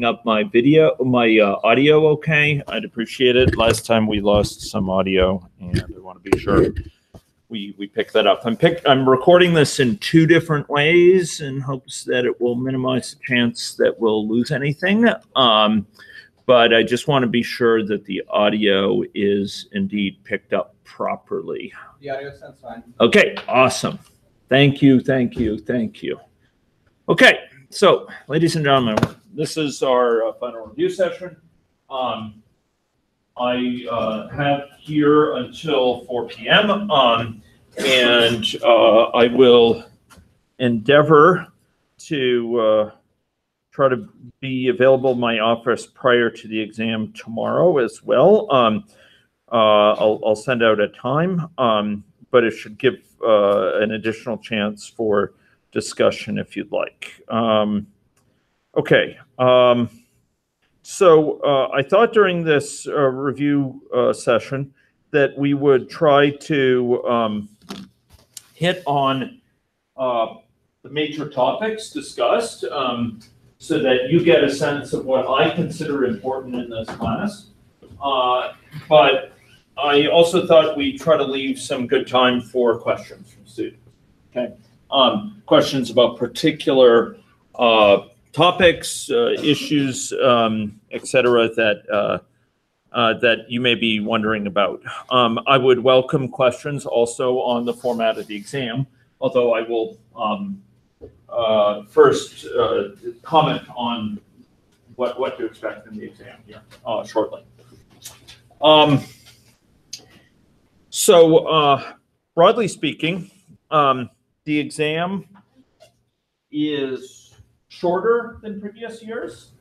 up my audio okay. I'd appreciate it. Last time we lost some audio, and I want to be sure we pick that up. I'm recording this in two different ways in hopes that it will minimize the chance that we'll lose anything. But I just want to be sure that the audio is indeed picked up properly. The audio sounds fine. Okay, awesome. Thank you. Okay, so ladies and gentlemen, this is our final review session. I have here until 4 p.m. And I will endeavor to try to be available in my office prior to the exam tomorrow as well. I'll send out a time, but it should give an additional chance for discussion if you'd like. Okay. So I thought during this review session that we would try to hit on the major topics discussed so that you get a sense of what I consider important in this class. But I also thought we'd try to leave some good time for questions from students. Okay. Questions about particular topics, issues, etc., that you may be wondering about. I would welcome questions also on the format of the exam, although I will first comment on what to expect in the exam here shortly. So broadly speaking, the exam is shorter than previous years.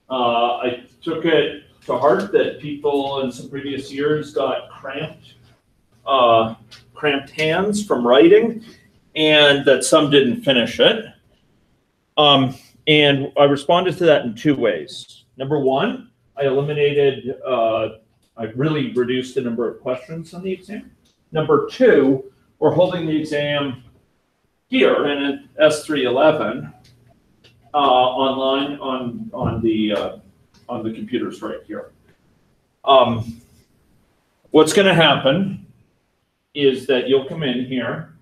I took it to heart that people in some previous years got cramped hands from writing, and that some didn't finish it. And I responded to that in two ways. Number one, I really reduced the number of questions on the exam. Number two, we're holding the exam here in S311 online on the computers right here. What's going to happen is that you'll come in here.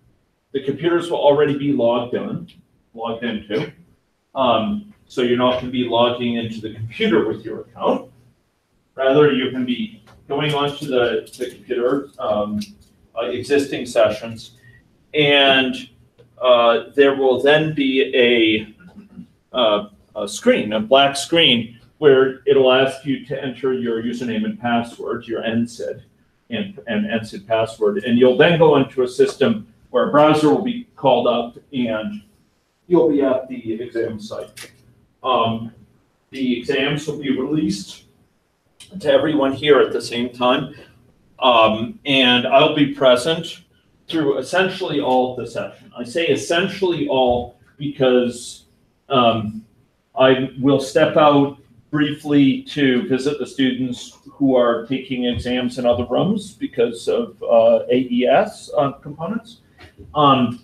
The computers will already be logged into. So you're not going to be logging into the computer with your account. Rather, you can be going onto the computer, existing sessions, and there will then be a screen, a black screen, where it'll ask you to enter your username and password, your NSID and NSID password, and you'll then go into a system where a browser will be called up and you'll be at the exam site. The exams will be released to everyone here at the same time, and I'll be present through essentially all of the session. I say essentially all because I will step out briefly to visit the students who are taking exams in other rooms because of AES components. And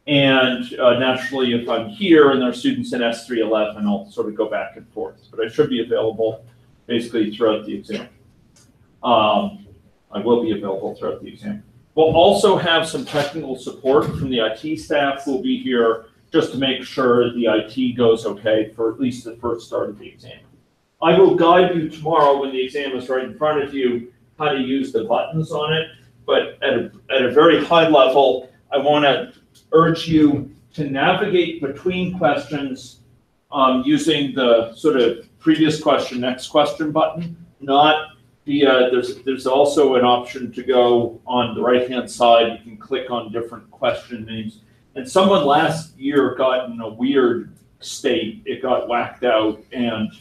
naturally, if I'm here and there are students in S311, I'll sort of go back and forth. But I should be available basically throughout the exam. I will be available throughout the exam. We'll also have some technical support from the IT staff who will be here just to make sure the IT goes okay for at least the first start of the exam. I will guide you tomorrow when the exam is right in front of you how to use the buttons on it. But at a very high level, I want to urge you to navigate between questions using the sort of previous question, next question button, not via, there's also an option to go on the right-hand side. You can click on different question names. And someone last year got in a weird state. It got whacked out, and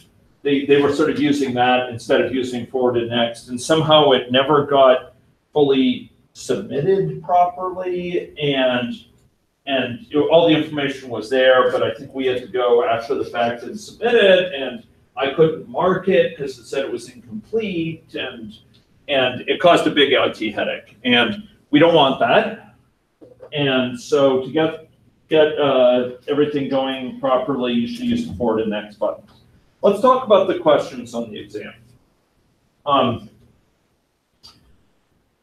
they were sort of using that instead of using forward and next. And somehow it never got fully submitted properly, and all the information was there, but I think we had to go after the fact and submit it, and I couldn't mark it because it said it was incomplete, and it caused a big IT headache, and we don't want that. And so to get get everything going properly, you should use the forward and next buttons. Let's talk about the questions on the exam.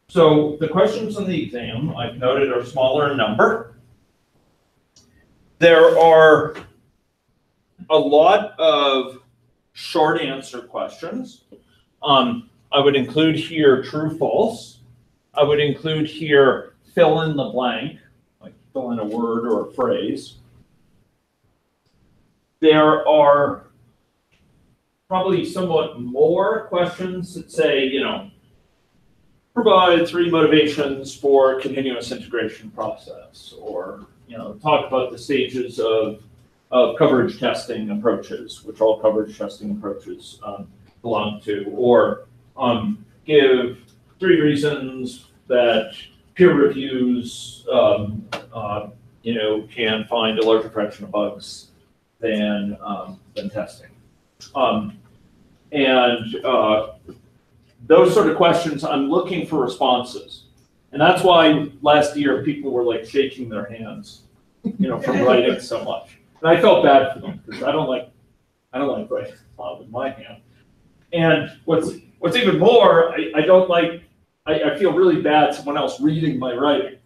So the questions on the exam, I've noted, are smaller in number. There are a lot of short answer questions. I would include here true, false. I would include here fill in the blank, like fill in a word or a phrase. There are probably somewhat more questions that say, you know, provide 3 motivations for continuous integration process, or, you know, talk about the stages of coverage testing approaches, which all coverage testing approaches belong to, or give 3 reasons that peer reviews, you know, can find a larger fraction of bugs than testing. Those sort of questions, I'm looking for responses. And that's why last year people were like shaking their hands, you know, from writing so much. And I felt bad for them because I don't like writing with my hand. And what's even more, I feel really bad someone else reading my writing.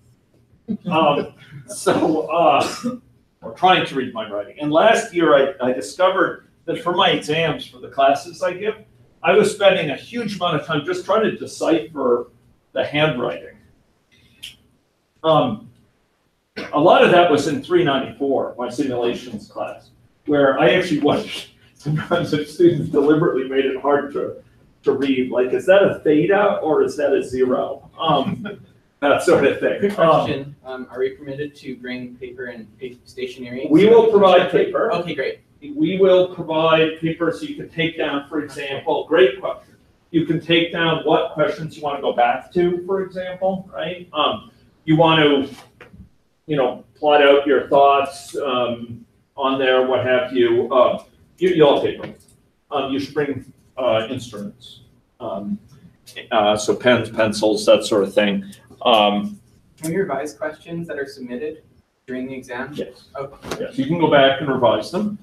Or trying to read my writing. And last year I discovered that for my exams, for the classes I give, I was spending a huge amount of time just trying to decipher the handwriting. A lot of that was in 394, my simulations class, where I actually watched sometimes if students deliberately made it hard to read. Like, is that a theta or is that a 0? That sort of thing. Good question. Are we permitted to bring paper and stationery? We will provide paper. Okay, great. We will provide paper so you can take down, for example, great question. You can take down what questions you want to go back to, for example, right? You want to, you know, plot out your thoughts on there, what have you. You'll have paper. You should bring instruments. So pens, pencils, that sort of thing. Can we revise questions that are submitted during the exam? Yes. Okay. Yes, you can go back and revise them.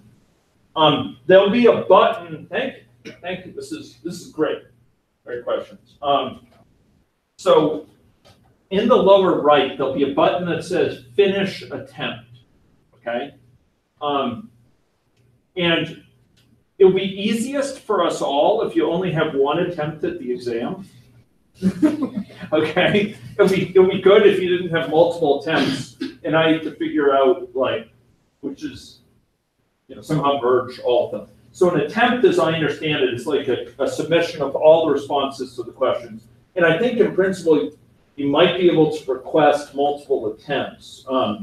There'll be a button. Thank you. This is great. Great questions. So in the lower right, there'll be a button that says Finish Attempt. Okay. And it'll be easiest for us all if you only have 1 attempt at the exam. Okay. It'll be good if you didn't have multiple attempts, and I had to figure out like which is, you know, somehow merge all of them. So an attempt, as I understand it, is like a submission of all the responses to the questions. And I think in principle, you might be able to request multiple attempts. Sort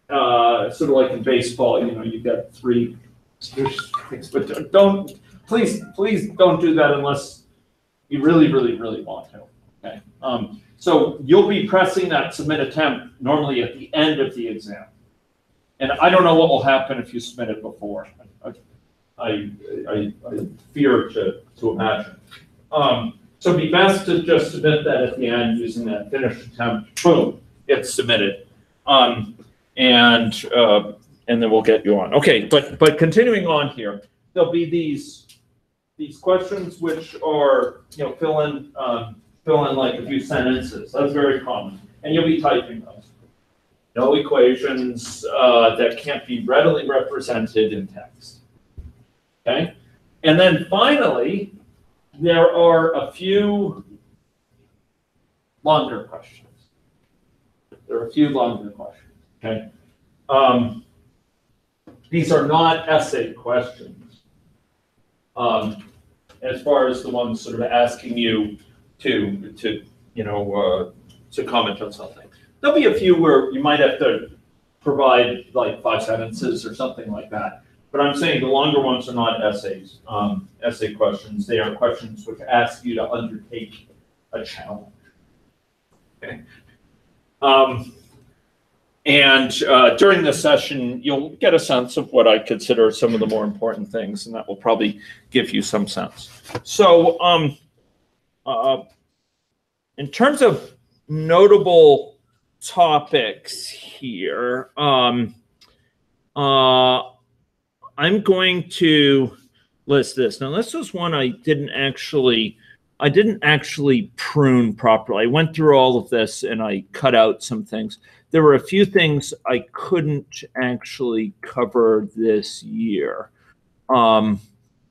of like in baseball, you know, you've got 3 things, but please don't do that unless you really, really, really want to. Okay. So you'll be pressing that submit attempt normally at the end of the exam. And I don't know what will happen if you submit it before. I fear to imagine. So it'd be best to just submit that at the end using that finished attempt. Boom, it's submitted. And then we'll get you on. Okay, but continuing on here, there'll be these questions which are, you know, fill in like a few sentences. That's very common, and you'll be typing those. No equations that can't be readily represented in text. Okay, and then finally, there are a few longer questions. Okay. These are not essay questions. As far as the ones sort of asking you to comment on something. There'll be a few where you might have to provide like 5 sentences or something like that. But I'm saying the longer ones are not essays, essay questions. They are questions which ask you to undertake a challenge. Okay. During this session, you'll get a sense of what I consider some of the more important things, and that will probably give you some sense. So in terms of notable topics here. I'm going to list this. Now, this was one I didn't actually prune properly. I went through all of this and I cut out some things. There were a few things I couldn't actually cover this year.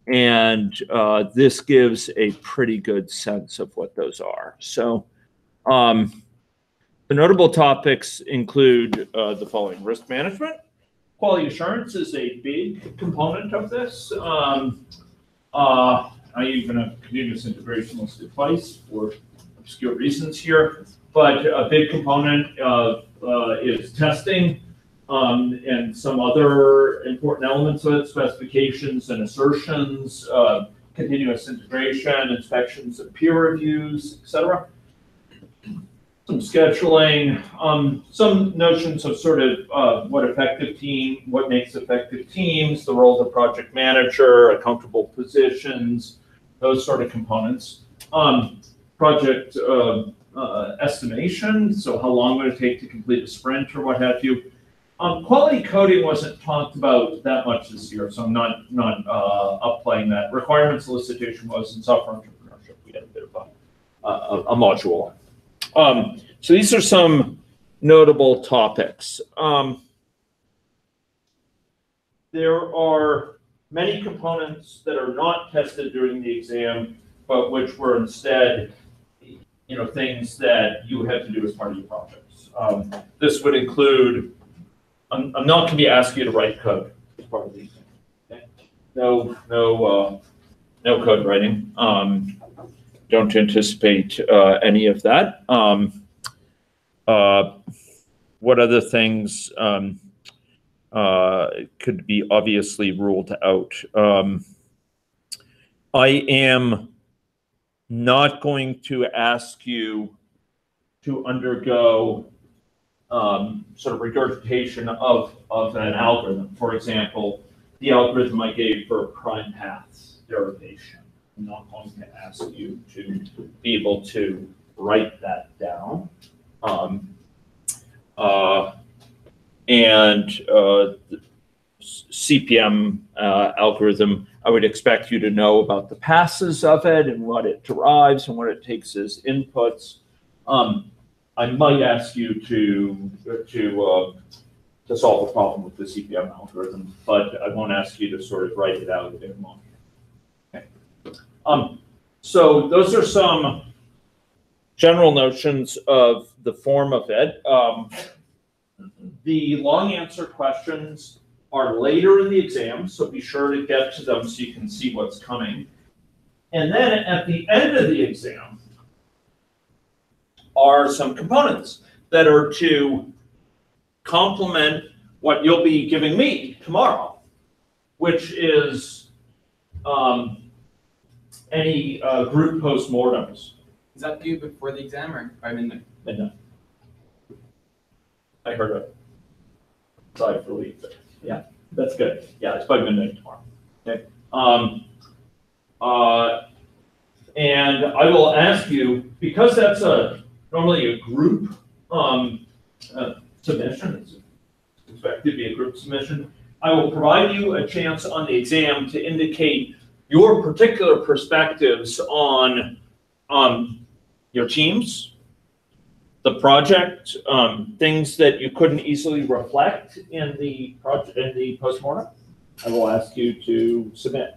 This gives a pretty good sense of what those are. So the notable topics include the following: risk management. Quality assurance is a big component of this. I even have continuous integration listed twice for obscure reasons here, but a big component is testing and some other important elements of it: specifications and assertions, continuous integration, inspections and peer reviews, etc. Some scheduling, some notions of sort of what makes effective teams, the role of the project manager, accountable positions, those sort of components. Project estimation, so how long would it take to complete a sprint or what have you. Quality coding wasn't talked about that much this year, so I'm not upplaying that. Requirement solicitation was, in software entrepreneurship, we had a bit of a module. So these are some notable topics. There are many components that are not tested during the exam, but which were instead, things that you had to do as part of your projects. This would include, I'm not going to be asking you to write code as part of the exam. Okay? No code writing. Don't anticipate any of that. What other things could be obviously ruled out? I am not going to ask you to undergo sort of regurgitation of an algorithm. For example, the algorithm I gave for prime paths derivation. I'm not going to ask you to be able to write that down. CPM algorithm, I would expect you to know about the passes of it and what it derives and what it takes as inputs. I might ask you to solve a problem with the CPM algorithm, but I won't ask you to sort of write it out in a moment. Okay. So those are some general notions of the form of it. The long answer questions are later in the exam, so be sure to get to them so you can see what's coming. And then at the end of the exam are some components that are to complement what you'll be giving me tomorrow, which is any group postmortems. Is that due before the exam or by midnight? Midnight. I heard it. Sorry for leave. Yeah, that's good. Yeah, it's by midnight tomorrow. Okay. And I will ask you, because that's normally a group submission, it's expected to be a group submission, I will provide you a chance on the exam to indicate your particular perspectives on your teams, the project, things that you couldn't easily reflect in the postmortem. I will ask you to submit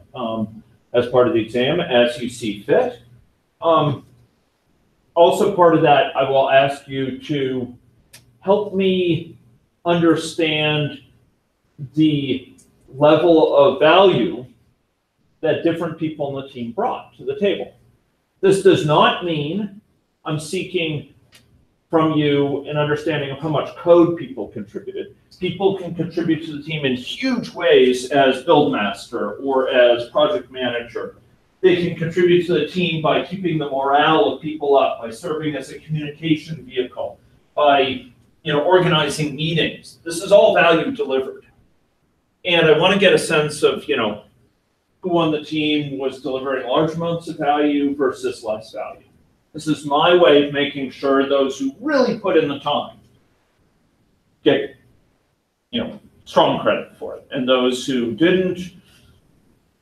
as part of the exam as you see fit. Also part of that, I will ask you to help me understand the level of value that different people on the team brought to the table. This does not mean I'm seeking from you an understanding of how much code people contributed. People can contribute to the team in huge ways as build master or as project manager. They can contribute to the team by keeping the morale of people up, by serving as a communication vehicle, by organizing meetings. This is all value delivered. And I want to get a sense of who on the team was delivering large amounts of value versus less value. This is my way of making sure those who really put in the time get, strong credit for it. And those who didn't,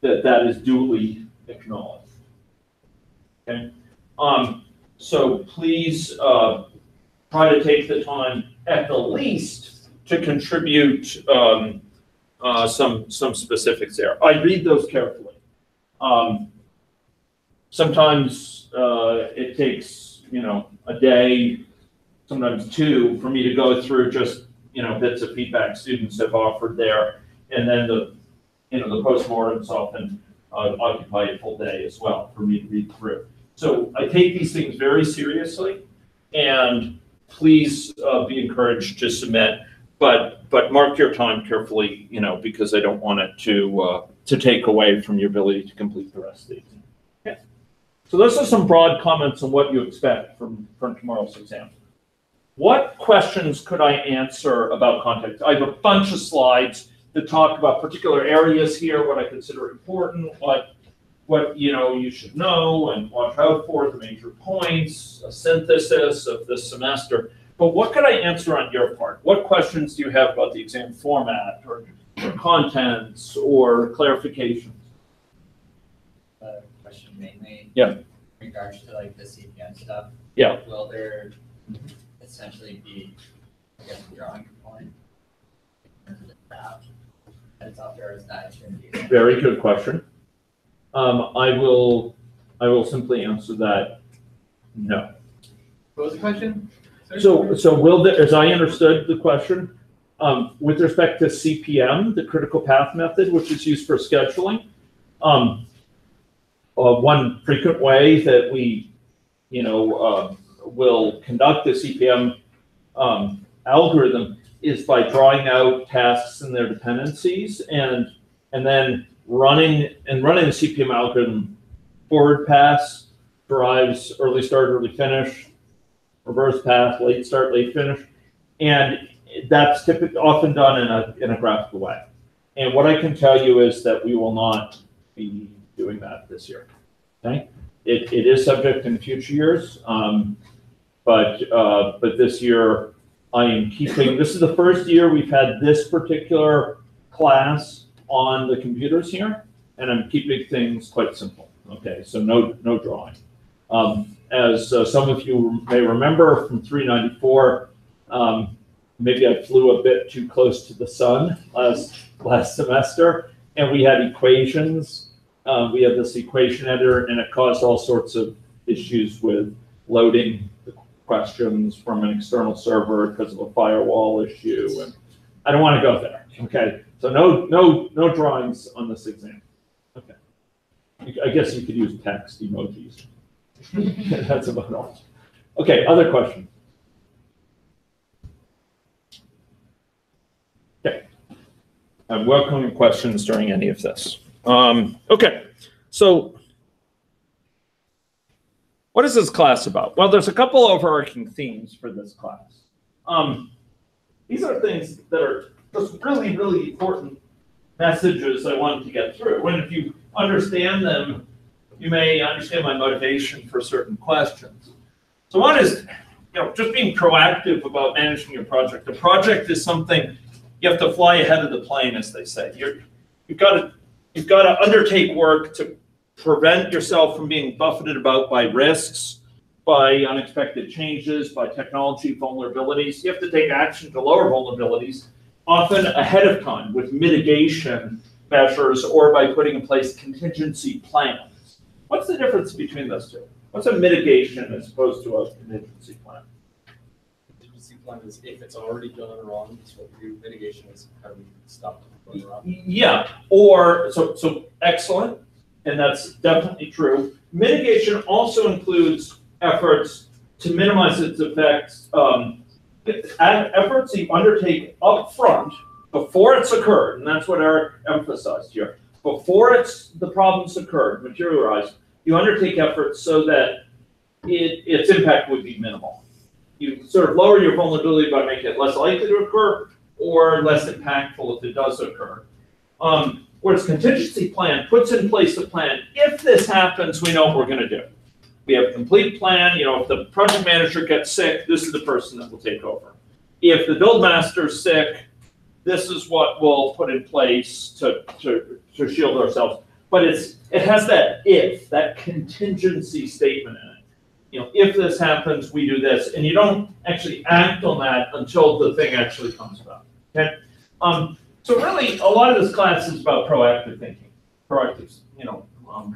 that is duly acknowledged. Okay. So please try to take the time at the least to contribute some specifics there. I read those carefully. Sometimes it takes a day, sometimes two, for me to go through just bits of feedback students have offered there, and then the postmortems often occupy a full day as well for me to read through. So I take these things very seriously, and please be encouraged to submit, but mark your time carefully, because I don't want it to take away from your ability to complete the rest of the exam. Okay. So those are some broad comments on what you expect from tomorrow's exam. What questions could I answer about context? I have a bunch of slides that talk about particular areas here, what I consider important, what you should know and watch out for, the major points, a synthesis of this semester. But what could I answer on your part? What questions do you have about the exam format or contents or clarifications? Question mainly. Yeah. In regards to like the CPM stuff. Yeah. Will there essentially be, I guess, a drawing component in terms of the draft that's out there? Is that shouldn't be there? Very good question. I will simply answer that no. What was the question? So will there, as I understood the question, with respect to CPM, the critical path method, which is used for scheduling, one frequent way that we, will conduct the CPM algorithm is by drawing out tasks and their dependencies, and then running the CPM algorithm. Forward pass derives early start, early finish. Reverse path, late start, late finish, and that's typically often done in a graphical way. And what I can tell you is that we will not be doing that this year. Okay, it is subject in future years, but this year I am keeping. This is the first year we've had this particular class on the computers here, and I'm keeping things quite simple. Okay, so no drawing. As some of you may remember from 394, maybe I flew a bit too close to the sun last semester, and we had equations. We had this equation editor, and it caused all sorts of issues with loading the questions from an external server because of a firewall issue, and I don't want to go there. Okay, so no drawings on this exam. Okay, I guess you could use text emojis. That's about all. Okay, other questions? Okay. I'm welcoming questions during any of this. Okay, so what is this class about? Well, there's a couple overarching themes for this class. These are things that are just really, really important messages I wanted to get through. And if you understand them, you may understand my motivation for certain questions. So one is, just being proactive about managing your project. A project is something you have to fly ahead of the plane, as they say. You've got to undertake work to prevent yourself from being buffeted about by risks, by unexpected changes, by technology vulnerabilities. You have to take action to lower vulnerabilities, often ahead of time with mitigation measures or by putting in place contingency plans. What's the difference between those two? What's a mitigation as opposed to a contingency plan? Contingency plan is if it's already gone wrong, so mitigation is how we stop it going wrong. Yeah, or so excellent, and that's definitely true. Mitigation also includes efforts to minimize its effects, efforts you undertake up front before it's occurred, and that's what Eric emphasized here. Before the problems occurred, materialized, you undertake efforts so that its impact would be minimal. You sort of lower your vulnerability by making it less likely to occur or less impactful if it does occur. Whereas contingency plan puts in place a plan. If this happens, we know what we're going to do. We have a complete plan. If the project manager gets sick, this is the person that will take over. if the build master's sick, this is what we'll put in place to shield ourselves. But it has that contingency statement in it. You know, if this happens, we do this, and you don't actually act on that until the thing actually comes about. Okay. So really, a lot of this class is about proactive thinking, proactive. You know,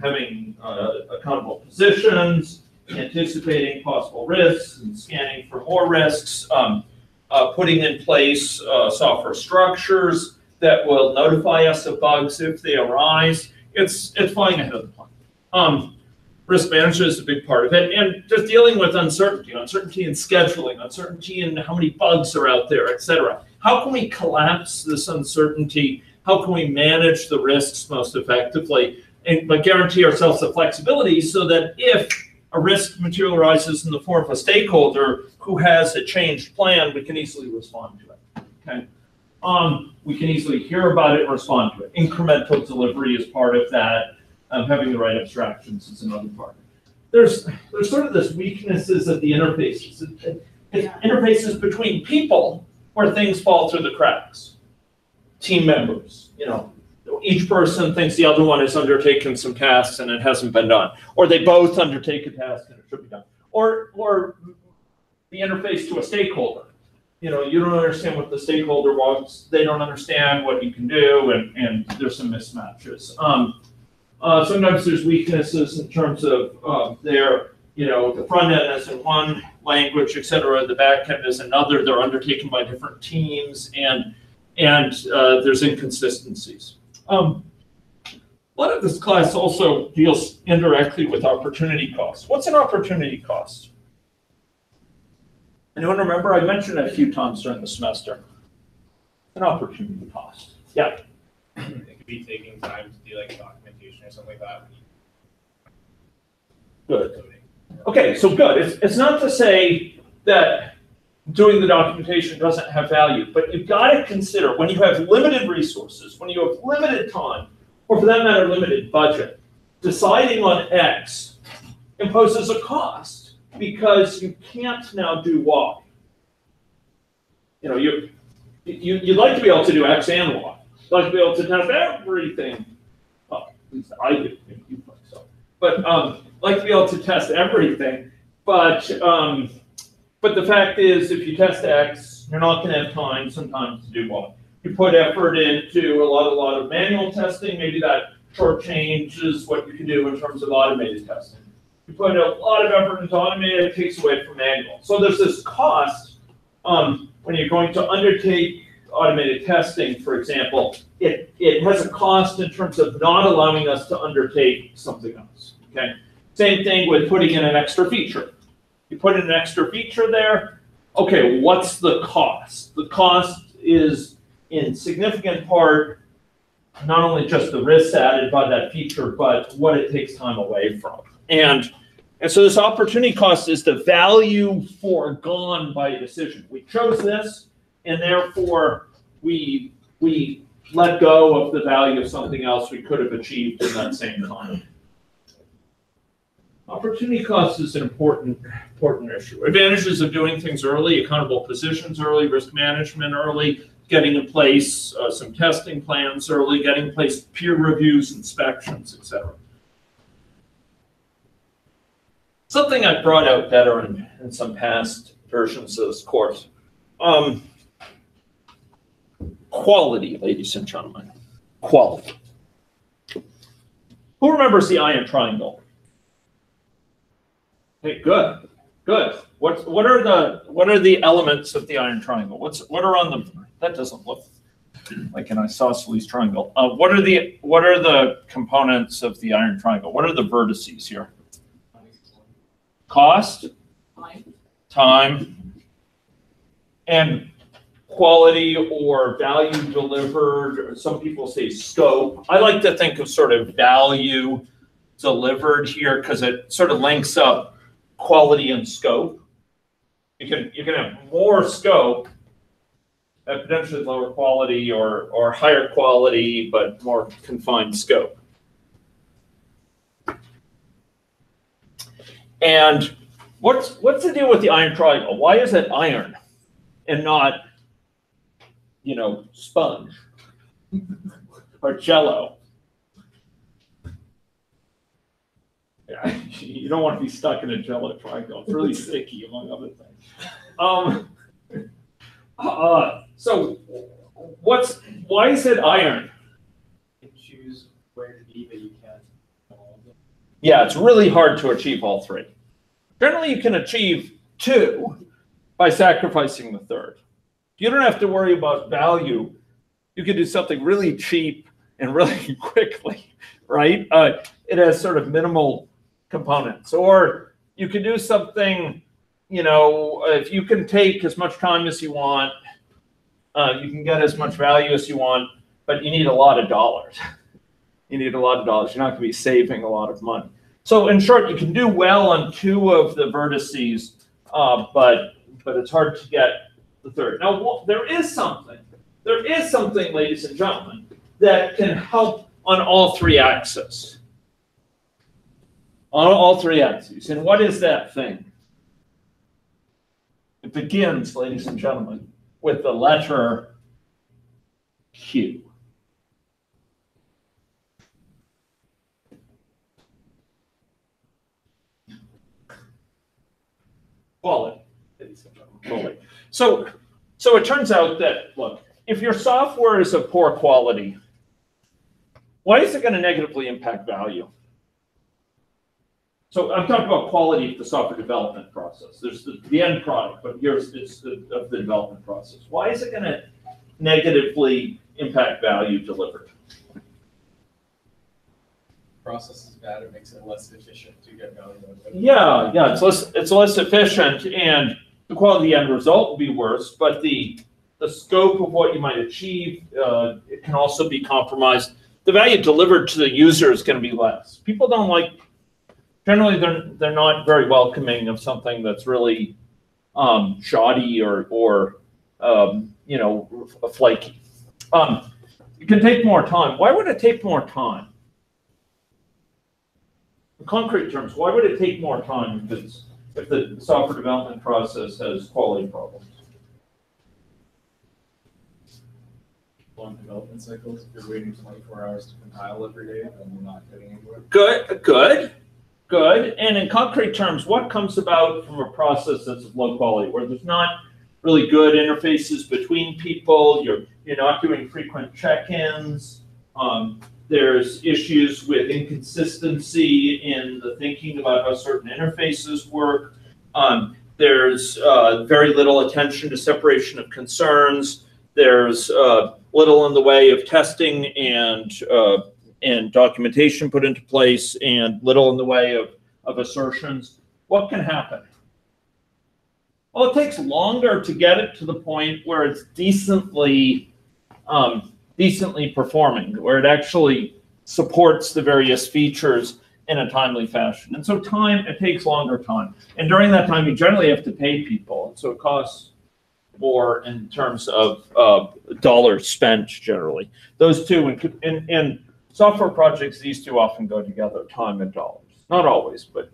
having accountable positions, anticipating possible risks, and scanning for more risks. Putting in place software structures that will notify us of bugs if they arise. It's flying ahead of the plan. Risk management is a big part of it, and just dealing with uncertainty in scheduling, uncertainty in how many bugs are out there, etc. How can we collapse this uncertainty? How can we manage the risks most effectively, but guarantee ourselves the flexibility so that if a risk materializes in the form of a stakeholder who has a changed plan, we can easily respond to it. Okay, we can easily hear about it and respond to it. Incremental delivery is part of that. Having the right abstractions is another part. There's sort of this weaknesses of the interfaces. It's interfaces between people where things fall through the cracks. Team members, you know, each person thinks the other one has undertaken some tasks and it hasn't been done, or they both undertake a task and it should be done, or the interface to a stakeholder. You know, you don't understand what the stakeholder wants, they don't understand what you can do, and there's some mismatches. Sometimes there's weaknesses in terms of their, you know, the front end is in one language, etc. The back end is another. They're undertaken by different teams, and there's inconsistencies. A lot of this class also deals indirectly with opportunity costs. What's an opportunity cost? Anyone remember? I mentioned it a few times during the semester. An opportunity cost. Yeah. It could be taking time to do like documentation or something like that. Good. Okay, so good. It's not to say that doing the documentation doesn't have value, but you've got to consider when you have limited resources, when you have limited time, or for that matter, limited budget, deciding on X imposes a cost because you can't now do Y. You know, you'd like to be able to do X and Y. You'd like to be able to test everything. Well, at least I do. Maybe you think so. But like to be able to test everything. But the fact is, if you test X, you're not going to have time sometimes to do Y. You put effort into a lot of manual testing. Maybe that shortchanges what you can do in terms of automated testing. You put a lot of effort into automated, it takes away from manual. So there's this cost when you're going to undertake automated testing, for example. It has a cost in terms of not allowing us to undertake something else. Okay. Same thing with putting in an extra feature. You put in an extra feature there. Okay, what's the cost? The cost is in significant part not only just the risks added by that feature, but what it takes time away from. And so this opportunity cost is the value foregone by a decision. We chose this, and therefore we let go of the value of something else we could have achieved in that same time. Opportunity cost is an important issue. Advantages of doing things early: accountable positions early, risk management early, getting in place some testing plans early, getting in place peer reviews, inspections, etc. Something I brought out better in some past versions of this course. Quality, ladies and gentlemen. Quality. Who remembers the iron triangle? Hey, good. What are the elements of the iron triangle? What are on the? That doesn't look like an isosceles triangle. What are the components of the iron triangle? What are the vertices here? Cost, time, and quality or value delivered. Some people say scope. I like to think of sort of value delivered here because it sort of links up quality and scope. You can have more scope at potentially lower quality or higher quality but more confined scope. And what's the deal with the iron triangle? Why is it iron? and not, sponge or Jello. Yeah, you don't want to be stuck in a Jello triangle. It's really sticky, among other things. So why is it iron? You can choose where to be, but you can't. Yeah, it's really hard to achieve all three. Generally, you can achieve two by sacrificing the third. You don't have to worry about value. You can do something really cheap and really quickly, right? It has sort of minimal components. Or you can do something, if you can take as much time as you want, you can get as much value as you want, but you need a lot of dollars. You need a lot of dollars. You're not going to be saving a lot of money. So in short, you can do well on two of the vertices, but it's hard to get the third. Now, there is something, ladies and gentlemen, that can help on all three axes. On all three axes. And what is that thing? It begins, ladies and gentlemen, with the letter Q. Quality. So it turns out that, look, if your software is of poor quality, why is it going to negatively impact value? So I'm talking about quality of the software development process. There's the end product, but here's of the development process. Why is it going to negatively impact value delivered? Process is bad, it makes it less efficient to get value out of it. Yeah, it's less efficient, and the quality of the end result will be worse, but the scope of what you might achieve, it can also be compromised. The value delivered to the user is going to be less. People don't like, generally they're not very welcoming of something that's really shoddy or flaky. It can take more time. Why would it take more time? In concrete terms, why would it take more time if the software development process has quality problems? Long development cycles, if you're waiting 24 hours to compile every day, then you're not getting anywhere. Good. And in concrete terms, what comes about from a process that's of low quality, where there's not really good interfaces between people, you're not doing frequent check-ins, there's issues with inconsistency in the thinking about how certain interfaces work. There's very little attention to separation of concerns. There's little in the way of testing and documentation put into place, and little in the way of assertions. What can happen? Well, it takes longer to get it to the point where it's decently performing, where it actually supports the various features in a timely fashion. And so it takes longer time. And during that time, you generally have to pay people. And so it costs more in terms of dollars spent generally. Those two, in software projects, these two often go together, time and dollars. Not always, but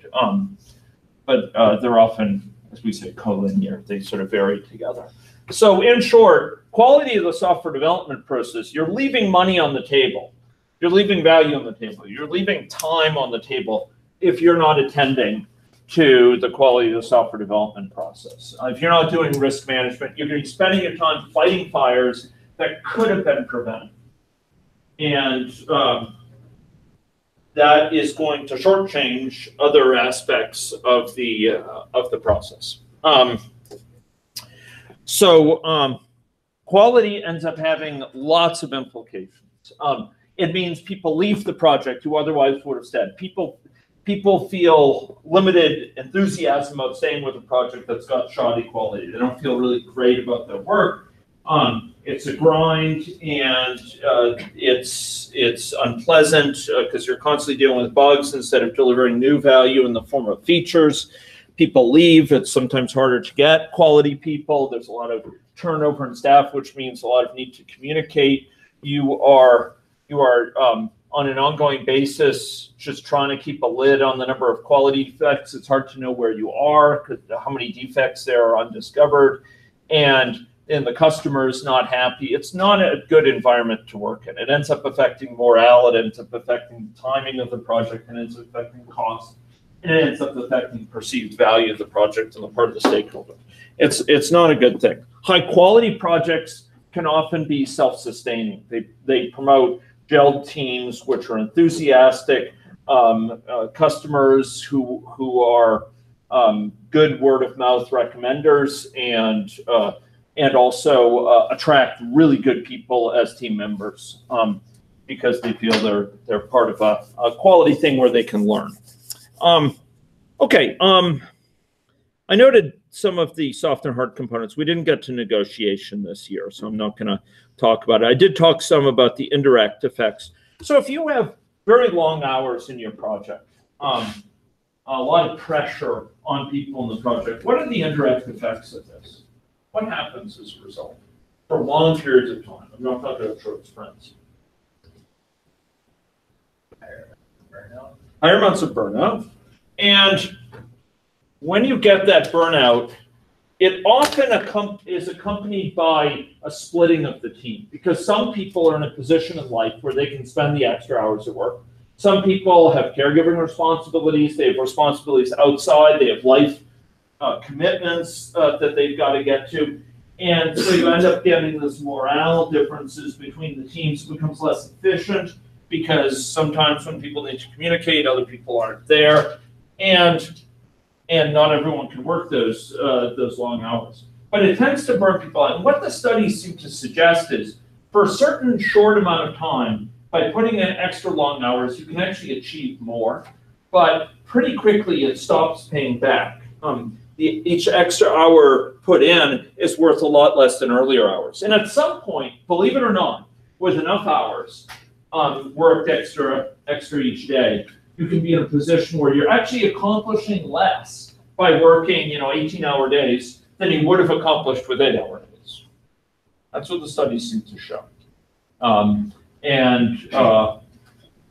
they're often, as we say, collinear. They sort of vary together. So in short, quality of the software development process, you're leaving money on the table. You're leaving value on the table. You're leaving time on the table if you're not attending to the quality of the software development process. If you're not doing risk management, you're going to be spending your time fighting fires that could have been prevented. And that is going to shortchange other aspects of the process. Quality ends up having lots of implications. It means people leave the project who otherwise would have stayed. People feel limited enthusiasm about staying with a project that's got shoddy quality. They don't feel really great about their work. It's a grind, and it's unpleasant because you're constantly dealing with bugs instead of delivering new value in the form of features. People leave. It's sometimes harder to get quality people. There's a lot of turnover in staff, which means a lot of need to communicate. You are on an ongoing basis just trying to keep a lid on the number of quality defects. It's hard to know where you are because how many defects there are undiscovered. and the customer is not happy, it's not a good environment to work in. It ends up affecting morale, it ends up affecting the timing of the project, and it ends up affecting cost, and it ends up affecting perceived value of the project on the part of the stakeholder. It's not a good thing. High quality projects can often be self-sustaining. They promote gelled teams which are enthusiastic, customers who are good word of mouth recommenders, and also attract really good people as team members because they feel they're part of a quality thing where they can learn. I noted some of the soft and hard components. We didn't get to negotiation this year, so I'm not going to talk about it. I did talk some about the indirect effects. So if you have very long hours in your project, a lot of pressure on people in the project, what are the indirect effects of this? What happens as a result for long periods of time? I'm not talking about short sprints. Higher amounts of burnout. And when you get that burnout, it often is accompanied by a splitting of the team, because some people are in a position in life where they can spend the extra hours at work. Some people have caregiving responsibilities, they have responsibilities outside, they have life commitments that they've got to get to. And so you end up getting this morale differences between the teams. It becomes less efficient because sometimes when people need to communicate, other people aren't there. And not everyone can work those long hours. But it tends to burn people out. And what the studies seem to suggest is, for a certain short amount of time, by putting in extra long hours, you can actually achieve more. But pretty quickly, it stops paying back. Each extra hour put in is worth a lot less than earlier hours. And at some point, believe it or not, with enough hours worked extra each day, you can be in a position where you're actually accomplishing less by working, 18-hour days than you would have accomplished with 8-hour days. That's what the studies seem to show.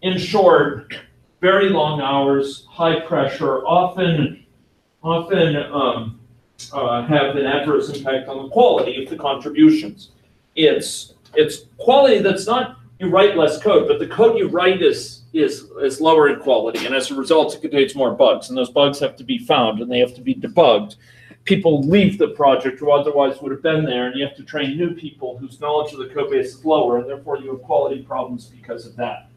In short, very long hours, high pressure, often have an adverse impact on the quality of the contributions. It's quality that's not you write less code, but the code you write is lower in quality, and as a result, it contains more bugs, and those bugs have to be found, and they have to be debugged. People leave the project who otherwise would have been there, and you have to train new people whose knowledge of the code base is lower, and therefore you have quality problems because of that.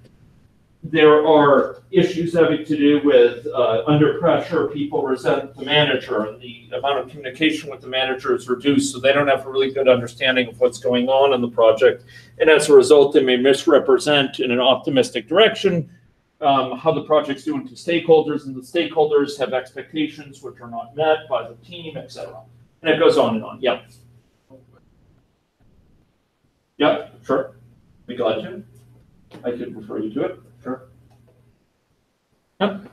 There are issues having to do with under pressure, people resent the manager, and the amount of communication with the manager is reduced, so they don't have a really good understanding of what's going on in the project. And as a result, they may misrepresent in an optimistic direction how the project's doing to stakeholders, and the stakeholders have expectations which are not met by the team, etc. And it goes on and on. Yeah. Yeah, sure. Be glad to. I could refer you to it. Sure. Yep.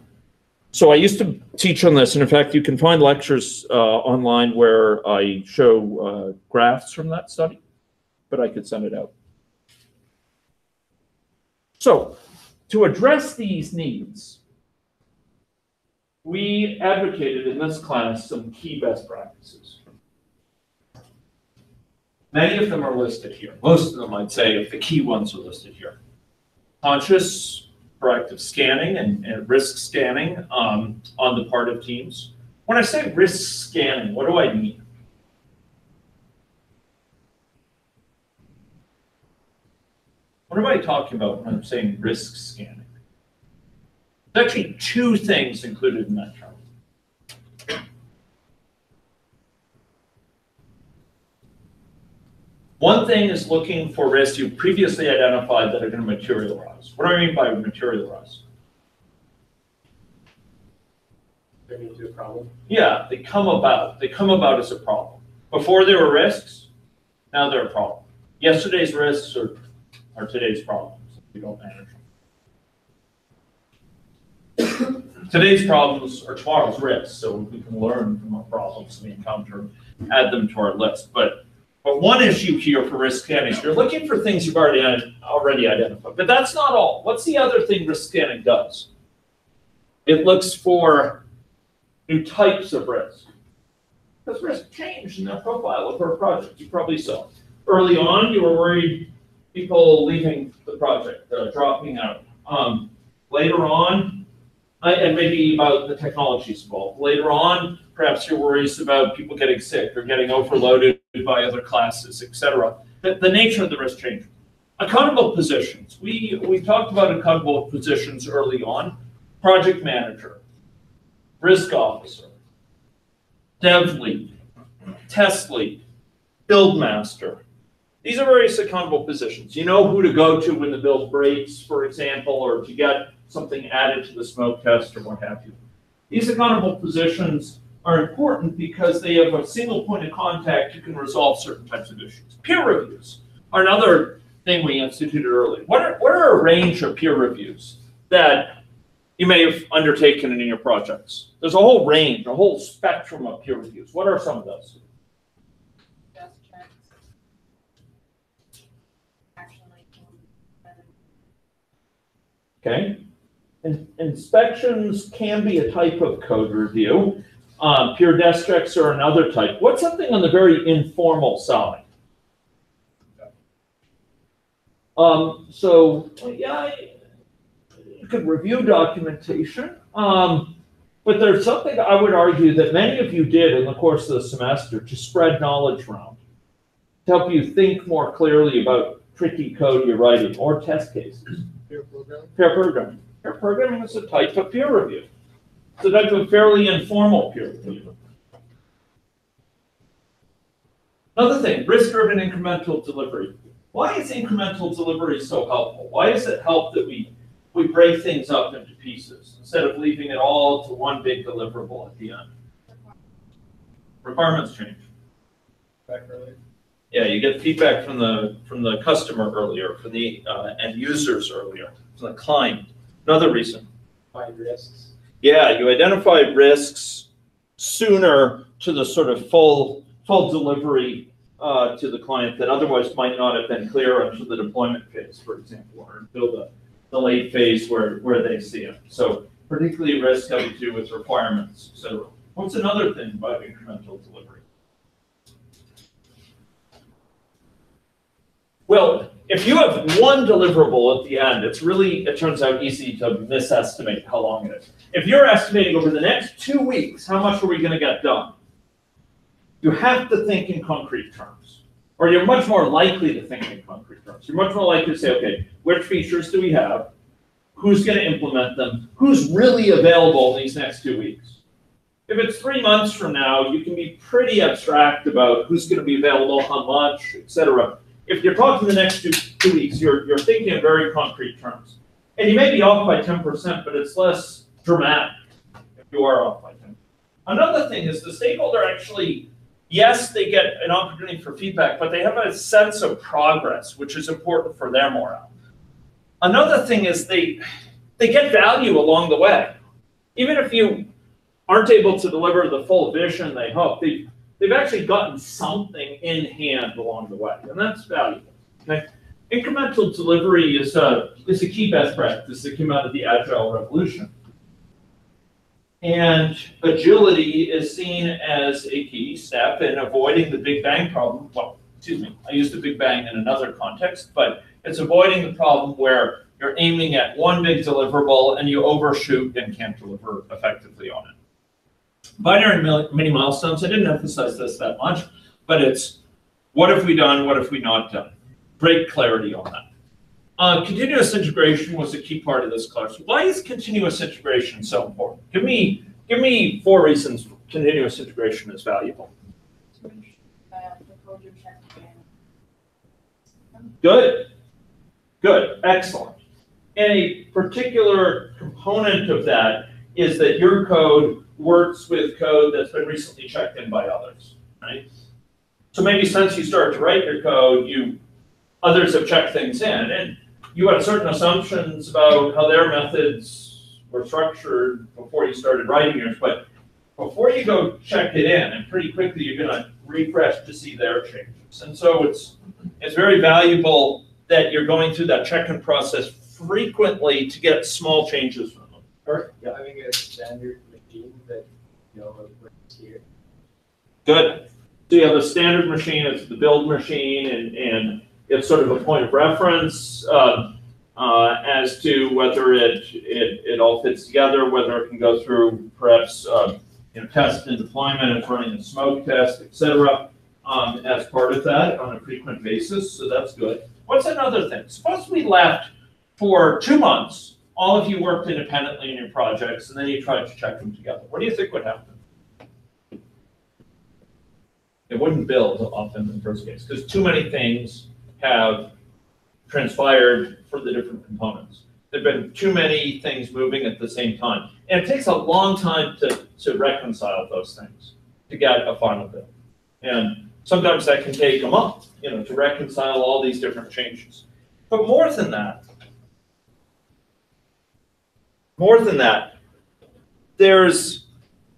So I used to teach on this, and in fact, you can find lectures online where I show graphs from that study, but I could send it out. So to address these needs, we advocated in this class some key best practices. Many of them are listed here. Most of them, I'd say, if the key ones are listed here. Conscious, proactive scanning and risk scanning on the part of teams. When I say risk scanning, what do I mean? What am I talking about when I'm saying risk scanning? There's actually two things included in that term. One thing is looking for risks you previously identified that are going to materialize. What do I mean by materialize? Turn into a problem. Yeah, they come about. They come about as a problem. Before there were risks, now they're a problem. Yesterday's risks are today's problems. We don't manage them. Today's problems are tomorrow's risks, so we can learn from our problems we encounter, add them to our list. But one issue here for risk scanning is you're looking for things you've already identified. But that's not all. What's the other thing risk scanning does? It looks for new types of risk. Because risk changed in their profile of her project. You probably saw. Early on, you were worried people leaving the project, dropping out. Later on, and maybe about the technologies involved. Later on, perhaps your worries about people getting sick or getting overloaded by other classes, etc. The nature of the risk change. Accountable positions. We talked about accountable positions early on. Project manager, risk officer, dev lead, test lead, build master. These are various accountable positions. You know who to go to when the build breaks, for example, or to get something added to the smoke test or what have you. These accountable positions are important because they have a single point of contact who can resolve certain types of issues. Peer reviews are another thing we instituted early. What are a range of peer reviews that you may have undertaken in your projects? There's a whole range, a whole spectrum of peer reviews. What are some of those? Just checks. Actually. Okay. Inspections can be a type of code review. Peer desk checks are another type. What's something on the very informal side? So yeah, you could review documentation, but there's something I would argue that many of you did in the course of the semester to spread knowledge around, to help you think more clearly about tricky code you're writing or test cases. Peer programming? Peer programming. Peer programming is a type of peer review. It's a type of fairly informal peer review. Another thing, risk-driven incremental delivery. Why is incremental delivery so helpful? Why does it help that we break things up into pieces instead of leaving it all to one big deliverable at the end? Requirements change. Back earlier. Yeah, you get feedback from the customer earlier, from the end users earlier, from the client. Another reason. Find risks. Yeah, you identify risks sooner to the sort of full delivery to the client that otherwise might not have been clear until the deployment phase, for example, or until the late phase where they see it. So particularly risk having to do with requirements. So what's another thing about incremental delivery? Well, if you have one deliverable at the end, it turns out easy to misestimate how long it is. If you're estimating over the next 2 weeks, how much are we going to get done? You have to think in concrete terms, or you're much more likely to think in concrete terms. You're much more likely to say, okay, which features do we have? Who's going to implement them? Who's really available in these next 2 weeks? If it's 3 months from now, you can be pretty abstract about who's going to be available, how much, etc. If you're talking the next two weeks, you're thinking in very concrete terms. And you may be off by 10%, but it's less dramatic if you are off by 10%. Another thing is the stakeholder actually, yes, they get an opportunity for feedback, but they have a sense of progress, which is important for their morale. Another thing is they get value along the way. Even if you aren't able to deliver the full vision they hope, they've actually gotten something in hand along the way, and that's valuable. Okay? Incremental delivery is a key best practice that came out of the Agile revolution. And agility is seen as a key step in avoiding the Big Bang problem. Well, excuse me, I used the Big Bang in another context, but it's avoiding the problem where you're aiming at one big deliverable and you overshoot and can't deliver effectively on it. Binary mini milestones, I didn't emphasize this that much, but it's what have we done, what have we not done? Great clarity on that. Continuous integration was a key part of this class. Why is continuous integration so important? Give me 4 reasons continuous integration is valuable. Good, excellent. And a particular component of that is that your code works with code that's been recently checked in by others, right? So maybe since you started to write your code, others have checked things in, and you had certain assumptions about how their methods were structured before you started writing yours, but before you go check it in, and pretty quickly you're going to refresh to see their changes. And so it's very valuable that you're going through that check-in process frequently to get small changes from them. Or having a standard machine that works here. Good. So you have a standard machine, it's the build machine, and it's sort of a point of reference as to whether it all fits together, whether it can go through perhaps test and deployment, it's running a smoke test, etc. As part of that on a frequent basis, so that's good. What's another thing? Suppose we left for 2 months, all of you worked independently in your projects, and then you tried to check them together. What do you think would happen? It wouldn't build often in the first case, because too many things have transpired for the different components. There have been too many things moving at the same time. And it takes a long time to reconcile those things, to get a final build. And sometimes that can take a month, to reconcile all these different changes. But more than that,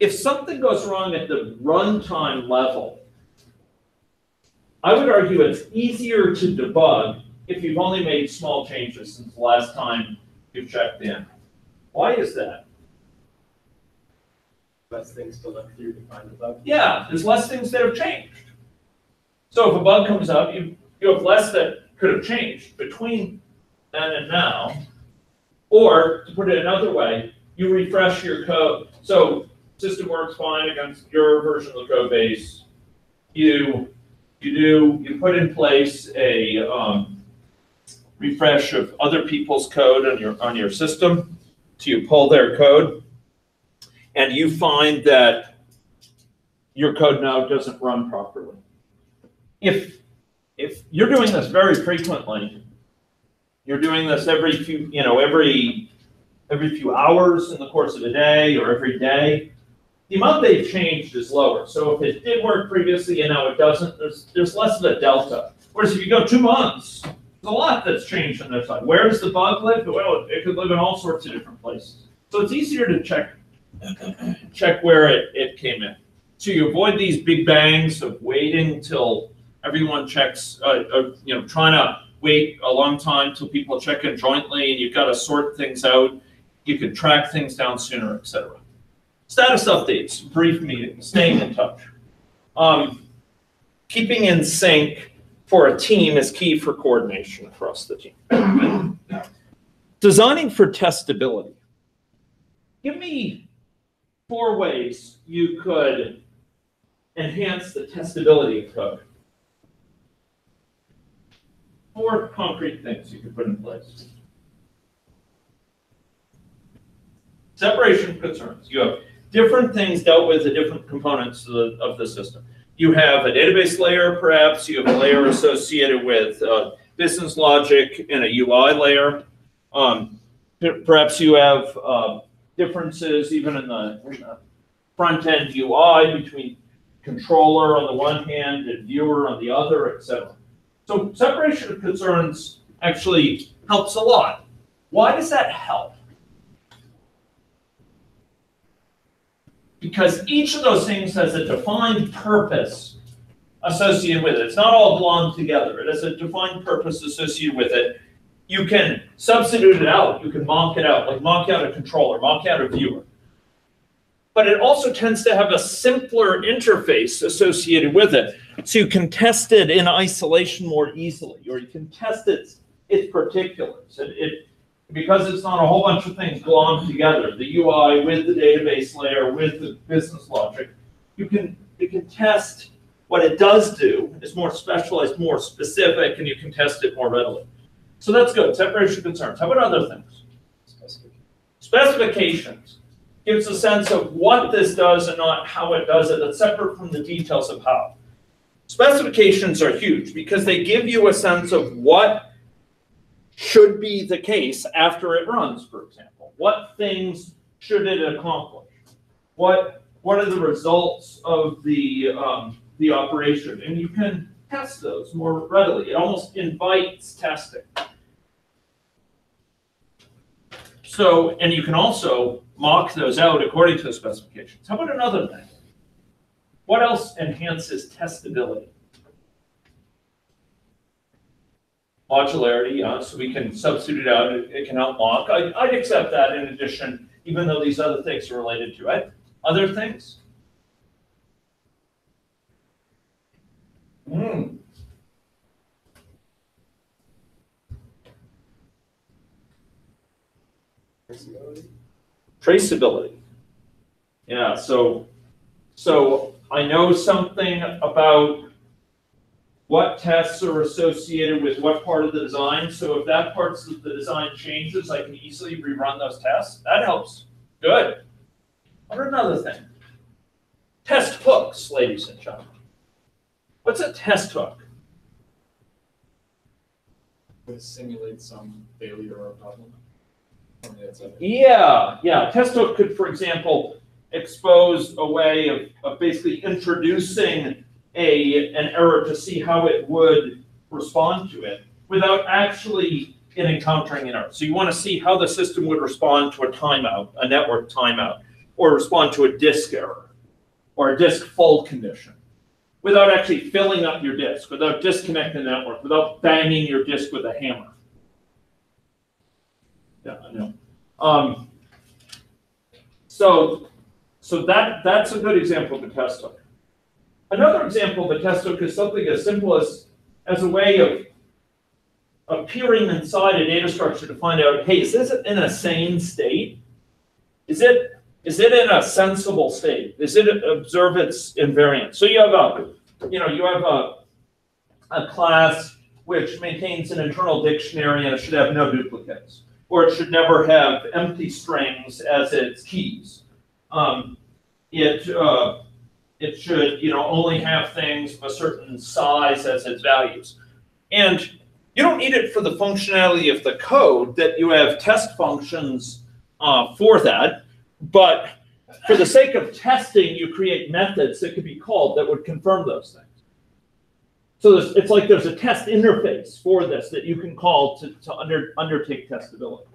if something goes wrong at the runtime level, I would argue it's easier to debug if you've only made small changes since the last time you've checked in. Why is that? Less things to look through to find the bug. Yeah, there's less things that have changed. So if a bug comes up, you have less that could have changed between then and now. Or, to put it another way, you refresh your code. So system works fine against your version of the code base. You put in place a refresh of other people's code on your system. So you pull their code, and you find that your code now doesn't run properly. If you're doing this very frequently, you're doing this every few hours in the course of a day or every day, the amount they've changed is lower. So if it did work previously and now it doesn't, there's less of a delta. Whereas if you go 2 months, there's a lot that's changed on their side. Where does the bug live? Well, it could live in all sorts of different places. So it's easier to check where it came in. So you avoid these big bangs of waiting till everyone checks, trying to wait a long time till people check in jointly, and you've got to sort things out. You can track things down sooner, etc. Status updates, brief meetings, staying in touch. Keeping in sync for a team is key for coordination across the team. Designing for testability. Give me 4 ways you could enhance the testability of code. 4 concrete things you could put in place. Separation of concerns. You have different things dealt with at different components of the system. You have a database layer, perhaps. You have a layer associated with business logic and a UI layer. Perhaps you have differences even in the front-end UI between controller on the one hand and viewer on the other, etc. So separation of concerns actually helps a lot. Why does that help? Because each of those things has a defined purpose associated with it. It's not all belong together. It has a defined purpose associated with it. You can substitute it out. You can mock it out, like mock out a controller, mock out a viewer. But it also tends to have a simpler interface associated with it. So you can test it in isolation more easily, or you can test its particulars. Because it's not a whole bunch of things belong together, the UI with the database layer, with the business logic, you can test what it does do. It's more specialized, more specific, and you can test it more readily. So that's good. Separation of concerns. How about other things? Specifications. Gives a sense of what this does and not how it does it. That's separate from the details of how. Specifications are huge because they give you a sense of what should be the case after it runs, for example. What things should it accomplish? What are the results of the operation? And you can test those more readily. It almost invites testing. So, and you can also mock those out according to the specifications. How about another thing? What else enhances testability? Modularity, so we can substitute it out. It can help mock. I'd accept that in addition, even though these other things are related to it. Other things? Traceability. Yeah, so I know something about what tests are associated with what part of the design. So if that part of the design changes, I can easily rerun those tests. That helps. Good. What another thing? Test hooks, ladies and gentlemen. What's a test hook? To simulate some failure or problem. Yeah. Test hook could, for example, expose a way of basically introducing an error to see how it would respond to it without actually encountering an error. So you want to see how the system would respond to a timeout, a network timeout, or respond to a disk error or a disk full condition without actually filling up your disk, without disconnecting the network, without banging your disk with a hammer. Yeah, I know. So that's a good example of a test hook. Another example of a test hook is something as simple as a way of peering inside a data structure to find out, hey, is this in a sane state? Is it in a sensible state? Is it observe its invariance? So you have a class which maintains an internal dictionary and it should have no duplicates, or it should never have empty strings as its keys. It should, only have things of a certain size as its values. And you don't need it for the functionality of the code that you have test functions for that, but for the sake of testing, you create methods that could be called that would confirm those things. So it's like there's a test interface for this that you can call to undertake testability.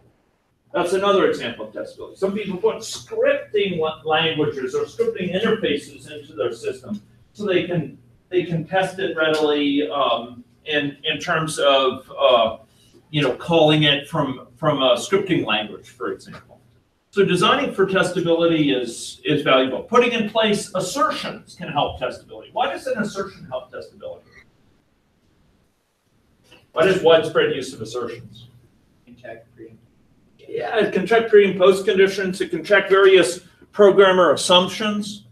That's another example of testability. Some people put scripting languages or scripting interfaces into their system so they can test it readily in terms of calling it from a scripting language, for example. So designing for testability is valuable. Putting in place assertions can help testability. Why does an assertion help testability? What is widespread use of assertions? You can check pre. Yeah, it can check pre and post conditions. It can check various programmer assumptions.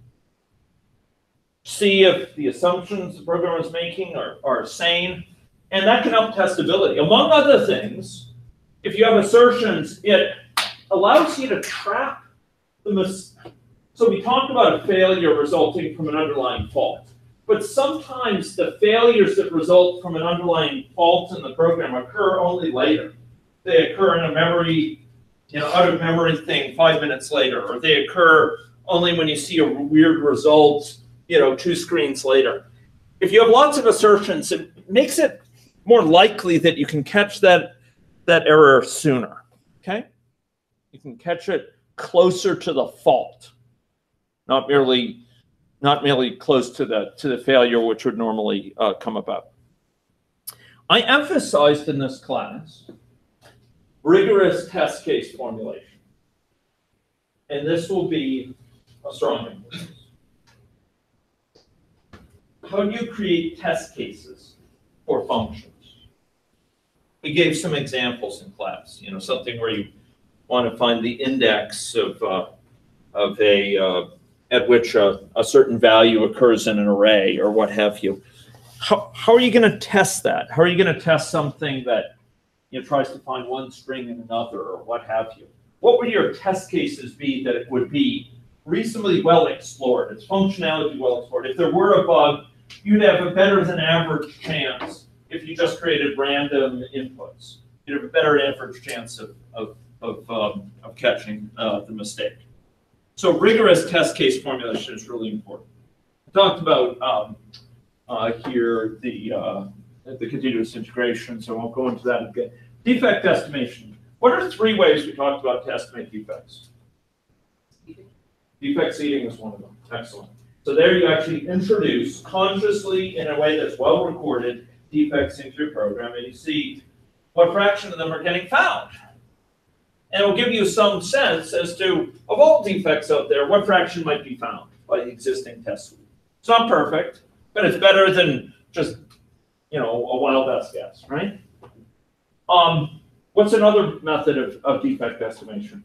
See if the assumptions the programmer is making are sane. And that can help testability. Among other things, if you have assertions, it allows you to trap the mistake. So we talked about a failure resulting from an underlying fault. But sometimes the failures that result from an underlying fault in the program occur only later. They occur in a memory, out of memory thing 5 minutes later, or they occur only when you see a weird result, 2 screens later. If you have lots of assertions, it makes it more likely that you can catch that error sooner. Okay? You can catch it closer to the fault, not merely close to the failure which would normally come about. I emphasized in this class rigorous test case formulation. And this will be a strong emphasis. How do you create test cases for functions? We gave some examples in class, something where you want to find the index at which a certain value occurs in an array or what have you. How are you going to test that? How are you going to test something that tries to find one string in another or what have you? What would your test cases be that it would be reasonably well explored, its functionality well explored? If there were a bug, you'd have a better than average chance if you just created random inputs. You'd have a better average chance of catching the mistake. So rigorous test case formulation is really important. I talked about here the continuous integration, so I won't go into that again. Defect estimation. What are 3 ways we talked about to estimate defects? Defect seeding is one of them. Excellent. So there you actually introduce consciously in a way that's well recorded defects into your program, and you see what fraction of them are getting found. And it will give you some sense as to, of all defects out there, what fraction might be found by the existing test suite. It's not perfect, but it's better than Just, a wild best guess, right? What's another method of defect estimation?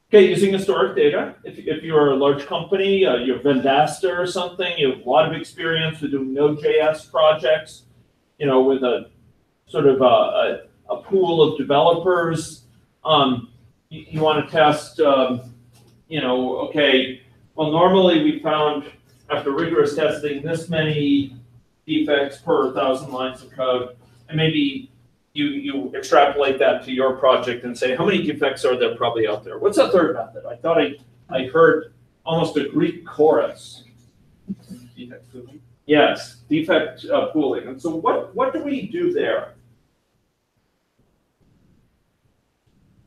Okay, using historic data. If you're a large company, you're Vendasta or something, you have a lot of experience with doing Node.js projects, with a sort of a pool of developers. You want to test, okay, well, normally we found after rigorous testing this many defects per 1,000 lines of code, and maybe you extrapolate that to your project and say, how many defects are there probably out there? What's the third method? I thought I heard almost a Greek chorus. Defect pooling? Yes, defect pooling. And so what do we do there?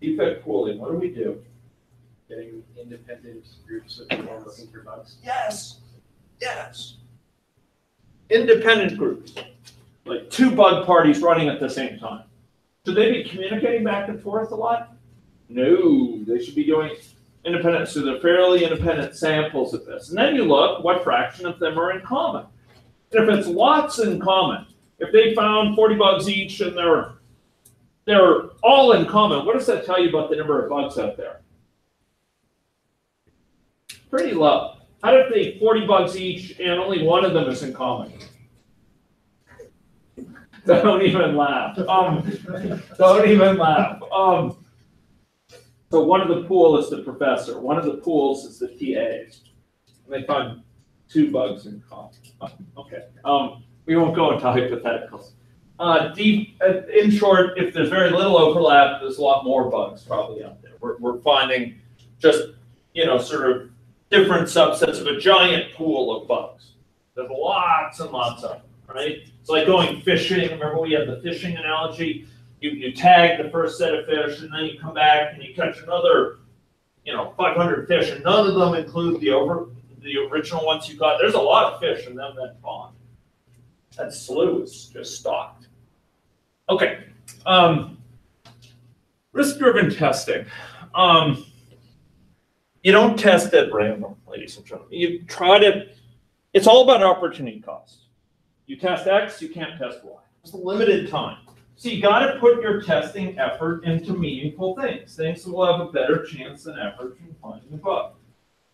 Defect pooling, what do we do? Getting independent groups of people looking for bugs? Yes, yes. Independent groups, like 2 bug parties running at the same time. Should they be communicating back and forth a lot? No, they should be doing independent, so they're fairly independent samples of this. And then you look, what fraction of them are in common? And if it's lots in common, if they found 40 bugs each and they're all in common, what does that tell you about the number of bugs out there? Pretty low. How if they 40 bugs each and only one of them is in common? Don't even laugh. Don't even laugh. So one of the pool is the professor. One of the pools is the TAs. And they find 2 bugs in common. Okay. We won't go into hypotheticals. In short, if there's very little overlap, there's a lot more bugs probably out there. We're finding just, sort of different subsets of a giant pool of bugs. There's lots and lots of them, right? It's like going fishing. Remember we had the fishing analogy? You tag the first set of fish, and then you come back and you catch another, 500 fish, and none of them include the original ones you caught. There's a lot of fish in that pond. That slough is just stocked. Okay. Risk-driven testing. You don't test at random, ladies and gentlemen. You try to, it's all about opportunity cost. You test X, you can't test Y. It's a limited time. So you got to put your testing effort into meaningful things that will have a better chance than effort in finding a bug.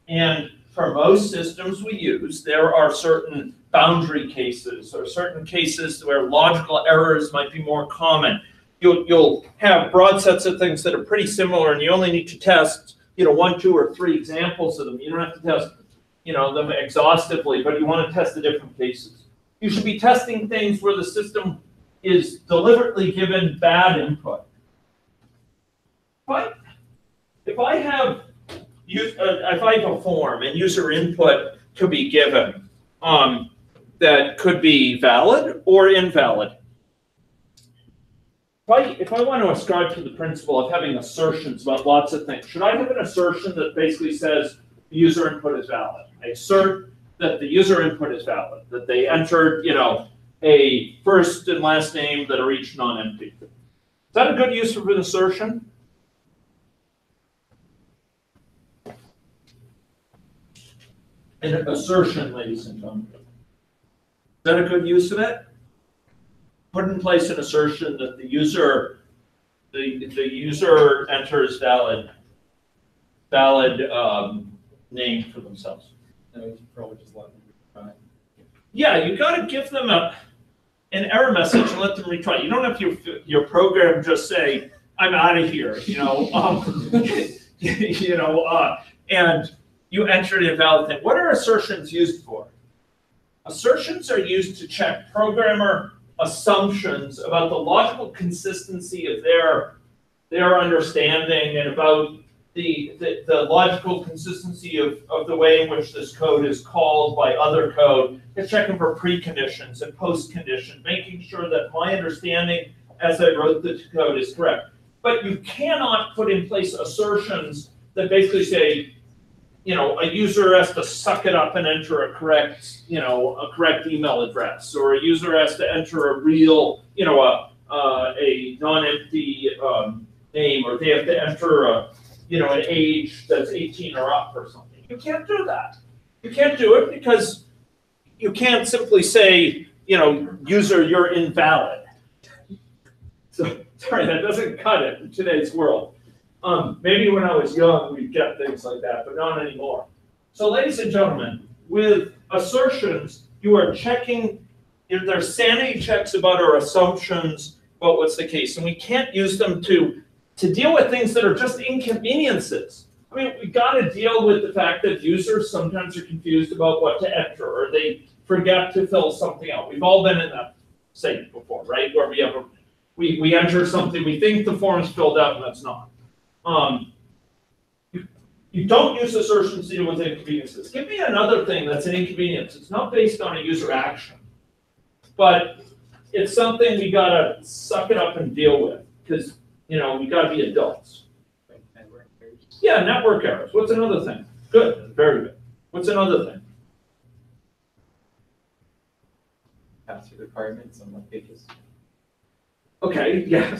And for most systems we use, there are certain boundary cases or certain cases where logical errors might be more common. You'll have broad sets of things that are pretty similar, and you only need to test 1, 2, or 3 examples of them. You don't have to test them exhaustively, but you want to test the different cases. You should be testing things where the system is deliberately given bad input. If I have a form and user input to be given that could be valid or invalid, if I want to ascribe to the principle of having assertions about lots of things, should I have an assertion that basically says the user input is valid? I assert that the user input is valid, that they entered, a first and last name that are each non-empty. Is that a good use of an assertion? An assertion, ladies and gentlemen. Is that a good use of it? Put in place an assertion that the user enters valid name for themselves. No, you should probably just let them retry. Yeah, you got to give them an error message and let them retry. You don't have your program just say, "I'm out of here," and you enter an invalid thing. What are assertions used for? Assertions are used to check programmer assumptions about the logical consistency of their understanding and about the logical consistency of the way in which this code is called by other code. It's checking for preconditions and postcondition, making sure that my understanding as I wrote the code is correct. But you cannot put in place assertions that basically say, a user has to suck it up and enter a correct email address, or a user has to enter a real, a non-empty name, or they have to enter an age that's 18 or up or something. You can't do that. You can't do it because you can't simply say, you know, user, you're invalid. So, sorry, that doesn't cut it in today's world. Maybe when I was young, we'd get things like that, but not anymore. So, ladies and gentlemen, with assertions, you are checking, there's sanity checks about our assumptions about what's the case, and we can't use them to deal with things that are just inconveniences. I mean, we got to deal with the fact that users sometimes are confused about what to enter, or they forget to fill something out. We've all been in that state before, right? Where we have we enter something, we think the form's filled out, and that's not. You don't use assertions to deal with inconveniences. Give me another thing that's an inconvenience. It's not based on a user action, but it's something we gotta suck it up and deal with, because you know we gotta be adults. Network errors. Yeah, network errors. What's another thing? Good, very good. What's another thing? Pass-through requirements on what pages. Okay, yeah,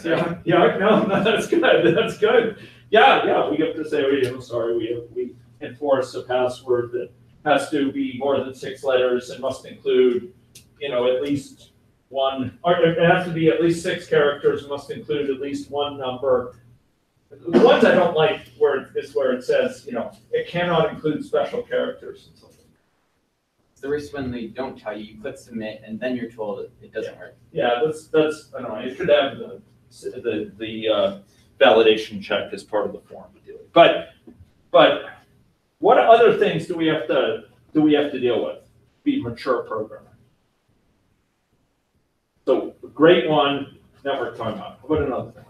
no, that's good, that's good. Yeah, we have to say, we enforce a password that has to be more than 6 letters and must include, you know, at least one, or it has to be at least 6 characters, must include at least one number. The ones I don't like where it says, you know, it cannot include special characters and so forth. The risk when they don't tell you, you click submit, and then you're told it doesn't work. Yeah, that's I don't know. It should have the validation check as part of the form to deal with. But what other things do we have to deal with? Be mature programming. So great one, network timeout. How about another thing?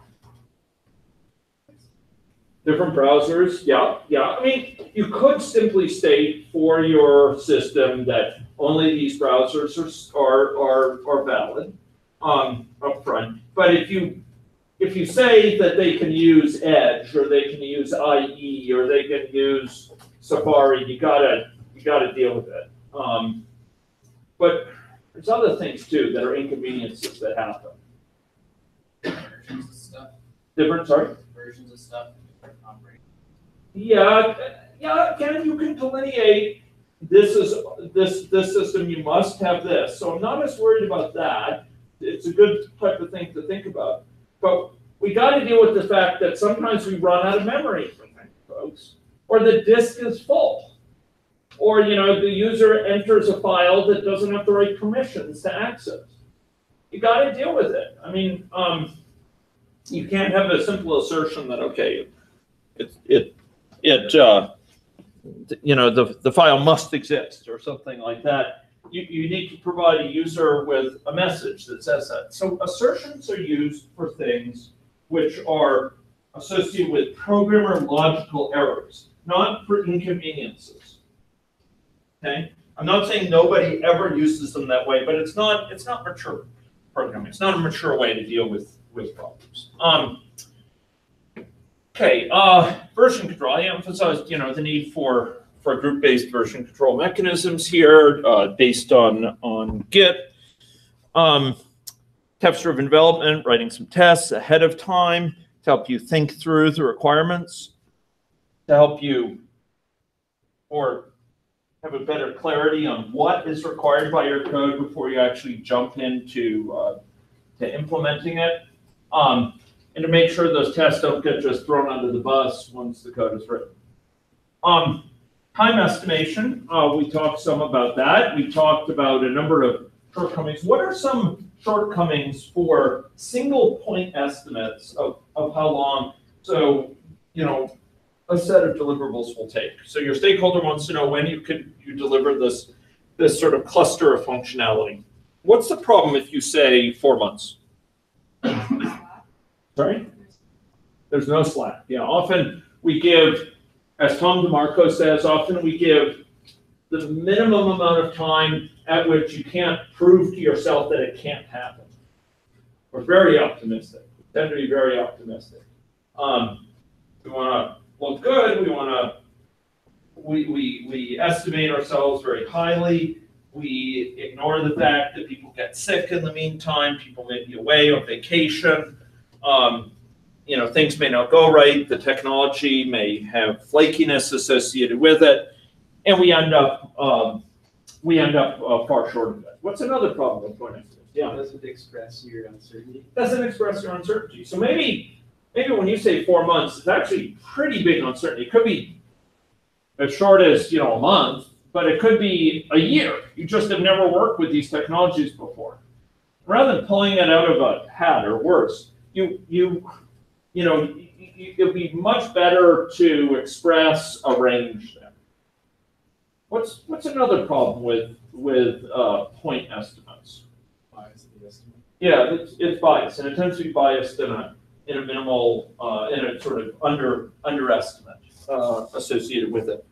Different browsers, yeah. I mean, you could simply state for your system that only these browsers are valid up front. But if you say that they can use Edge, or they can use IE, or they can use Safari, you gotta deal with it. But there's other things too that are inconveniences that happen. Versions of stuff. Different, sorry. Versions of stuff. Different operating. Yeah. Again, you can delineate. This system. You must have this. So I'm not as worried about that. It's a good type of thing to think about. But we got to deal with the fact that sometimes we run out of memory for things, folks, or the disk is full, or you know the user enters a file that doesn't have the right permissions to access. You got to deal with it. I mean, you can't have a simple assertion that okay, you know the file must exist or something like that. You need to provide a user with a message that says that. So assertions are used for things which are associated with programmer logical errors, not for inconveniences. Okay? I'm not saying nobody ever uses them that way, but it's not mature programming. It's not a mature way to deal with problems. Okay, version control. I emphasized, you know, the need for group-based version control mechanisms here, based on Git. Test-driven development, writing some tests ahead of time to help you think through the requirements, to help you or have a better clarity on what is required by your code before you actually jump into to implementing it. And to make sure those tests don't get just thrown under the bus once the code is written. Time estimation, we talked some about that. We talked about a number of shortcomings. What are some shortcomings for single point estimates of how long, so, you know, a set of deliverables will take? So your stakeholder wants to know when you deliver this sort of cluster of functionality. What's the problem if you say 4 months? Sorry? There's no slack. Yeah, often we give, as Tom DeMarco says, often we give the minimum amount of time at which you can't prove to yourself that it can't happen. We're very optimistic. We tend to be very optimistic. We want to look good. We want to. We estimate ourselves very highly. We ignore the fact that people get sick in the meantime. People may be away on vacation. You know, things may not go right. The technology may have flakiness associated with it, and we end up we end up far short of that. What's another problem with point estimates? Yeah. Doesn't express your uncertainty. Doesn't express your uncertainty. So maybe when you say 4 months, it's actually pretty big uncertainty. It could be as short as, you know, a month, but it could be a year. You just have never worked with these technologies before. Rather than pulling it out of a hat or worse, it would be much better to express a range there. What's another problem with point estimates? Bias in the estimate. Yeah, it's biased, and it tends to be biased in a minimal, in a sort of underestimate associated with it.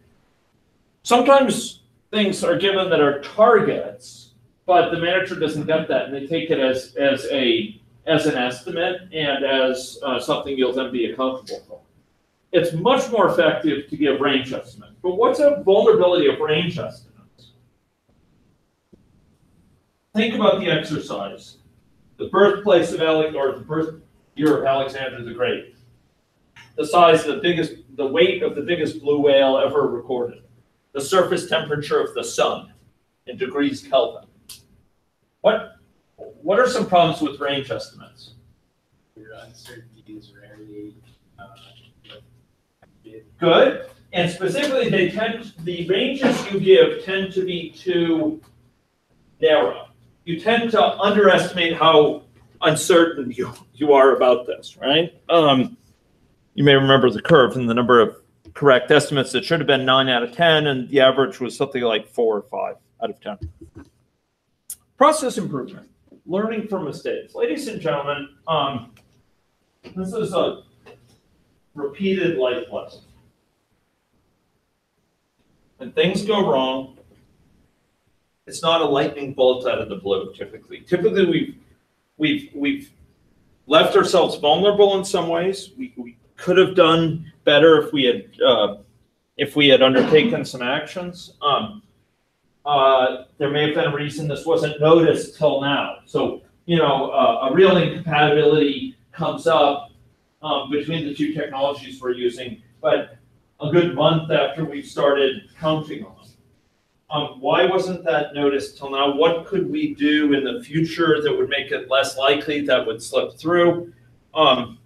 Sometimes things are given that are targets, but the manager doesn't get that, and they take it as an estimate and as something you'll then be accountable for. It's much more effective to give range estimates. But what's a vulnerability of range estimates? Think about the exercise. The birthplace of the birth year of Alexander the Great. The size of the weight of the biggest blue whale ever recorded. The surface temperature of the sun in degrees Kelvin. What are some problems with range estimates? Your uncertainty is rarely Good. And specifically, the ranges you give tend to be too narrow. You tend to underestimate how uncertain you are about this, right? You may remember the curve and the number of correct estimates that should have been 9 out of 10, and the average was something like 4 or 5 out of 10. Process improvement, learning from mistakes. Ladies and gentlemen, this is a repeated life lesson. When things go wrong, it's not a lightning bolt out of the blue, typically. Typically, we've left ourselves vulnerable in some ways. We could have done better if we had undertaken some actions. There may have been a reason this wasn't noticed till now. So, a real incompatibility comes up between the two technologies we're using, but a good month after we started counting on them. Why wasn't that noticed till now? What could we do in the future that would make it less likely that would slip through? What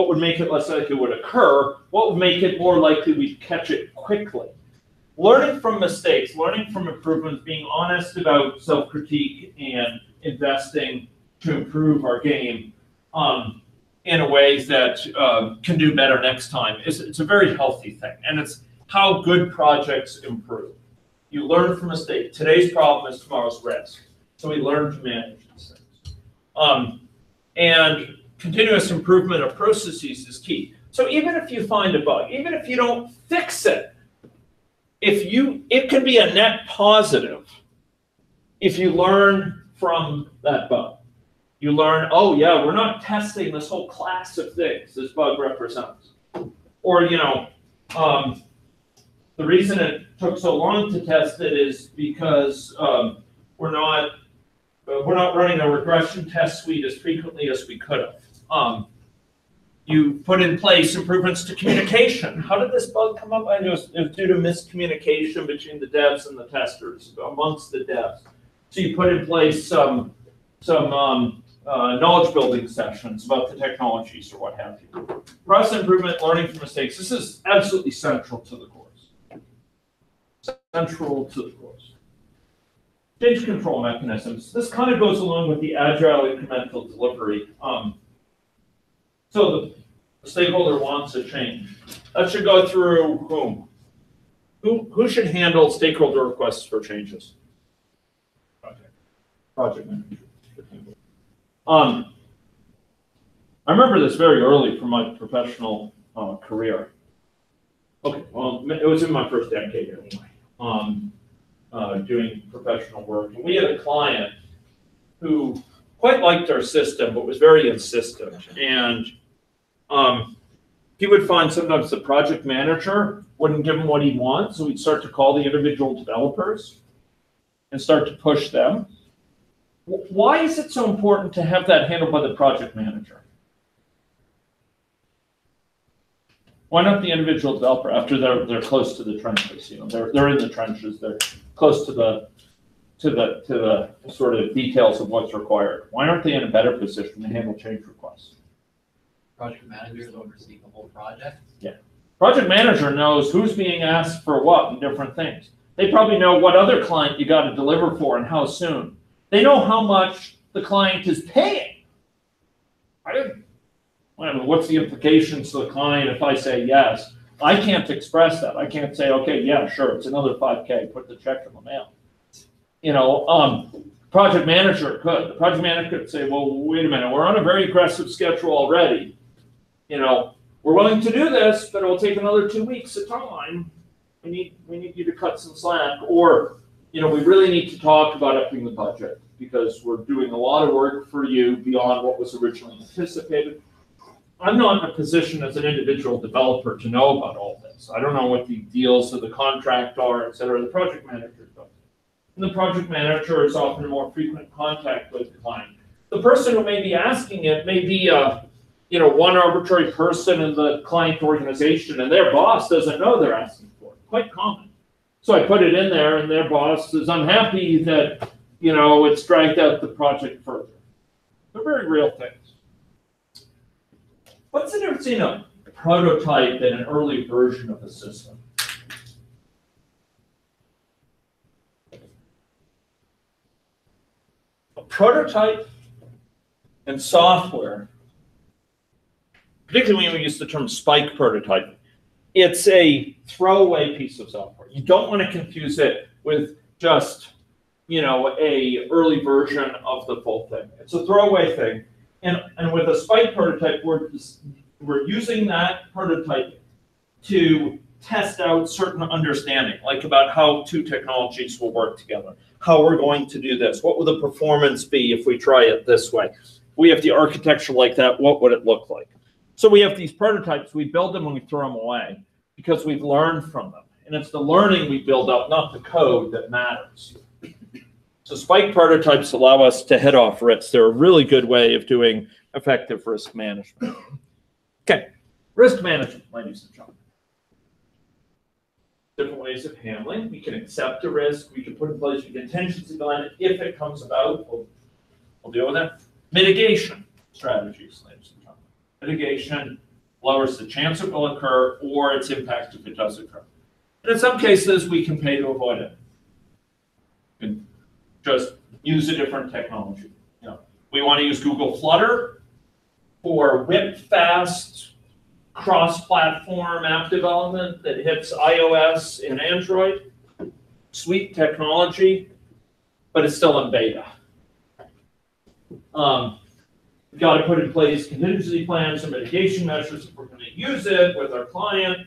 would make it less likely it would occur? What would make it more likely we'd catch it quickly? Learning from mistakes, learning from improvements, being honest about self-critique and investing to improve our game in a way that can do better next time. It's a very healthy thing, and it's how good projects improve. You learn from mistakes. Today's problem is tomorrow's risk. So we learn to manage these things. And continuous improvement of processes is key. So even if you find a bug, even if you don't fix it, it can be a net positive if you learn from that bug. You learn, oh yeah, we're not testing this whole class of things this bug represents. Or, the reason it took so long to test it is because we're not running a regression test suite as frequently as we could have. You put in place improvements to communication. How did this bug come up? It was due to miscommunication between the devs and the testers, amongst the devs. So you put in place some knowledge building sessions about the technologies or what have you. Process improvement, learning from mistakes. This is absolutely central to the course. Central to the course. Change control mechanisms. This kind of goes along with the agile incremental delivery. So the stakeholder wants a change. That should go through whom? Who should handle stakeholder requests for changes? Project manager. I remember this very early from my professional career. Okay, well, it was in my first decade anyway, doing professional work. And we had a client who quite liked our system, but was very insistent. And he would find sometimes the project manager wouldn't give him what he'd want, so we'd start to call the individual developers and start to push them. Why is it so important to have that handled by the project manager? Why not the individual developer after they're close to the trenches? You know, they're in the trenches. They're close to the sort of details of what's required. Why aren't they in a better position to handle change requests? Project managers oversee the whole project. Yeah. Project manager knows who's being asked for what and different things. They probably know what other client you got to deliver for and how soon. They know how much the client is paying. Well, what's the implications to the client if I say yes? I can't express that. I can't say, okay, yeah, sure, it's another $5K, put the check in the mail. You know, project manager could. The project manager could say, well, wait a minute, we're on a very aggressive schedule already. You know, we're willing to do this, but it'll take another 2 weeks of time. We need you to cut some slack. Or, you know, we really need to talk about upping the budget because we're doing a lot of work for you beyond what was originally anticipated. I'm not in a position as an individual developer to know about all this. I don't know what the deals of the contract are, et cetera. The project manager does. And the project manager is often in more frequent contact with the client. The person who may be asking it may be you know, one arbitrary person in the client organization, and their boss doesn't know they're asking for it. Quite common. So I put it in there, and their boss is unhappy that, you know, it's dragged out the project further. They're very real things. What's the difference between a prototype and an early version of a system? A prototype and software, particularly when we use the term spike prototype, it's a throwaway piece of software. You don't want to confuse it with just, you know, a early version of the full thing. It's a throwaway thing. And with a spike prototype, we're using that prototype to test out certain understanding, like about how two technologies will work together, how we're going to do this, what will the performance be if we try it this way. If we have the architecture like that, what would it look like? So we have these prototypes, we build them and we throw them away because we've learned from them. And it's the learning we build up, not the code, that matters. So spike prototypes allow us to head off risks. They're a really good way of doing effective risk management. Okay, risk management, ladies and gentlemen. Different ways of handling. We can accept a risk. We can put in place a contingency plan. If it comes about, we'll deal with that. Mitigation strategies, ladies and gentlemen. Mitigation lowers the chance it will occur or its impact if it does occur. And in some cases, we can pay to avoid it. And just use a different technology. You know, we want to use Google Flutter for whip-fast cross-platform app development that hits iOS and Android. Sweet technology, but it's still in beta. We've got to put in place contingency plans and mitigation measures if we're going to use it with our client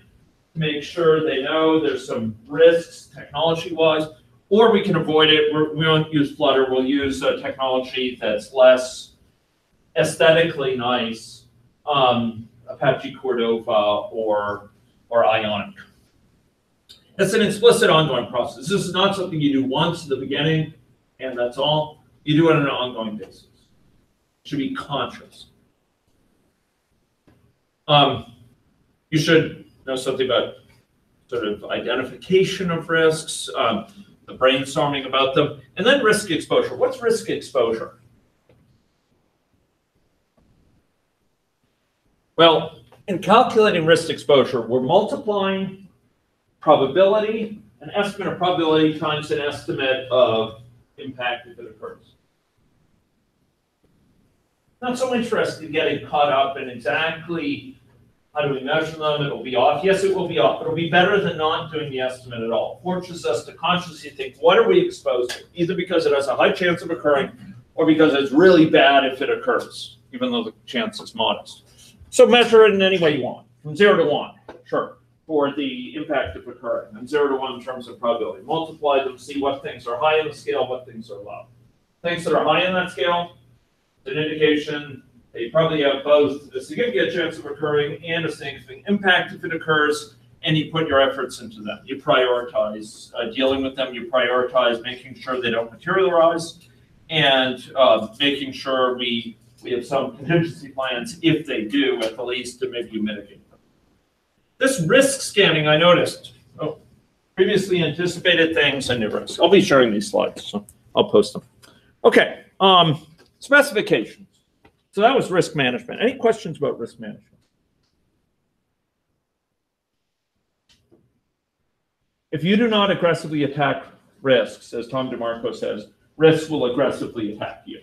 to make sure they know there's some risks technology-wise. Or we can avoid it. We won't use Flutter. We'll use a technology that's less aesthetically nice, Apache Cordova or Ionic. It's an explicit ongoing process. This is not something you do once at the beginning, and that's all. You do it on an ongoing basis. It should be conscious. You should know something about sort of identification of risks, the brainstorming about them, and then risk exposure. What's risk exposure? Well, in calculating risk exposure, we're multiplying probability, an estimate of probability times an estimate of impact if it occurs. Not so interested in getting caught up in exactly how do we measure them? It'll be off. Yes, it will be off. It'll be better than not doing the estimate at all. It forces us to consciously think, what are we exposed to? Either because it has a high chance of occurring or because it's really bad if it occurs, even though the chance is modest. So measure it in any way you want, from 0 to 1, sure, for the impact of occurring, and 0 to 1 in terms of probability. Multiply them, see what things are high in the scale, what things are low. Things that are high in that scale, an indication they probably have both a significant chance of occurring and a significant impact if it occurs, and you put your efforts into them. You prioritize dealing with them, you prioritize making sure they don't materialize, and making sure we have some contingency plans if they do, at the least, to maybe mitigate them. This risk scanning, I noticed. Oh, previously anticipated things and new risks. I'll be sharing these slides, so I'll post them. Okay, specifications. So that was risk management. Any questions about risk management? If you do not aggressively attack risks, as Tom DeMarco says, risks will aggressively attack you.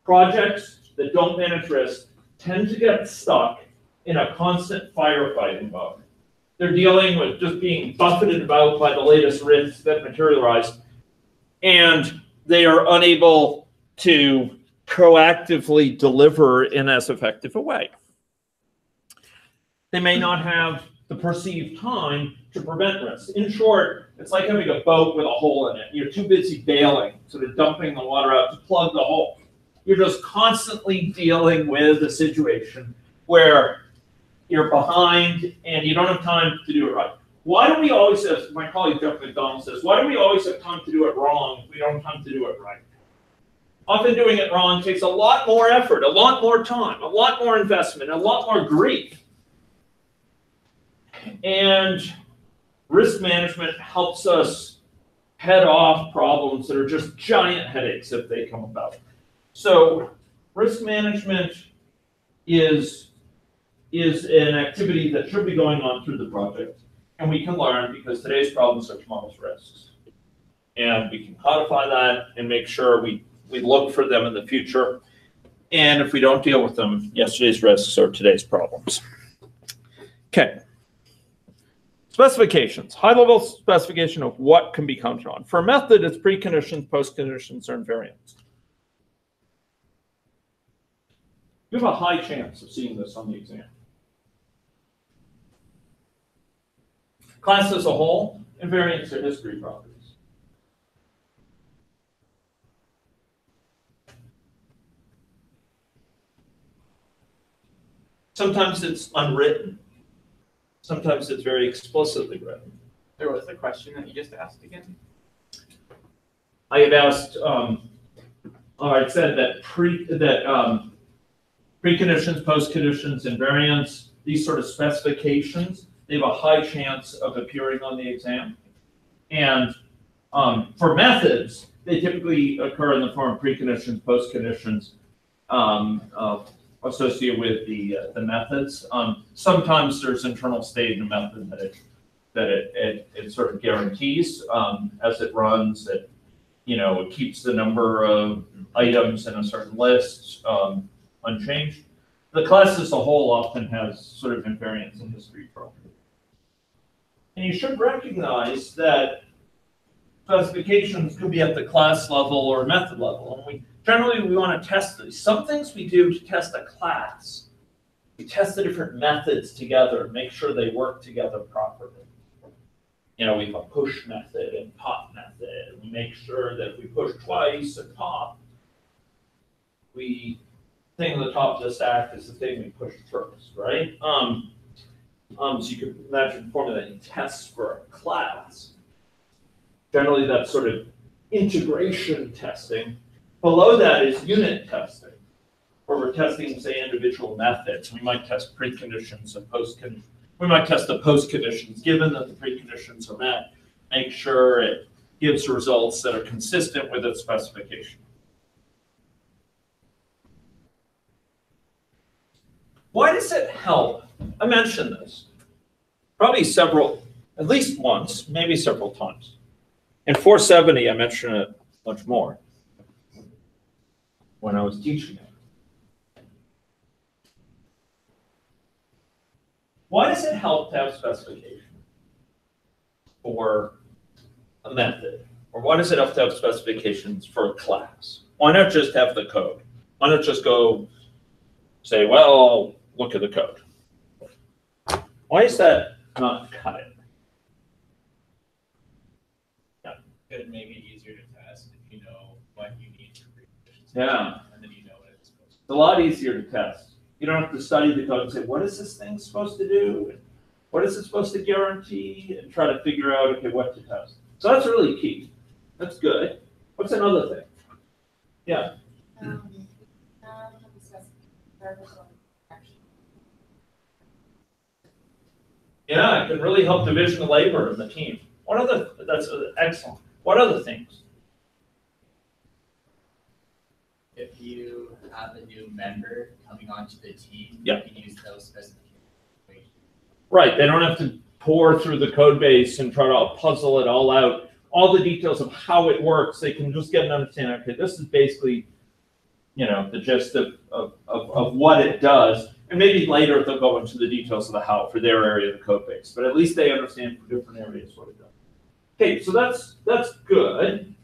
Projects that don't manage risk tend to get stuck in a constant firefighting mode. They're dealing with just being buffeted about by the latest risks that materialize, and they are unable to proactively deliver in as effective a way. They may not have the perceived time to prevent risk. In short, it's like having a boat with a hole in it. You're too busy bailing, sort of dumping the water out to plug the hole. You're just constantly dealing with a situation where you're behind and you don't have time to do it right. Why do we always, as my colleague Jeff McDonald says, why do we always have time to do it wrong if we don't have time to do it right? Often doing it wrong takes a lot more effort, a lot more time, a lot more investment, a lot more grief. And risk management helps us head off problems that are just giant headaches if they come about. So risk management is an activity that should be going on through the project. And we can learn because today's problems are tomorrow's risks. And we can codify that and make sure we look for them in the future. And if we don't deal with them, yesterday's risks are today's problems. Okay. Specifications, high-level specification of what can be counted on. For a method, it's preconditions, postconditions, or invariants. You have a high chance of seeing this on the exam. Class as a whole, invariants are history properties. Sometimes it's unwritten. Sometimes it's very explicitly written. There was the question that you just asked again. I had asked, I said that preconditions, postconditions, invariants, these sort of specifications, they have a high chance of appearing on the exam. And for methods, they typically occur in the form of preconditions, postconditions, associated with the methods. Sometimes there's internal state in the method that it sort of guarantees as it runs that it keeps the number of items in a certain list unchanged. The class as a whole often has sort of invariance in history property. And you should recognize that specifications could be at the class level or method level. And generally we want to test these. Some things we do to test a class. We test the different methods together, make sure they work together properly. We have a push method and pop method. We make sure that if we push twice and pop, the thing at the top of the stack is the thing we push first, right? So you can imagine a formula that you test for a class. Generally, that's sort of integration testing. Below that is unit testing, where we're testing, say, individual methods. We might test preconditions and postconditions. We might test the postconditions, given that the preconditions are met, make sure it gives results that are consistent with its specification. Why does it help? I mentioned this probably at least once, maybe several times. In 470, I mentioned it much more when I was teaching it. Why does it help to have specification for a method? Or why does it help to have specifications for a class? Why not just have the code? Why not just go say, well, look at the code? Why is that not cut it? Could make it easier to test if you know what you need for preconditions. Yeah. And then you know what it's supposed to do. It's a lot easier to test. You don't have to study the code and say, what is this thing supposed to do? What is it supposed to guarantee? And try to figure out, okay, what to test. So that's really key. That's good. What's another thing? Yeah. Yeah, it can really help division of labor in the team. That's excellent. What other things? If you have a new member coming onto the team, Yeah. you can use those specifications. Right, they don't have to pour through the code base and try to puzzle it all out. All the details of how it works, they can just get an understanding. Okay, this is basically, the gist of what it does. And maybe later they'll go into the details of the how for their area of the code base. But at least they understand for different areas what it does. Okay, so that's good.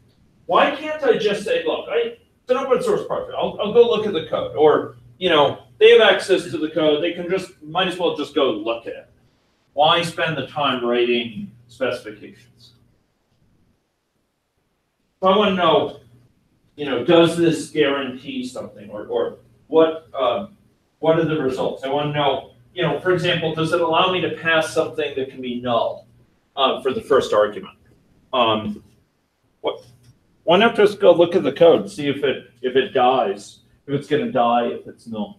Why can't I just say, look, it's an open source project. I'll go look at the code. Or, they have access to the code. They can might as well just go look at it. Why spend the time writing specifications? So I want to know, does this guarantee something, or what are the results? I want to know, for example, does it allow me to pass something that can be null for the first argument? Why not just go look at the code, see if it dies, if it's going to die, if it's null?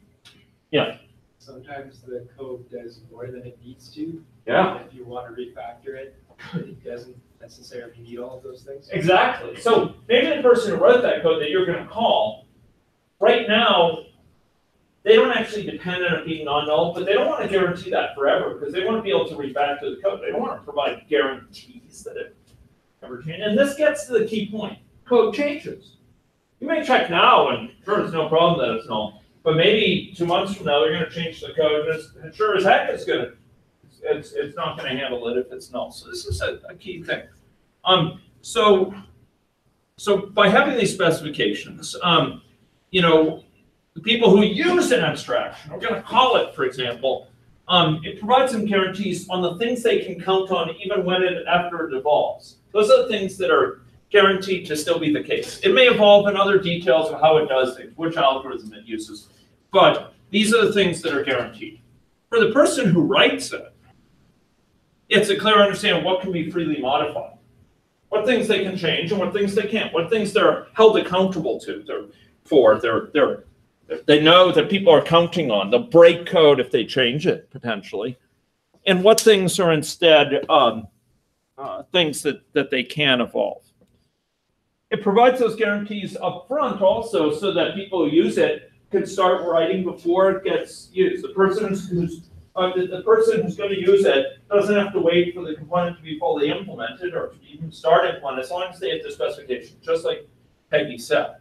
Yeah. Sometimes the code does more than it needs to. Yeah. If you want to refactor it, it doesn't necessarily need all of those things. Exactly. So maybe the person who wrote that code that you're going to call, right now, they don't actually depend on it being non-null, but they don't want to guarantee that forever because they want to be able to refactor the code. They don't want to provide guarantees that it never changes. And this gets to the key point. Code changes. You may check now and sure, it's no problem that it's null. But maybe 2 months from now, they're going to change the code, and sure as heck it's not going to handle it if it's null. So this is a key thing. So by having these specifications, the people who use an abstraction, we're going to call it, for example, it provides them guarantees on the things they can count on even after it evolves. Those are the things that are guaranteed to still be the case. It may evolve in other details of how it does things, which algorithm it uses, but these are the things that are guaranteed. For the person who writes it, it's a clear understanding of what can be freely modified, what things they can change and what things they can't, what things they're held accountable to. They know that people are counting on. They'll break code if they change it, potentially. And what things are instead things that they can evolve. It provides those guarantees up front also so that people who use it can start writing before it gets used. The person who's going to use it doesn't have to wait for the component to be fully implemented or to even start implementing as long as they have the specification, just like Peggy said.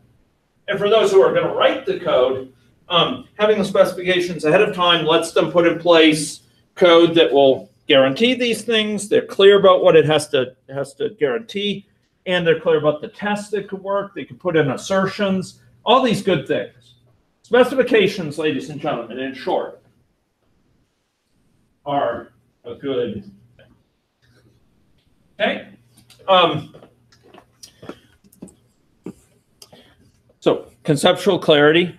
And for those who are going to write the code, having the specifications ahead of time lets them put in place code that will guarantee these things. They're clear about what it has to guarantee. And they're clear about the tests that could work. They can put in assertions, all these good things. Specifications, ladies and gentlemen, in short, are a good thing. Okay? So conceptual clarity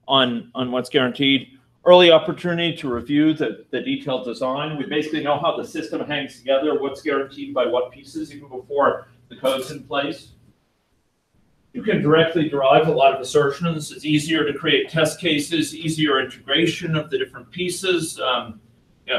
on what's guaranteed. Early opportunity to review the detailed design. We basically know how the system hangs together, what's guaranteed by what pieces, even before the code's in place. You can directly derive a lot of assertions. It's easier to create test cases, easier integration of the different pieces,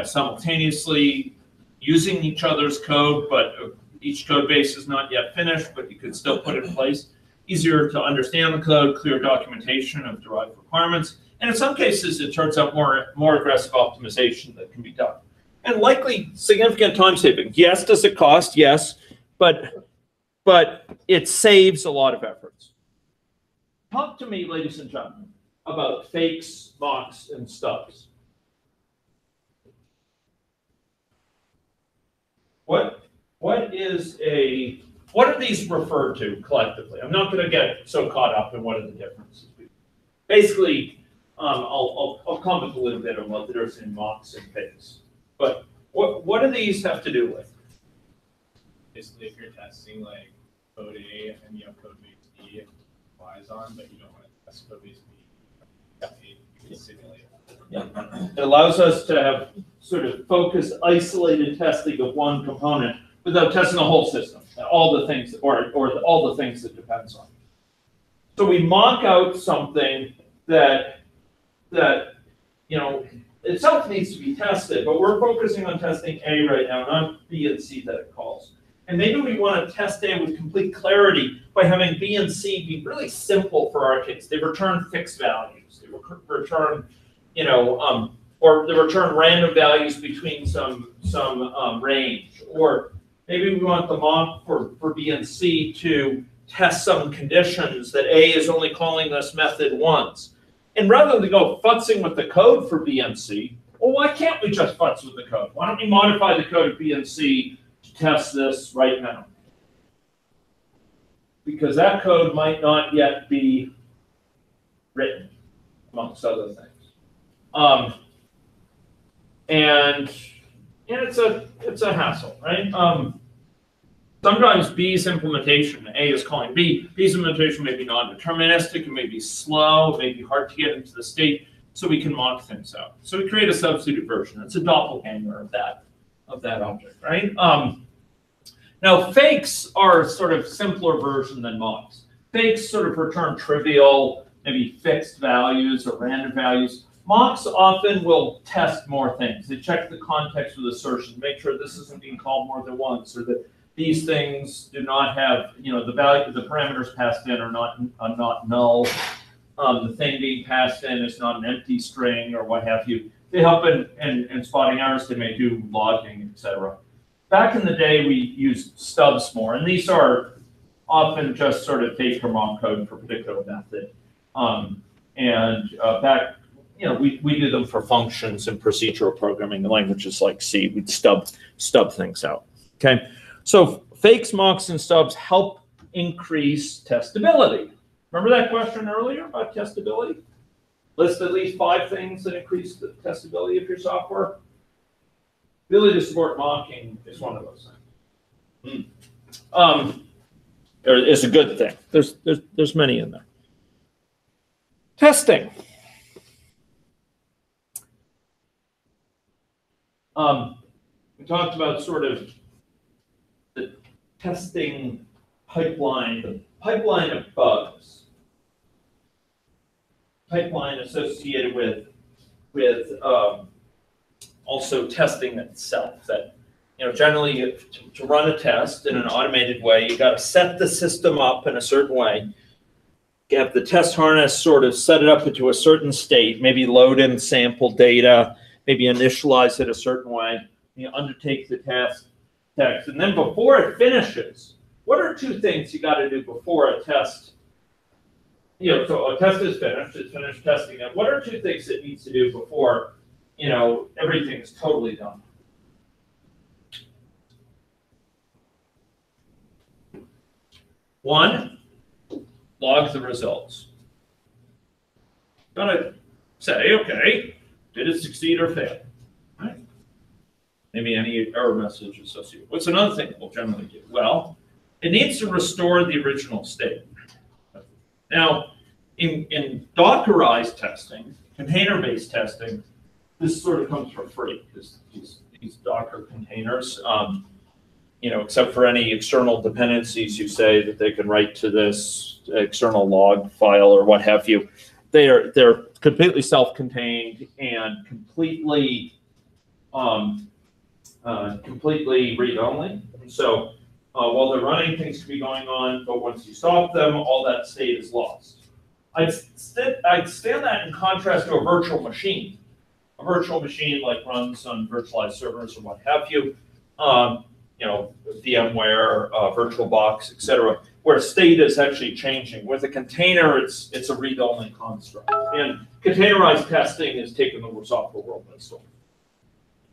simultaneously using each other's code, but each code base is not yet finished, but you can still put it in place. Easier to understand the code, clear documentation of derived requirements. And in some cases, it turns out more aggressive optimization that can be done. And likely significant time saving. Yes, does it cost? Yes, but it saves a lot of efforts. Talk to me, ladies and gentlemen, about fakes, mocks, and stubs. What are these referred to collectively? I'm not going to get so caught up in what are the differences. Basically, I'll comment a little bit on what there is in mocks and fakes. But what do these have to do with? Basically, if you're testing like code A and you have code base B it applies on, but you don't want to test code base B, you can simulate it. Yeah. It allows us to have sort of focused, isolated testing of one component without testing the whole system, all the things, or all the things it depends on. So we mock out something that itself needs to be tested, but we're focusing on testing A right now, not B and C that it calls. And maybe we want to test A with complete clarity by having B and C be really simple for our case. They return fixed values. They return, or they return random values between some range. Or maybe we want the mock for B and C to test some conditions that A is only calling this method once. And rather than go futzing with the code for B and C, well, why can't we just futz with the code? Why don't we modify the code of B and C to test this right now? Because that code might not yet be written, amongst other things. And it's a hassle, right? Sometimes B's implementation, A is calling B. B's implementation may be non-deterministic, it may be slow, it may be hard to get into the state, so we can mock things out. So we create a substitute version. It's a doppelganger of that object, right? Now fakes are sort of simpler version than mocks. Fakes sort of return trivial, maybe fixed values or random values. Mocks often will test more things. They check the context with assertions, make sure this isn't being called more than once, or that these things do not have, the value, the parameters passed in are not null. The thing being passed in is not an empty string or what have you. They help in spotting errors. They may do logging, etc. Back in the day, we used stubs more, and these are often just sort of fake or mock code for a particular method. Back, we do them for functions and procedural programming languages like C. We'd stub things out. Okay. So fakes, mocks, and stubs help increase testability. Remember that question earlier about testability? List at least 5 things that increase the testability of your software. Ability to support mocking is one of those things. It's a good thing. There's many in there. Testing. We talked about sort of the testing pipeline, the pipeline of bugs, pipeline associated with also testing itself. That generally to run a test in an automated way, you got to set the system up in a certain way. You have the test harness sort of set it up into a certain state, maybe load in sample data, maybe initialize it a certain way. You undertake the test, and then before it finishes, what are 2 things you got to do before a test? So a test is finished, it's finished testing it. What are 2 things it needs to do before, everything is totally done? One, log the results. Gotta say, okay, did it succeed or fail? Right? Maybe any error message associated. What's another thing we'll generally do? Well, it needs to restore the original state. Now, in Dockerized testing, container-based testing, this sort of comes for free because these Docker containers, except for any external dependencies you say that they can write to this external log file or what have you, they're completely self-contained and completely read-only. So while they're running, things could be going on, but once you stop them, all that state is lost. I'd stand that in contrast to a virtual machine. A virtual machine like runs on virtualized servers or what have you, VMware, VirtualBox, etc., where state is actually changing. With a container, it's a read-only construct. And containerized testing is taking the software world by storm.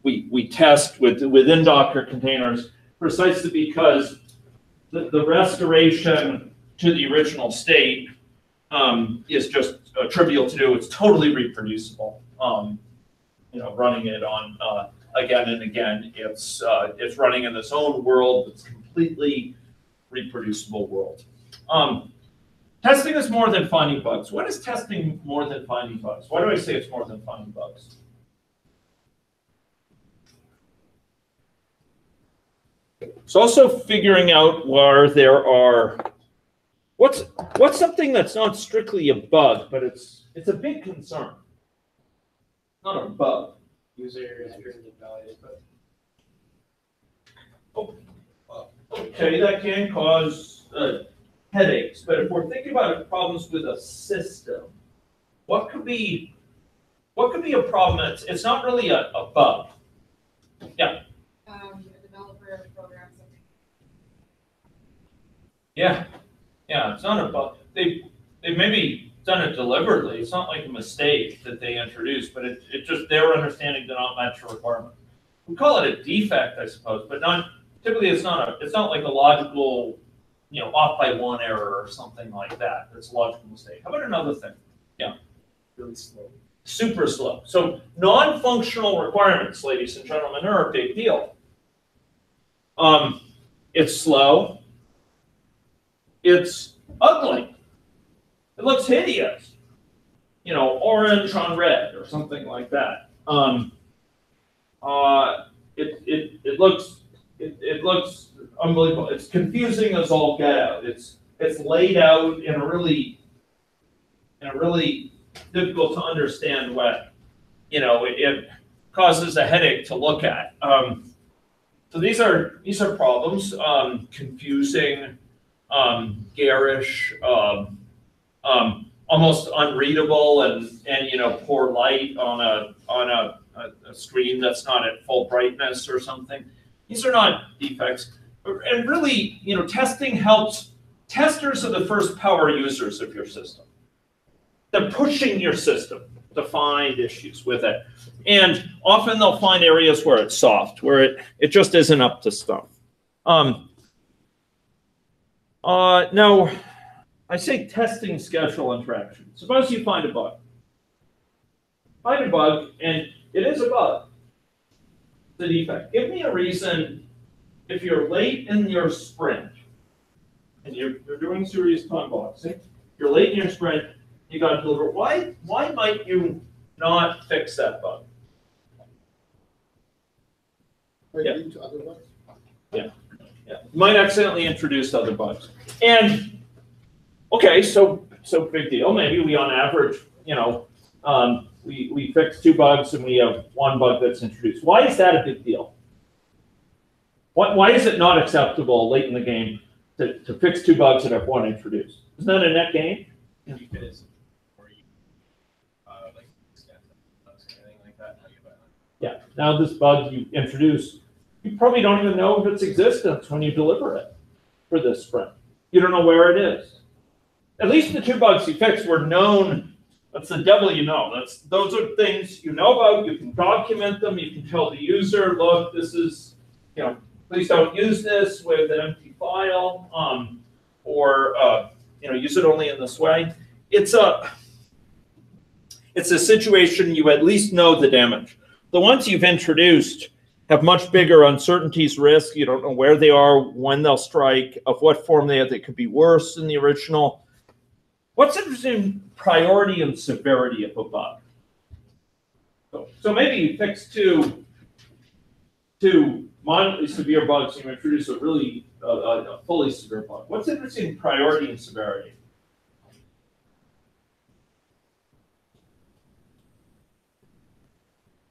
We test within Docker containers precisely because the restoration to the original state is just trivial to do. It's totally reproducible. Running it on again and again, it's running in its own world. It's completely reproducible world. Testing is more than finding bugs. What is testing more than finding bugs? Why do I say it's more than finding bugs? It's also figuring out where there are what's something that's not strictly a bug, but it's a big concern. not a bug. User entered an invalid input. Okay, that can cause headaches, but if we're thinking about problems with a system, what could be a problem? It's not really a bug. Yeah. A developer programs something. Yeah, it's not a bug. They maybe done it deliberately. It's not like a mistake that they introduced, but it just their understanding did not match the requirement. We call it a defect, I suppose, but typically it's not like a logical, off by one error or something like that. That's a logical mistake. How about another thing? Yeah. Really slow. Super slow. So non-functional requirements, ladies and gentlemen, are a big deal. It's slow. It's ugly. It looks hideous. Orange on red or something like that. It looks unbelievable. It's confusing as all get out. It's laid out in a really difficult to understand way. It causes a headache to look at. So these are problems. Confusing, garish, almost unreadable, and poor light on a screen that's not at full brightness or something. These are not defects. And really, testing helps. Testers are the first power users of your system. They're pushing your system to find issues with it. And often they'll find areas where it's soft, where it just isn't up to stuff. Now, I say testing schedule interaction. Suppose you find a bug. Find a bug, and it is a bug. It's a defect. Give me a reason if you're late in your sprint, and you're doing serious time boxing, you're late in your sprint, you got to deliver. Why might you not fix that bug? Yeah. You might accidentally introduce other bugs. And okay, so big deal. Maybe we on average, we fix 2 bugs and we have 1 bug that's introduced. Why is that a big deal? Why is it not acceptable late in the game to fix 2 bugs and have 1 introduced? Isn't that a net gain? Because like extent bugs or anything like that. Yeah. Now this bug you introduce, you probably don't even know of its existence when you deliver it for this sprint. You don't know where it is. At least the 2 bugs you fixed were known. That's the devil you know. Those are things you know about. You can document them. You can tell the user, look, this is, please don't use this with an empty file, or use it only in this way. It's a situation you at least know the damage. The ones you've introduced have much bigger uncertainties, risk. You don't know where they are, when they'll strike, of what form they have. They could be worse than the original. What's interesting, priority and severity of a bug. So maybe you fix two moderately severe bugs and you introduce a really a fully severe bug. What's interesting, priority and severity?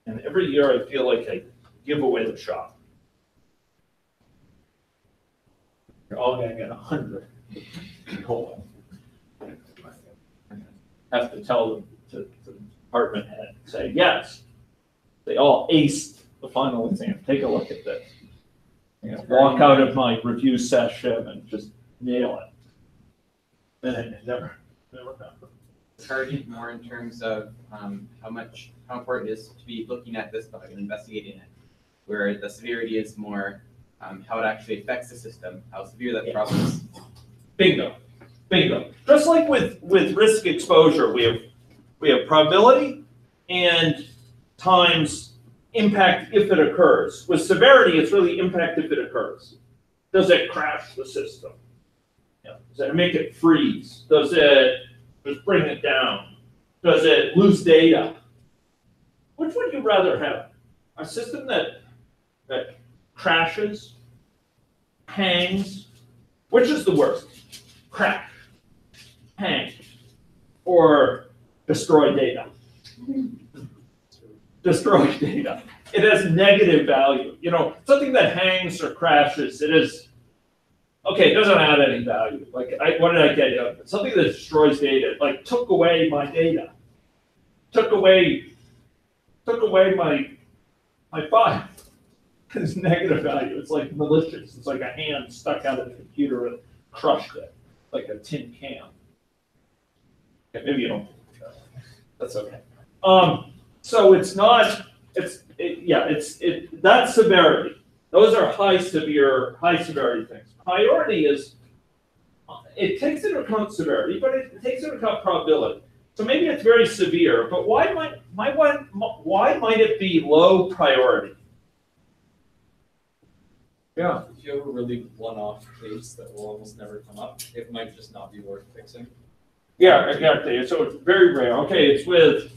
And every year I feel like I give away the shop. You're all going to get 100. Have to tell them to the department head, say, yes, they all aced the final exam. Take a look at this. Walk out of my review session and just nail it. And it never happened. It's hard more in terms of how important it is to be looking at this bug and investigating it, where the severity is more how it actually affects the system, how severe that problem is. Bingo. Just like with risk exposure, we have probability and times impact if it occurs. With severity, it's really impact if it occurs. Does it crash the system? Does it make it freeze? Does it just bring it down? Does it lose data? Which would you rather have? A system that crashes, hangs? Which is the worst? Crash, hang, or destroy data? destroy data. It has negative value. You know, something that hangs or crashes, it is, okay, it doesn't add any value. Like, what did I get out of it? Something that destroys data, like took away my data, took away my file. It's negative value. It's like malicious. It's like a hand stuck out of the computer and crushed it, like a tin can. Okay, maybe you don't. That's okay. So it's not. That's severity. Those are high severity things. Priority is. It takes into account severity, but it takes into account probability. So maybe it's very severe, but why might it be low priority? Yeah. If you have a really one-off case that will almost never come up, it might just not be worth fixing. Yeah, exactly. So it's very rare. Okay, it's with,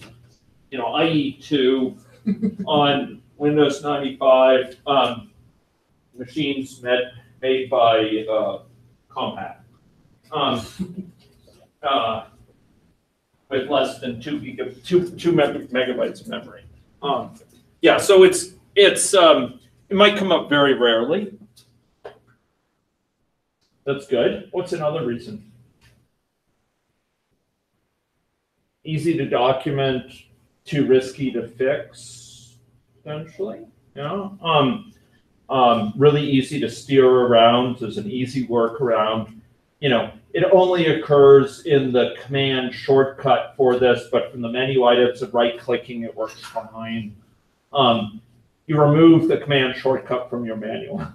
you know, IE2 on Windows 95 machines made by Compaq with less than 2 megabytes of memory. Yeah, so it might come up very rarely. That's good. What's another reason? Easy to document, too risky to fix, potentially. Yeah. Really easy to steer around. There's an easy workaround. You know, it only occurs in the command shortcut for this, but from the menu items and right-clicking, it works fine. You remove the command shortcut from your manual.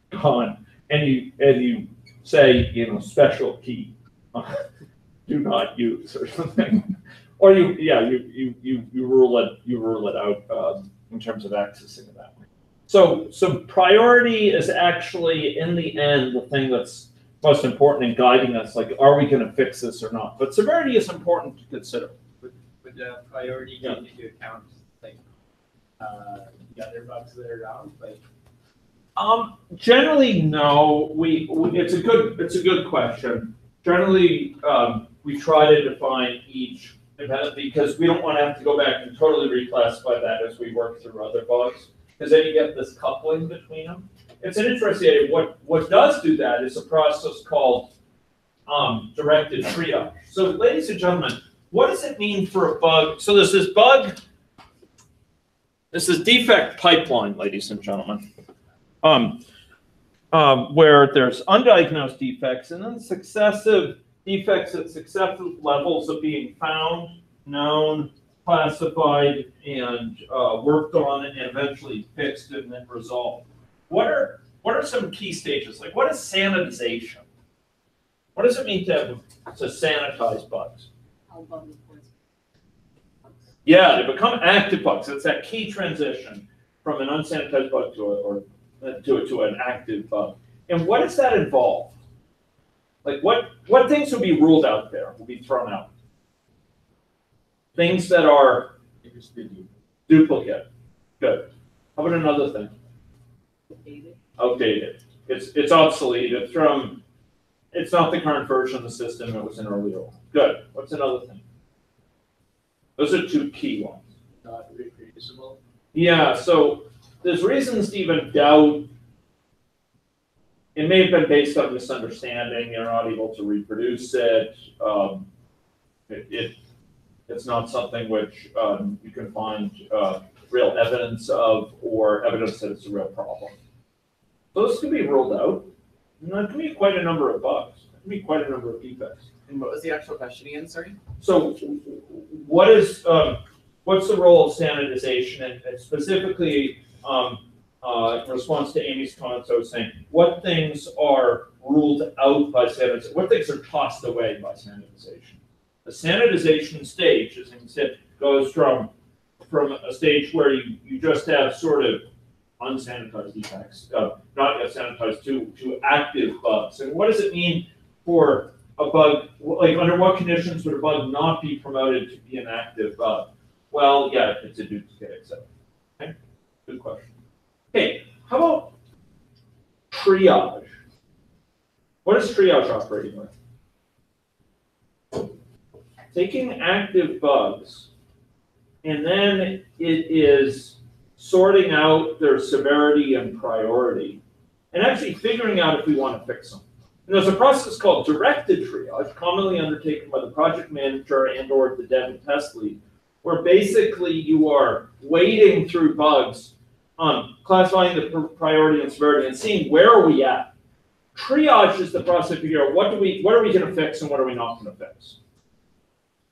Gone. And you say, you know, special key. Do not use or something, or you rule it out in terms of accessing it that way. So priority is actually in the end the thing that's most important in guiding us. Like, are we going to fix this or not? But severity is important to consider. Would the priority take into account like the other bugs that are around, like? Generally, no. It's a good question. Generally, we try to define each because we don't want to have to go back and totally reclassify that as we work through other bugs, because then you get this coupling between them. It's an interesting idea. What does do that is a process called directed triage. So, ladies and gentlemen, what does it mean for a bug? So there's this bug. This is defect pipeline, ladies and gentlemen. Where there's undiagnosed defects and then successive defects at successive levels of being found, known, classified, and worked on, and eventually fixed and then resolved. What are some key stages? Like, what is sanitization? What does it mean to sanitize bugs? Yeah, they become active bugs. It's that key transition from an unsanitized bug to an active bug. And what does that involve? Like, what things will be ruled out there, will be thrown out? Things that are duplicate. Good. How about another thing? Outdated. It's obsolete. It's not the current version of the system. It was an earlier one. Good. What's another thing? Those are two key ones. Not reproducible. Yeah, so there's reasons to even doubt. It may have been based on misunderstanding. You're not able to reproduce it. It's not something which you can find real evidence of, or evidence that it's a real problem. Those can be ruled out. And that can be quite a number of bugs. It can be quite a number of defects. And what was the actual question again? Sorry. So, what's the role of sanitization, and specifically in response to Amy's comments? I was saying, what things are ruled out by sanitization? What things are tossed away by sanitization? The sanitization stage, as I said, goes from a stage where you just have sort of unsanitized defects, not yet sanitized, to active bugs. And what does it mean for a bug? Like, under what conditions would a bug not be promoted to be an active bug? Well, yeah, if it's a duplicate, etc. Okay, good question. Okay, how about triage? What is triage operating with? Taking active bugs and then it is sorting out their severity and priority, and actually figuring out if we want to fix them. And there's a process called directed triage, commonly undertaken by the project manager and/or the dev and test lead, where basically you are wading through bugs, classifying the priority and severity, and seeing where are we at. Triage is the process to figure out what are we going to fix and what are we not going to fix.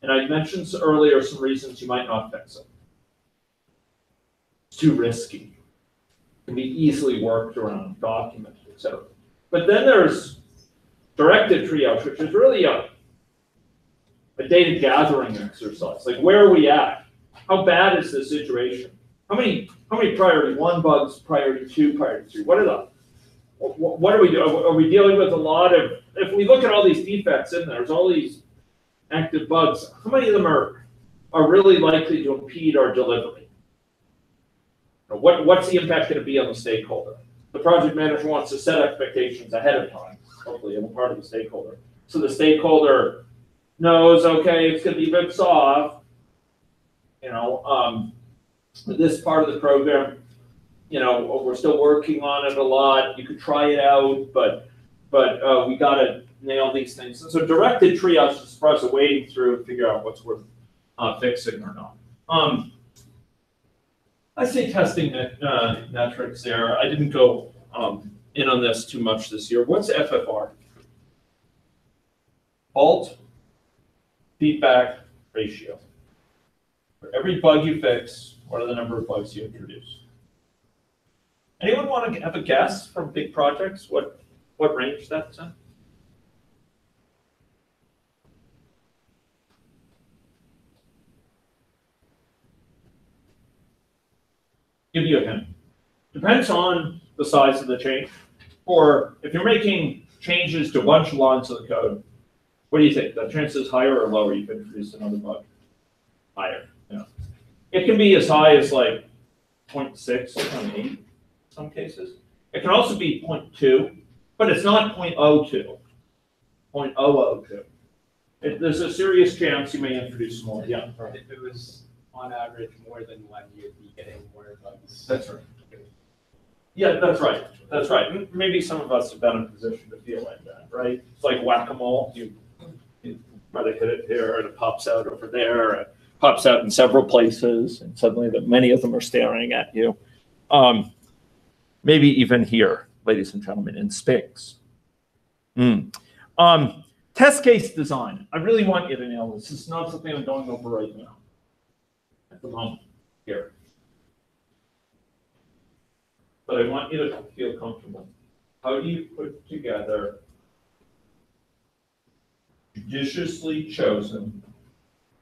And I mentioned earlier some reasons you might not fix it. It's too risky. It can be easily worked around, documented, etc. But then there's directed triage, which is really a data gathering exercise. Like, where are we at? How bad is the situation? How many priority 1 bugs, priority 2, priority 3? What are we doing? Are we dealing with a lot of, if we look at all these defects in there, there's all these active bugs, how many of them are really likely to impede our delivery? What's the impact going to be on the stakeholder? The project manager wants to set expectations ahead of time, hopefully, I'm a part of the stakeholder. So the stakeholder knows, okay, it's going to be ripped off. This part of the program, we're still working on it a lot. You could try it out, but we got to nail these things. And so directed triage is the process of wading through and figure out what's worth fixing or not. I say testing metrics there. I didn't go in on this too much this year. What's FFR? Fault feedback ratio. For every bug you fix, what are the number of bugs you introduce? Anyone want to have a guess from big projects? What range that's in? Give you a hint. Depends on the size of the change. Or if you're making changes to a bunch of lines of the code, what do you think? The chance is higher or lower you've introduced another bug? Higher. Yeah. It can be as high as like 0.6, 0.8 in some cases. It can also be 0.2, but it's not 0.02. 0.002. There's a serious chance you may introduce more. Yeah. If it was on average more than 1, you'd be getting more bugs. That's right. Yeah, that's right. That's right. Maybe some of us have been in a position to feel like that, right? It's like whack-a-mole. You try to hit it here, and it pops out over there, and it pops out in several places, and suddenly many of them are staring at you. Maybe even here, ladies and gentlemen, in space. Test case design. I really want you to nail this. This is not something I'm going over right now. At the moment, here. But I want you to feel comfortable. How do you put together judiciously chosen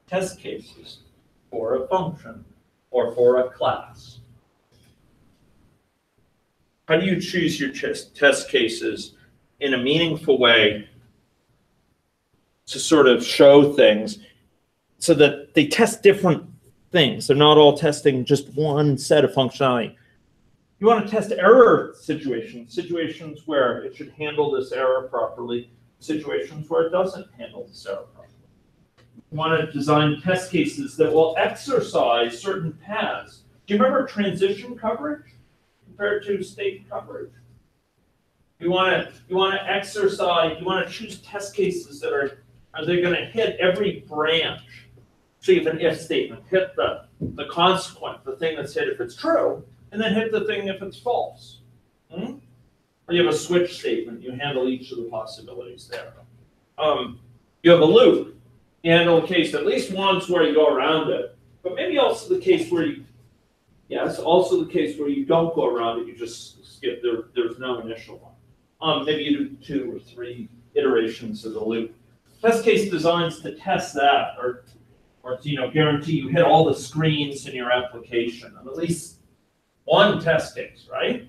test cases for a function or for a class? How do you choose your test cases in a meaningful way to sort of show things so that they test different things? They're not all testing just one set of functionality. You want to test error situations where it should handle this error properly, situations where it doesn't handle this error properly. You want to design test cases that will exercise certain paths. Do you remember transition coverage compared to state coverage? You want to exercise, you want to choose test cases that are they going to hit every branch? So you have an if statement, hit the consequent, the thing that's hit if it's true, and then hit the thing if it's false. Or you have a switch statement, you handle each of the possibilities there. You have a loop, you handle a case at least once where you go around it, but maybe also the case where you, also the case where you don't go around it, you just skip, there's no initial one. Maybe you do 2 or 3 iterations of the loop. Test case designs to test that, or guarantee you hit all the screens in your application, and at least one test case, right?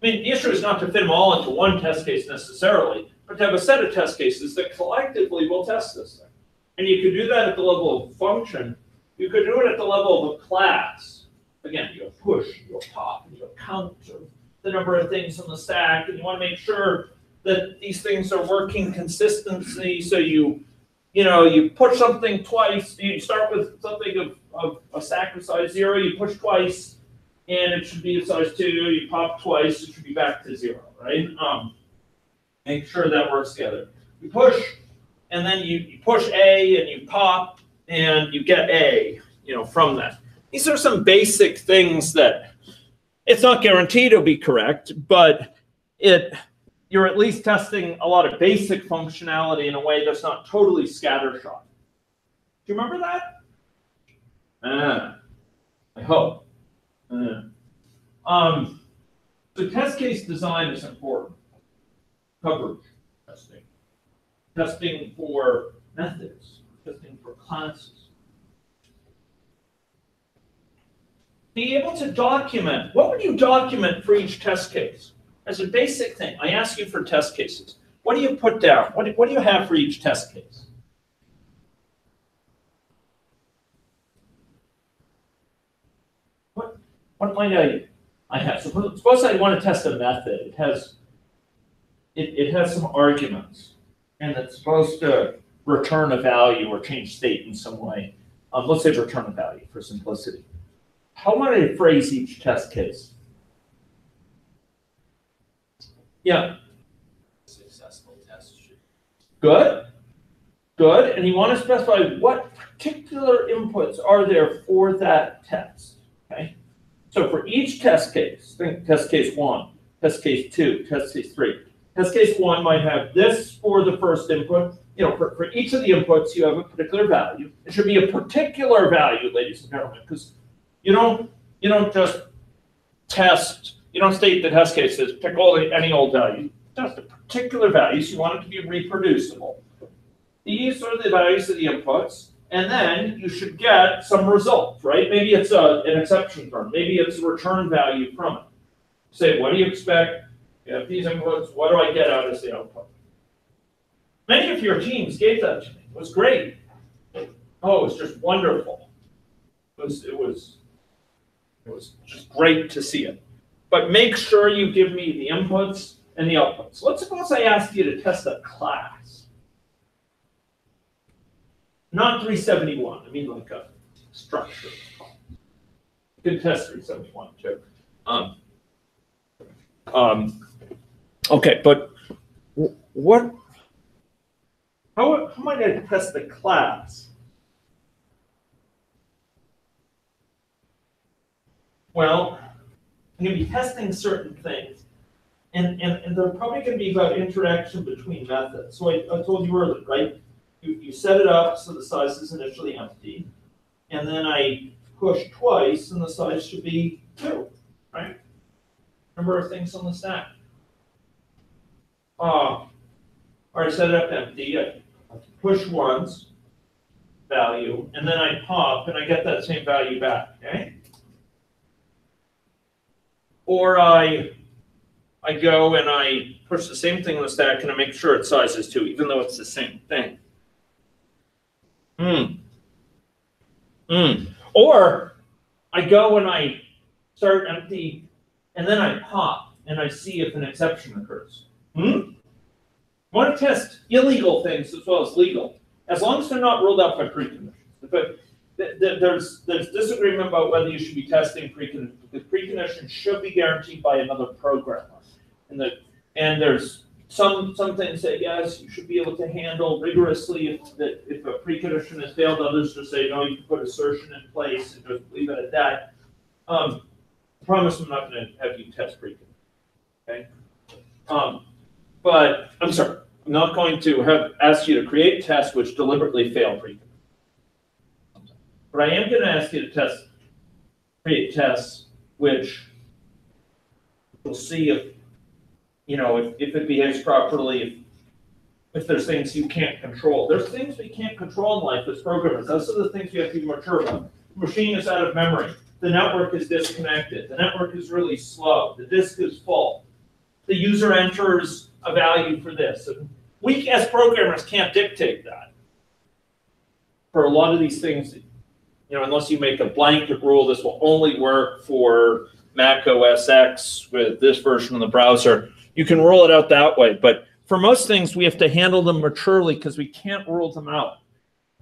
I mean, the issue is not to fit them all into one test case necessarily, but to have a set of test cases that collectively will test this thing. And you could do that at the level of function. You could do it at the level of a class. Again, you have push, you have pop, you have count of the number of things in the stack, and you want to make sure that these things are working consistently. So you push something twice. You start with something a stack of size 0, you push twice, and it should be a size 2, you pop twice, it should be back to 0, right? Make sure that works together. You push, and then you push A, and you pop, and you get A, from that. These are some basic things that it's not guaranteed it'll be correct, but you're at least testing a lot of basic functionality in a way that's not totally scattershot. Do you remember that? I hope. So test case design is important. Coverage testing. Testing for methods. Testing for classes. Be able to document. What would you document for each test case? As a basic thing, I ask you for test cases. What do you put down? What do you have for each test case? What might I have? Suppose I want to test a method. It has some arguments, and it's supposed to return a value or change state in some way. Let's say return a value for simplicity. How might I phrase each test case? Yeah. Successful test should. Good. Good. And you want to specify what particular inputs are there for that test. Okay. So for each test case, think test case 1, test case 2, test case 3. Test case 1 might have this for the first input. For each of the inputs, you have a particular value. It should be a particular value, ladies and gentlemen, because you don't just test. You don't state the test cases, pick any old value. Just a particular value, so you want it to be reproducible. These are the values of the inputs, and then you should get some result, right? Maybe it's an exception term. Maybe it's a return value from it. Say, what do you expect? You have these inputs. What do I get out as the output? Many of your teams gave that to me. It was great. Oh, it was just wonderful. It was just great to see it. But make sure you give me the inputs and the outputs. Let's suppose I asked you to test a class. Not 371. I mean like a structure. You can test 371 too. Okay, but how might I test the class? Well, I'm going to be testing certain things, and they're probably going to be about interaction between methods. So I told you earlier, right? You set it up so the size is initially empty, and then I push twice, and the size should be 2, right? Number of things on the stack. Or I set it up empty. I push once, value, and then I pop, and I get that same value back. Okay. Or I go and I push the same thing on the stack and I make sure its size is 2, even though it's the same thing. Or I go and I start empty and then I pop and I see if an exception occurs. I want to test illegal things as well as legal, as long as they're not ruled out by preconditions. But there's disagreement about whether you should be testing preconditions, because preconditions should be guaranteed by another programmer. And there's some things that yes, you should be able to handle rigorously if a precondition has failed. Others just say no, you can put assertion in place and just leave it at that. I promise I'm not going to have you test preconditions. Okay. But I'm sorry, I'm not going to ask you to create tests which deliberately fail preconditions. But I am going to ask you to create tests which will see if it behaves properly, if there's things you can't control. There's things we can't control in life as programmers. Those are the things we have to be mature about. The machine is out of memory. The network is disconnected. The network is really slow. The disk is full. The user enters a value for this. And we as programmers can't dictate that. For a lot of these things, unless you make a blanket rule, this will only work for Mac OS X with this version of the browser. You can rule it out that way. But for most things, we have to handle them maturely because we can't rule them out.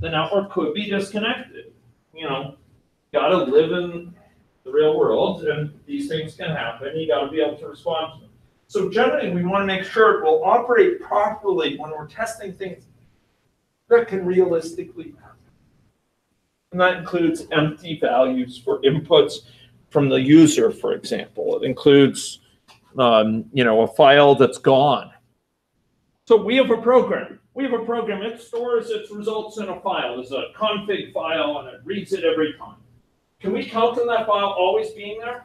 The network could be disconnected. gotta live in the real world, and these things can happen. You gotta be able to respond to them. So generally, we want to make sure it will operate properly when we're testing things that can realistically happen. And that includes empty values for inputs from the user, for example. It includes, a file that's gone. So we have a program. It stores its results in a file. There's a config file, and it reads it every time. Can we count on that file always being there?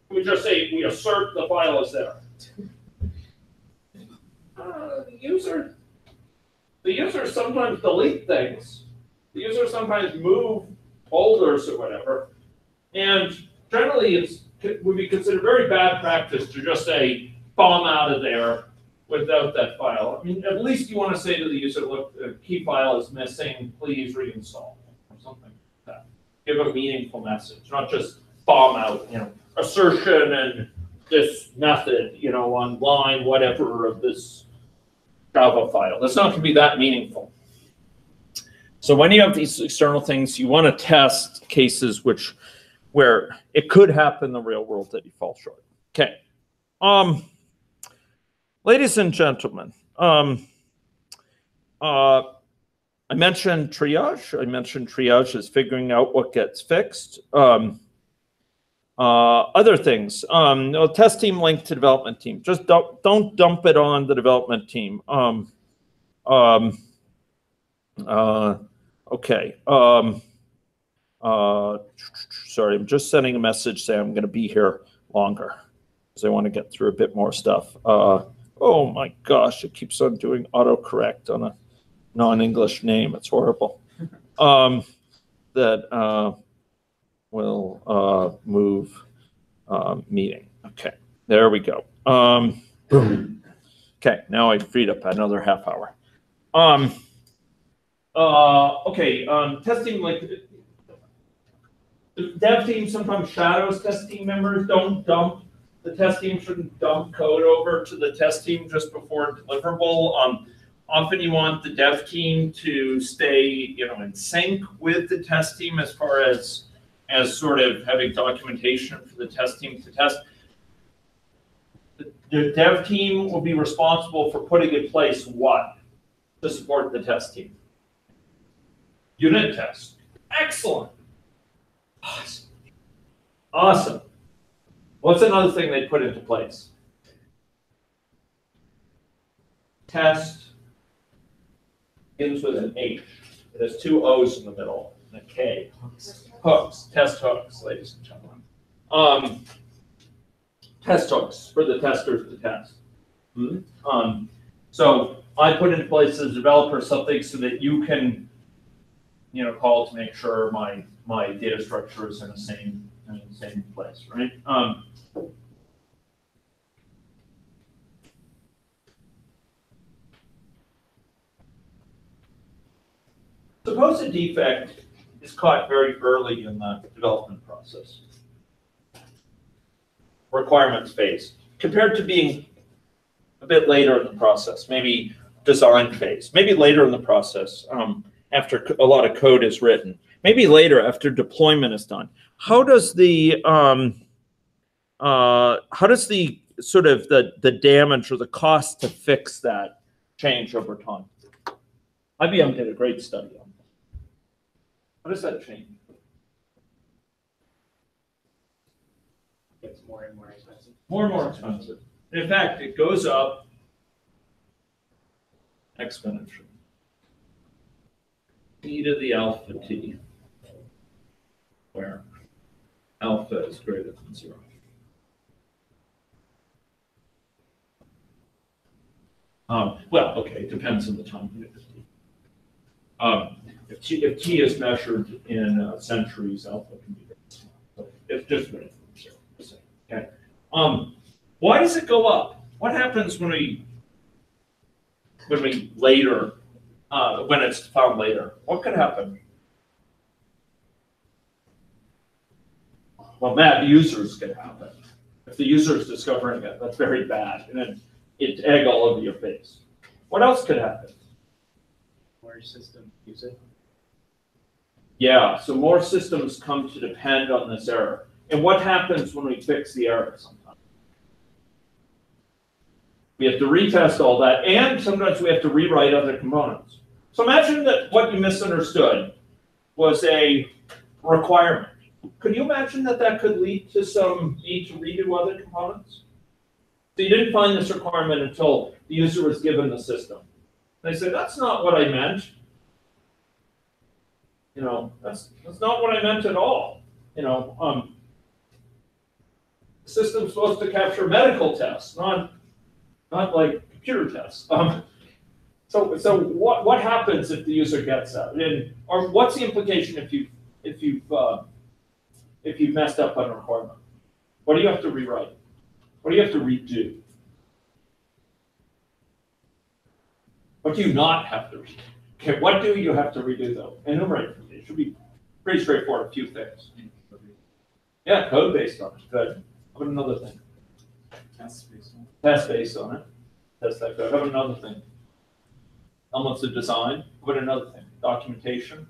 Can we just say we assert the file is there? The user sometimes delete things. The user sometimes move folders or whatever. And generally, it would be considered very bad practice to just say bomb out of there without that file. I mean, at least you want to say to the user, look, the key file is missing, please reinstall, or something like that. Give a meaningful message, not just bomb out, assertion and this method, on line whatever of this Java file. That's not going to be that meaningful. So when you have these external things, you want to test cases where it could happen in the real world that you fall short. Okay. Ladies and gentlemen, I mentioned triage. Triage is figuring out what gets fixed. Other things, test team linked to development team. Just don't dump it on the development team. Okay. Sorry, I'm just sending a message saying I'm going to be here longer because I want to get through a bit more stuff. Oh my gosh, it keeps on doing autocorrect on a non-English name. It's horrible. That will move meeting. Okay, there we go. Okay, now I freed up another half hour. Testing, like the dev team sometimes shadows test team members. Don't dump. The test team shouldn't dump code over to the test team just before deliverable. Often you want the dev team to stay, in sync with the test team as far as sort of having documentation for the test team to test. The dev team will be responsible for putting in place what to support the test team? Unit tests. Excellent. Awesome. What's another thing they put into place? Test begins with an H. It has two O's in the middle and a K. Hooks. Test hooks, ladies and gentlemen. Test hooks for the testers to test. So I put into place as a developer something so that you can, call to make sure my data structure is in the same place, right? Suppose a defect is caught very early in the development process, requirements phase, compared to being a bit later in the process, maybe design phase, maybe later in the process after a lot of code is written, maybe later after deployment is done. How does the sort of the damage or the cost to fix that change over time? IBM did a great study on that. How does that change? It's more and more expensive. More and more expensive. In fact, it goes up exponentially. E to the alpha t, where alpha is greater than 0. Well, okay, it depends on the time unit. If t is measured in centuries, alpha can be very small. So it's just greater than 0. Okay. Why does it go up? What happens when we later, when it's found later? What could happen? Well, bad users can happen. If the user is discovering it, that's very bad, and then it's egg all over your face. What else could happen? More system use it. Yeah, so more systems come to depend on this error. And what happens when we fix the error sometimes? We have to retest all that, and sometimes we have to rewrite other components. So imagine that what you misunderstood was a requirement. Could you imagine that that could lead to some need to redo other components? So you didn't find this requirement until the user was given the system. They say, that's not what I meant. You know, that's not what I meant at all. You know, the system's supposed to capture medical tests, not like computer tests. So what happens if the user gets that? And or what's the implication if you've messed up on a requirement? What do you have to rewrite? What do you have to redo? What do you not have to redo? Okay, what do you have to redo though? Enumerate for me. It should be pretty straightforward. A few things. Yeah, code based on it. Good. How about another thing? Test based on. Test based on it. Test that code. How about another thing? Elements of design. How about another thing? Documentation.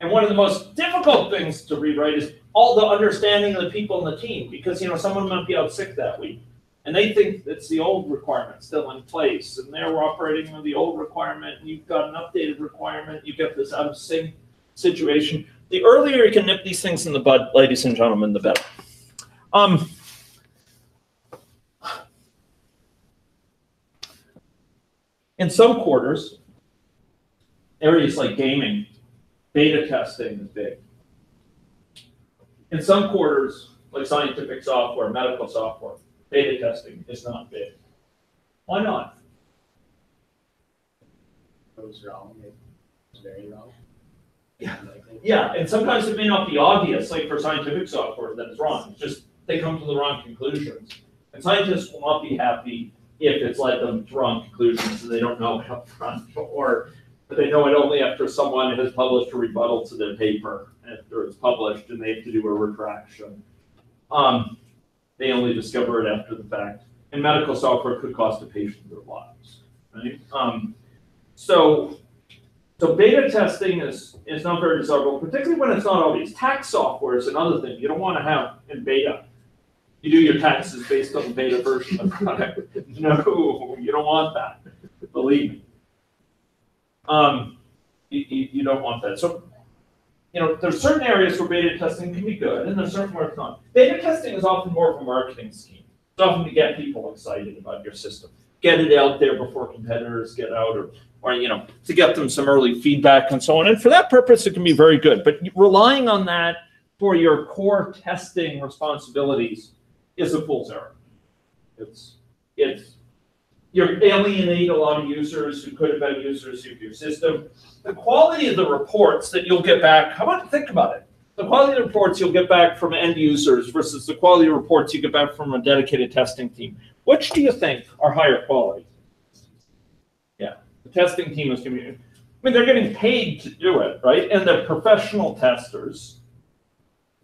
And one of the most difficult things to rewrite is all the understanding of the people in the team, because someone might be out sick that week, and they think it's the old requirement still in place, and they're operating on the old requirement, and you've got an updated requirement. You get this out of sync situation. The earlier you can nip these things in the bud, ladies and gentlemen, the better. In some quarters, areas like gaming, beta testing is big. In some quarters, like scientific software, medical software, beta testing is not big. Why not? Goes wrong, it's very wrong. Yeah, and sometimes it may not be obvious, like for scientific software, that it's wrong. It's just they come to the wrong conclusions. And scientists will not be happy if it's led them to wrong conclusions and they don't know it up front, or they know it only after someone has published a rebuttal to their paper, after it's published and they have to do a retraction. They only discover it after the fact. And medical software could cost a patient their lives, right? So beta testing is not very desirable, particularly when it's not obvious. Tax software is another thing you don't want to have in beta. You do your taxes based on the beta version of the product. No, you don't want that. Believe me. You don't want that. So, there's certain areas where beta testing can be good, and there's certain where it's not. Beta testing is often more of a marketing scheme. It's often to get people excited about your system, get it out there before competitors get out, or to get them some early feedback and so on. And for that purpose, it can be very good. But relying on that for your core testing responsibilities is a fool's errand. You alienate a lot of users who could have been users of your system. The quality of the reports that you'll get back, think about it. The quality of the reports you'll get back from end users versus the quality of reports you get back from a dedicated testing team. Which do you think are higher quality? Yeah, the testing team is going to be, they're getting paid to do it, right? And they're professional testers.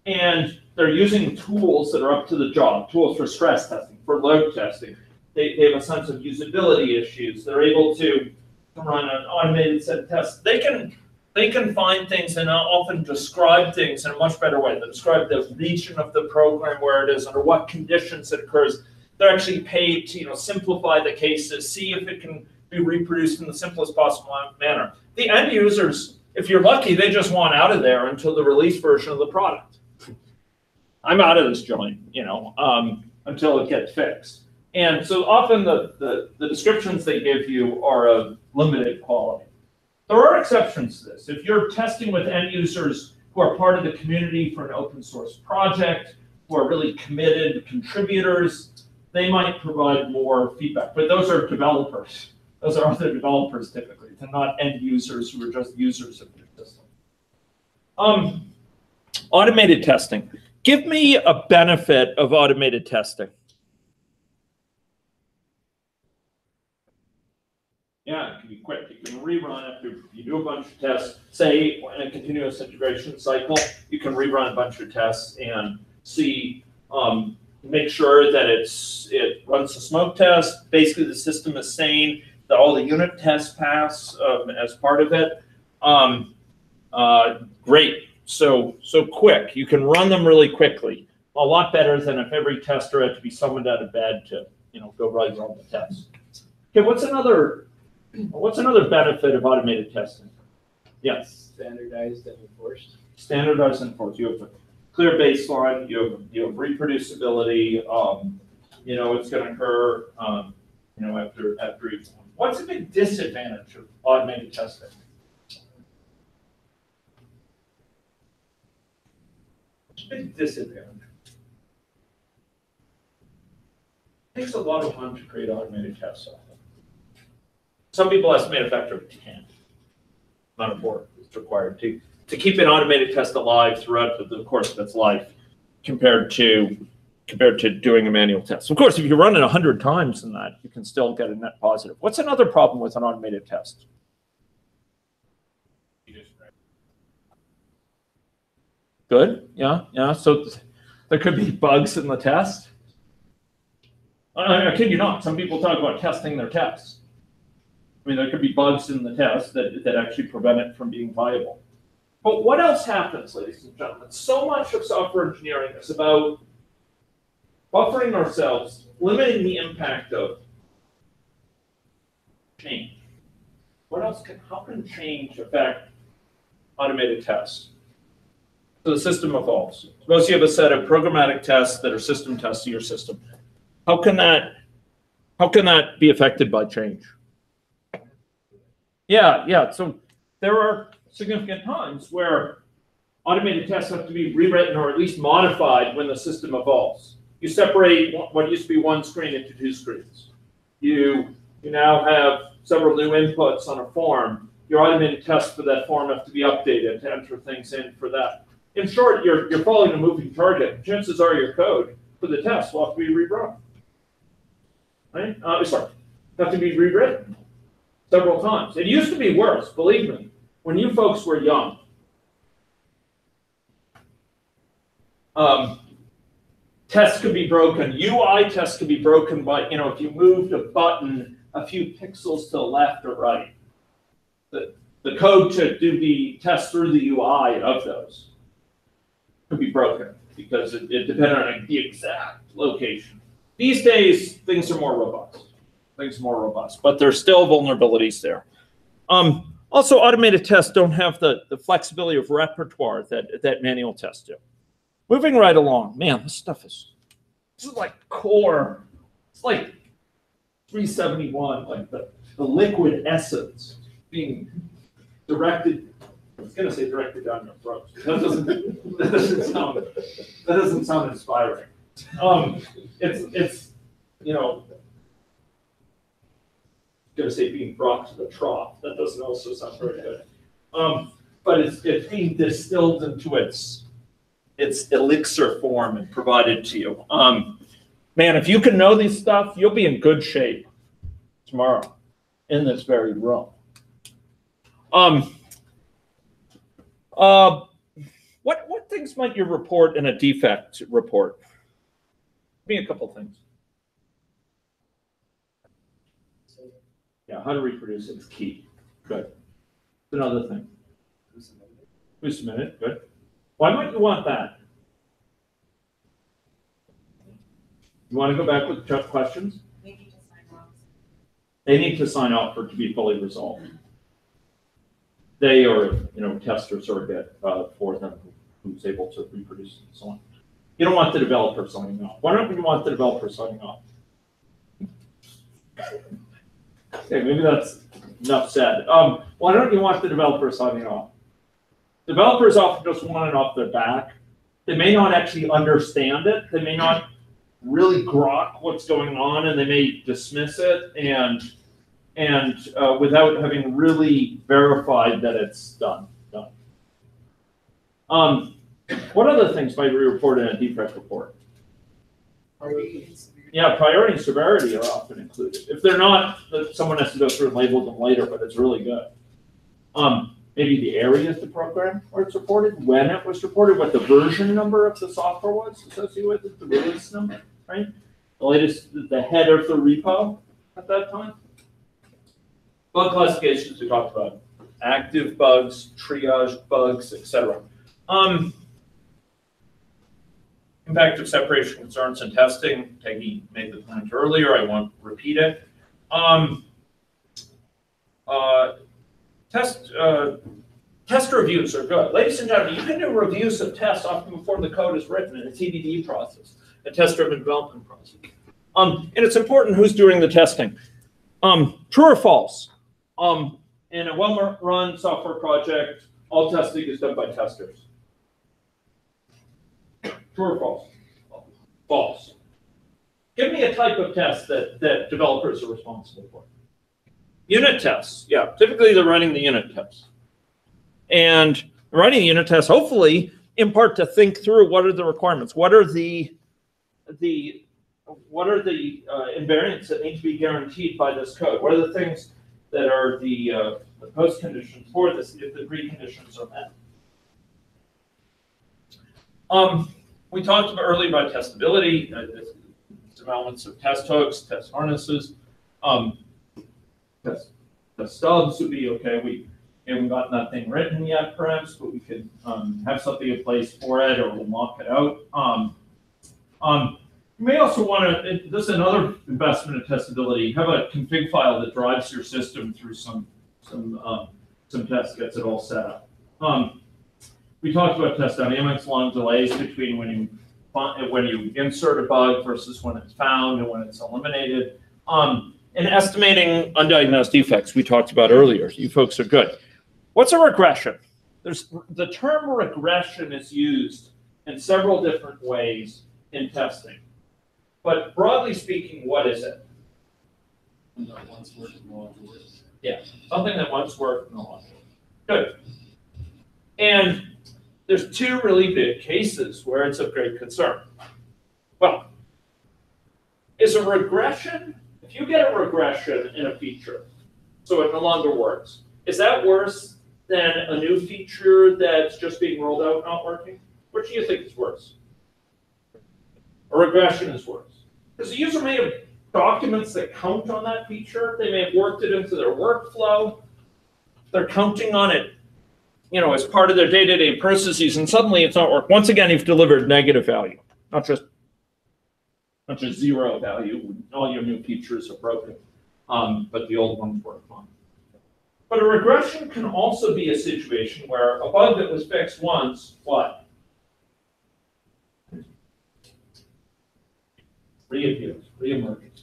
And they're using tools that are up to the job, tools for stress testing, for load testing. They have a sense of usability issues. They're able to run an automated set of tests. They can find things and often describe things in a much better way. They describe the region of the program where it is, under what conditions it occurs. They're actually paid to simplify the cases, see if it can be reproduced in the simplest possible manner. The end users, if you're lucky, they just want out of there until the release version of the product. I'm out of this joint, until it gets fixed. And so often the descriptions they give you are of limited quality. There are exceptions to this. If you're testing with end users who are part of the community for an open source project, who are really committed contributors, they might provide more feedback. But those are developers. Those are other developers typically. They're not end users who are just users of your system. Automated testing. Give me a benefit of automated testing. Yeah, it can be quick. You can rerun after you do a bunch of tests. Say in a continuous integration cycle, you can rerun a bunch of tests and see, make sure that it runs a smoke test. Basically, the system is sane, that all the unit tests pass as part of it. Great. So quick. You can run them really quickly. A lot better than if every tester had to be summoned out of bed to, go run the test. Okay, what's another benefit of automated testing? Yes. Standardized and enforced. Standardized and enforced. You have a clear baseline. You have reproducibility. It's going to occur. After each one. What's a big disadvantage of automated testing? Big disadvantage. It takes a lot of time to create automated test software. Some people estimate a factor of 10 amount of work is required to keep an automated test alive throughout the course of its life compared to doing a manual test. Of course, if you run it 100 times in that, you can still get a net positive. What's another problem with an automated test? Good, yeah. So there could be bugs in the test. I kid you not. Some people talk about testing their tests. I mean, there could be bugs in the test that actually prevent it from being viable. But what else happens, ladies and gentlemen? So much of software engineering is about buffering ourselves, limiting the impact of change. What else how can change affect automated tests? So the system evolves. Suppose you have a set of programmatic tests that are system tests of your system. How can that be affected by change? Yeah. So there are significant times where automated tests have to be rewritten or at least modified when the system evolves. You separate what used to be one screen into two screens. You now have several new inputs on a form. Your automated tests for that form have to be updated to enter things in for that. In short, you're following a moving target. Chances are your code for the test will have to be rerun. Right? Have to be rewritten several times. It used to be worse, believe me, when you folks were young. Tests could be broken. UI tests could be broken by, if you moved a button a few pixels to the left or right. The code to do the test through the UI of those could be broken because it depended on the exact location. These days, things are more robust. But there's still vulnerabilities there. Also, automated tests don't have the flexibility of repertoire that manual tests do. Moving right along, man, this is like core. It's like 371, like the liquid essence being directed. I was going to say directed down your throat. That doesn't sound inspiring. It's going to say being brought to the trough. That doesn't also sound very good. But it's being distilled into its elixir form and provided to you. Man, if you can know this stuff, you'll be in good shape tomorrow in this very room. What things might you report in a defect report? Give me a couple things. Yeah, how to reproduce it is key. Good. Another thing. Who submitted? Good. Why might you want that? You want to go back with questions? They need to sign off. They need to sign off for it to be fully resolved. They or tester surrogate for them who's able to reproduce and so on. You don't want the developer signing off. Why don't you want the developer signing off? Okay, maybe that's enough said. Why don't you want the developer signing off? Developers often just want it off their back. They may not actually understand it. They may not really grok what's going on, and they may dismiss it and without having really verified that it's done. What other things might we report in a defect report? Yeah, priority and severity are often included. If they're not, someone has to go through and label them later, but it's really good. Maybe the area of the program where it's reported, when it was reported, what the version number of the software was associated with it, the release number, right? The latest, the head of the repo at that time. Bug classifications we talked about. active bugs, triage bugs, etc. Impact of separation concerns in testing. Peggy made the point earlier. I won't repeat it. Test reviews are good. Ladies and gentlemen, you can do reviews of tests often before the code is written in a TDD process, a test-driven development process. And it's important who's doing the testing. True or false? In a well-run software project, all testing is done by testers. True or false? False. Give me a type of test that developers are responsible for. Unit tests. Yeah, typically they're running the unit tests. And writing the unit tests, hopefully, in part to think through what are the requirements, what are the invariants that need to be guaranteed by this code, what are the things that are the post conditions for this if the preconditions are met. We talked earlier about testability, some elements of test hooks, test harnesses, test stubs would be okay. We haven't gotten that thing written yet, perhaps, but we could have something in place for it, or we'll mock it out. You may also want to, this is another investment in testability, have a config file that drives your system through some tests, gets it all set up. We talked about test dynamics, long delays between when you insert a bug versus when it's found and when it's eliminated. And estimating undiagnosed defects we talked about earlier. You folks are good. What's a regression? The term regression is used in several different ways in testing. But broadly speaking, what is it? That once worked and no longer works. Yeah, something that once worked no longer works. Good. And there's two really big cases where it's of great concern. Well, is a regression, if you get a regression in a feature, so it no longer works, is that worse than a new feature that's just being rolled out not working? Which do you think is worse? A regression is worse. Because the user may have documents that count on that feature. They may have worked it into their workflow. They're counting on it, as part of their day-to-day processes, and suddenly it's not working. Once again, you've delivered negative value, not just zero value. All your new features are broken, but the old ones work fine. But a regression can also be a situation where a bug that was fixed once, what? Reappears, reemerges.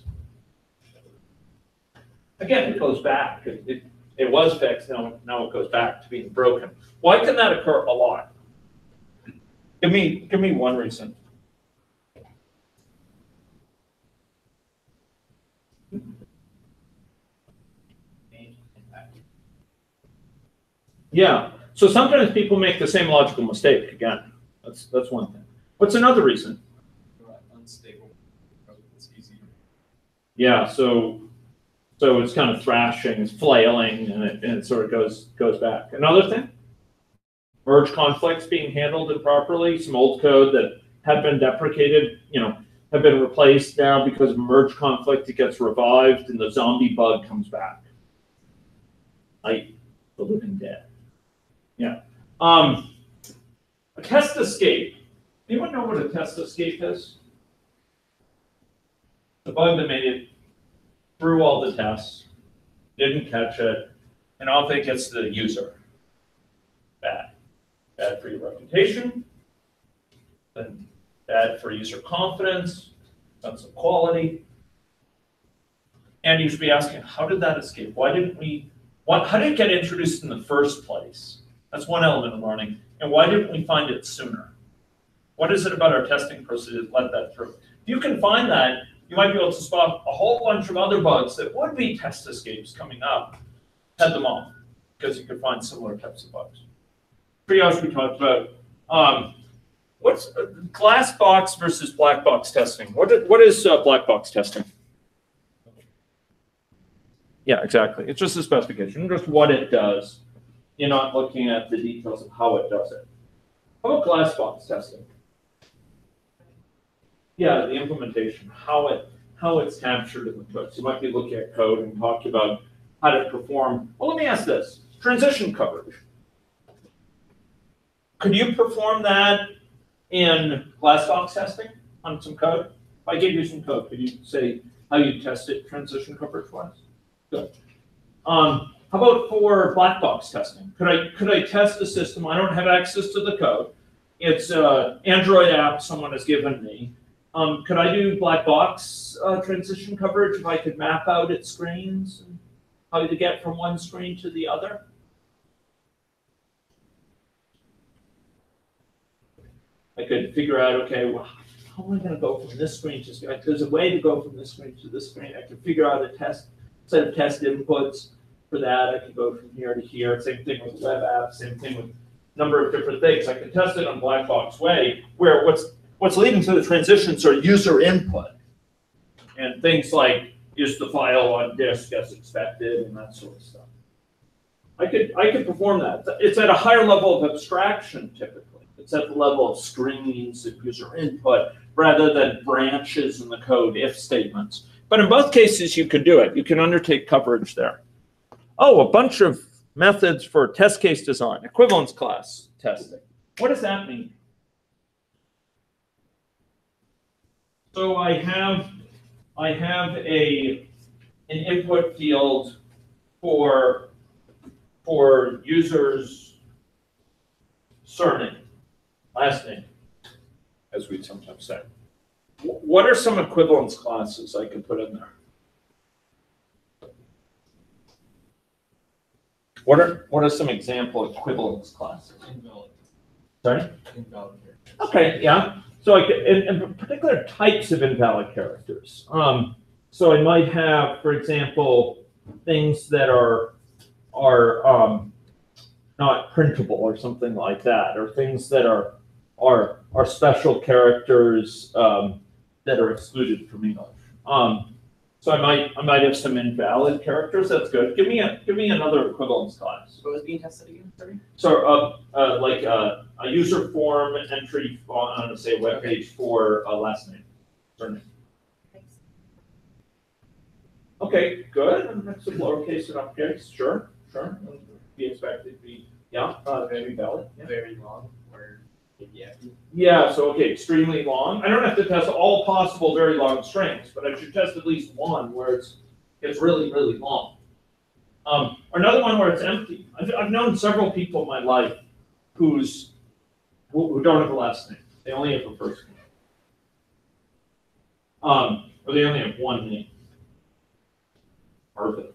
Again, it goes back. It was fixed, now it goes back to being broken. Why can that occur a lot? Give me one reason. Yeah, so sometimes people make the same logical mistake again. That's one thing. What's another reason? Unstable. It's easy. Yeah, so it's kind of thrashing, it's flailing, and it sort of goes back. Another thing, merge conflicts being handled improperly. Some old code that had been deprecated, have been replaced now because of merge conflict. It gets revived, and the zombie bug comes back. Like the living dead. Yeah. A test escape. Anyone know what a test escape is? The bug that made it through all the tests, didn't catch it, and off it gets to the user. Bad. Bad for your reputation, then bad for user confidence, sense of quality. And you should be asking, how did that escape? How did it get introduced in the first place? That's one element of learning. And why didn't we find it sooner? What is it about our testing process that let that through? If you can find that, you might be able to spot a whole bunch of other bugs that would be test escapes coming up. Head them off, because you could find similar types of bugs. Triage we talked about. What's glass box versus black box testing? What is black box testing? Yeah, exactly. It's just a specification, just what it does. You're not looking at the details of how it does it. How about glass box testing? Yeah, the implementation, how it's captured in the code. So you might be looking at code and talking about how to perform. Well, let me ask this. transition coverage. Could you perform that in glass box testing on some code? If I gave you some code, could you say how you test it transition coverage wise? Good. How about for black box testing? Could I test the system? I don't have access to the code. It's an Android app someone has given me. Could I do black box transition coverage if I could map out its screens and how to get from one screen to the other? I could figure out, okay, well, how am I going to go from this screen to this screen? There's a way to go from this screen to this screen. I could figure out a set of test inputs for that. I could go from here to here. Same thing with web apps. Same thing with a number of different things. I could test it on black box way, where what's leading to the transitions are user input and things like, is the file on disk as expected and that sort of stuff. I could perform that. It's at a higher level of abstraction typically. It's at the level of screens and user input rather than branches in the code, if statements. But in both cases, you could do it. You can undertake coverage there. Oh, a bunch of methods for test case design, equivalence class testing. What does that mean? So I have an input field for users' surname, last name, as we sometimes say. What are some equivalence classes I could put in there? What are some example equivalence classes? Invalid. Sorry? Invalid. Okay, yeah. So like in particular types of invalid characters. So I might have, for example, things that are not printable or something like that, or things that are special characters that are excluded from English. So I might have some invalid characters. That's good. Give me another equivalence class. What was being tested again? Sorry. So like a user form entry on say a web page for a last name, surname. Okay, good. And that's a lowercase and uppercase. Sure. Be expected to be very valid. Yeah. Very long, or yeah. Yeah, so okay, extremely long. I don't have to test all possible very long strings, but I should test at least one where it's really, really long. Or another one where it's empty. I've known several people in my life who don't have a last name. They only have a first name. Or they only have one name. Perfect.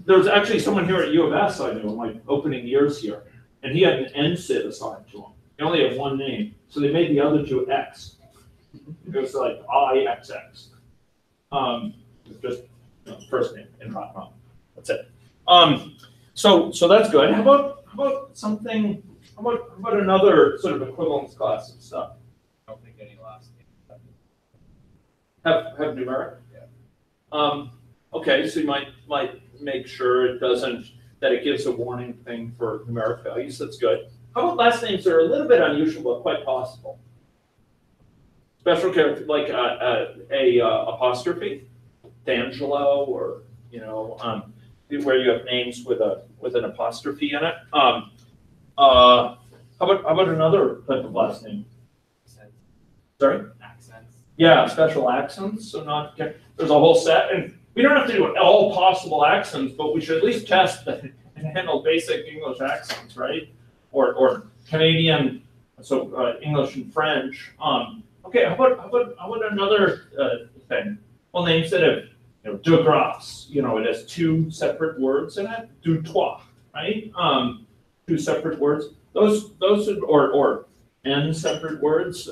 There was actually someone here at U of S I knew in my opening years here, and he had an NSID assigned to him. He only had one name, so they made the other two X. It was like IXX. Just first name and not wrong. That's it. So that's good. How about something? How about another sort of equivalence class of stuff? I don't think any last name. Have numeric? Yeah. Okay, so you might make sure that it gives a warning thing for numeric values. That's good. How about last names that are a little bit unusual but quite possible? Special character like a apostrophe, D'Angelo, or where you have names with an apostrophe in it. How about another type of last name? Accents. Sorry? Accents. Yeah, special accents. So there's a whole set, and we don't have to do all possible accents, but we should at least test and handle basic English accents, right? Or Canadian, so English and French. Okay, how about another thing? Well, names that have de grâce, it has two separate words in it. Du toi, right? Two separate words. Those or n separate words.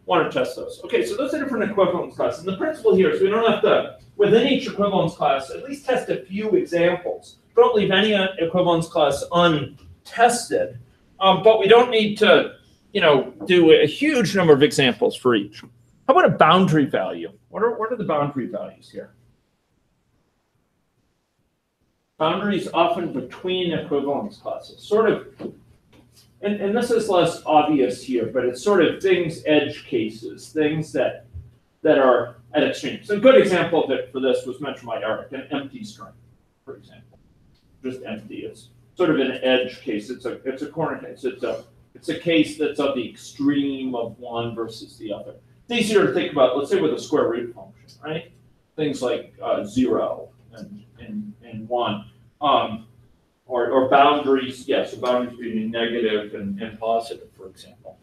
Want to test those. Okay, so those are different equivalence classes. And the principle here is we don't have to, within each equivalence class, at least test a few examples. Don't leave any equivalence class untested. But we don't need to, do a huge number of examples for each. How about a boundary value? What are the boundary values here? Boundaries often between equivalence classes, sort of. And this is less obvious here, but it's sort of things, edge cases, things that are at extremes. A good example of it for this was mentioned by Eric, an empty string. for example. Just empty. It's sort of an edge case. It's a corner case. It's a case that's of the extreme of one versus the other. It's easier to think about, let's say, with a square root function, right? Things like 0 and 1. Or boundaries, yes, so boundaries between negative and positive, for example.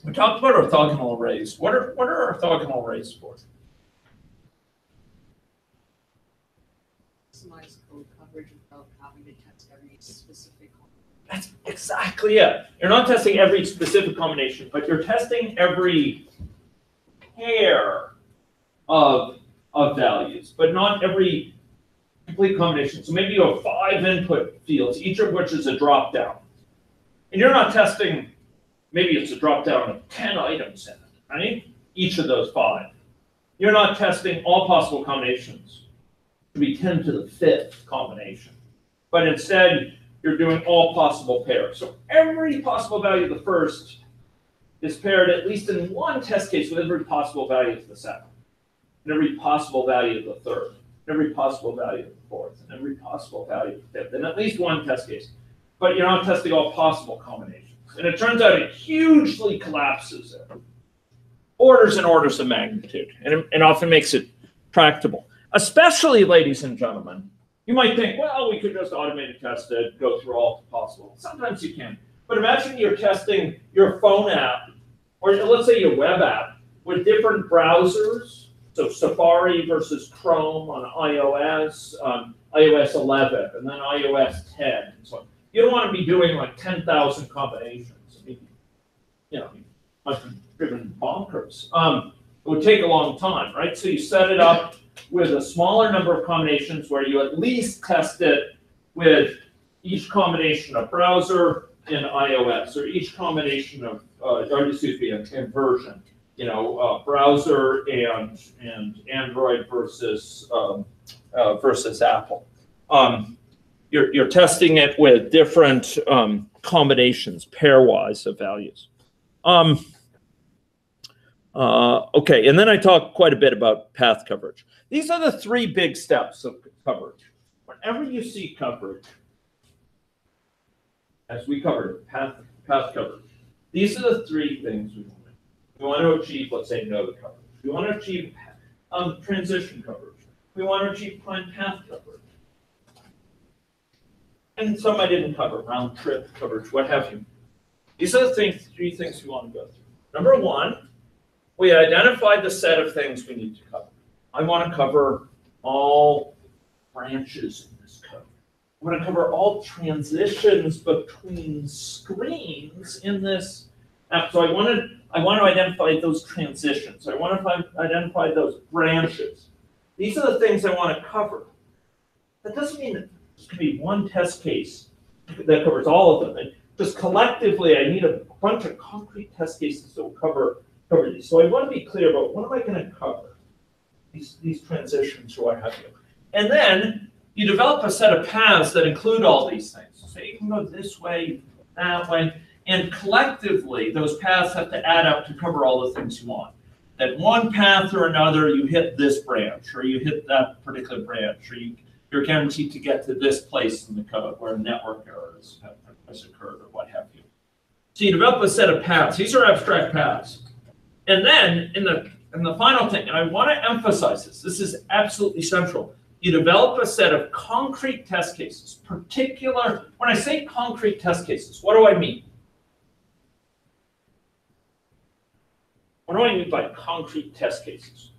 We talked about orthogonal arrays. What are orthogonal arrays for? Maximize code coverage without having to test every specific combination. That's exactly it. You're not testing every specific combination, but you're testing every pair of values, but not every complete combination. So maybe you have 5 input fields, each of which is a drop down. And you're not testing, maybe it's a drop down of 10 items in it, right? Each of those 5. You're not testing all possible combinations to be 10 to the 5th combination. But instead, you're doing all possible pairs. So every possible value of the first is paired at least in one test case with every possible value of the second, and every possible value of the third, every possible value of the fourth, and every possible value of the fifth, in at least one test case. But you're not testing all possible combinations. And it turns out it hugely collapses it. Orders and orders of magnitude, and often makes it tractable. Especially, ladies and gentlemen, you might think, well, we could just automated test it, go through all possible. Sometimes you can. But imagine you're testing your phone app, or let's say your web app, with different browsers. So Safari versus Chrome on iOS, iOS 11, and then iOS 10, and so on. You don't want to be doing like 10,000 combinations. I mean, you know, you might be driven bonkers. It would take a long time, right? So you set it up with a smaller number of combinations where you at least test it with each combination of browser in iOS, or each combination of, and version. You know, browser and Android versus versus Apple. You're testing it with different combinations, pairwise of values. Okay, and then I talk quite a bit about path coverage. These are the 3 big steps of coverage. Whenever you see coverage, as we covered, path coverage, these are the 3 things we want. We want to achieve, let's say, node coverage. We want to achieve transition coverage. We want to achieve prime path coverage. And some I didn't cover, round trip coverage, what have you. These are the 3 things we want to go through. Number 1, we identified the set of things we need to cover. I want to cover all branches in this code. I want to cover all transitions between screens in this app. So I want to identify those transitions. I want to identify those branches. These are the things I want to cover. That doesn't mean that there's going to be one test case that covers all of them. And just collectively, I need a bunch of concrete test cases that will cover these. So I want to be clear about what am I going to cover? These transitions or what have you. And then you develop a set of paths that include all these things. So you can go this way, that way. And collectively, those paths have to add up to cover all the things you want. That one path or another, you hit this branch, or you hit that particular branch, or you're guaranteed to get to this place in the code where a network error has occurred, or what have you. So you develop a set of paths. These are abstract paths. And then in the final thing, and I want to emphasize this is absolutely central. You develop a set of concrete test cases. When I say concrete test cases, what do I mean? What do I mean by concrete test cases?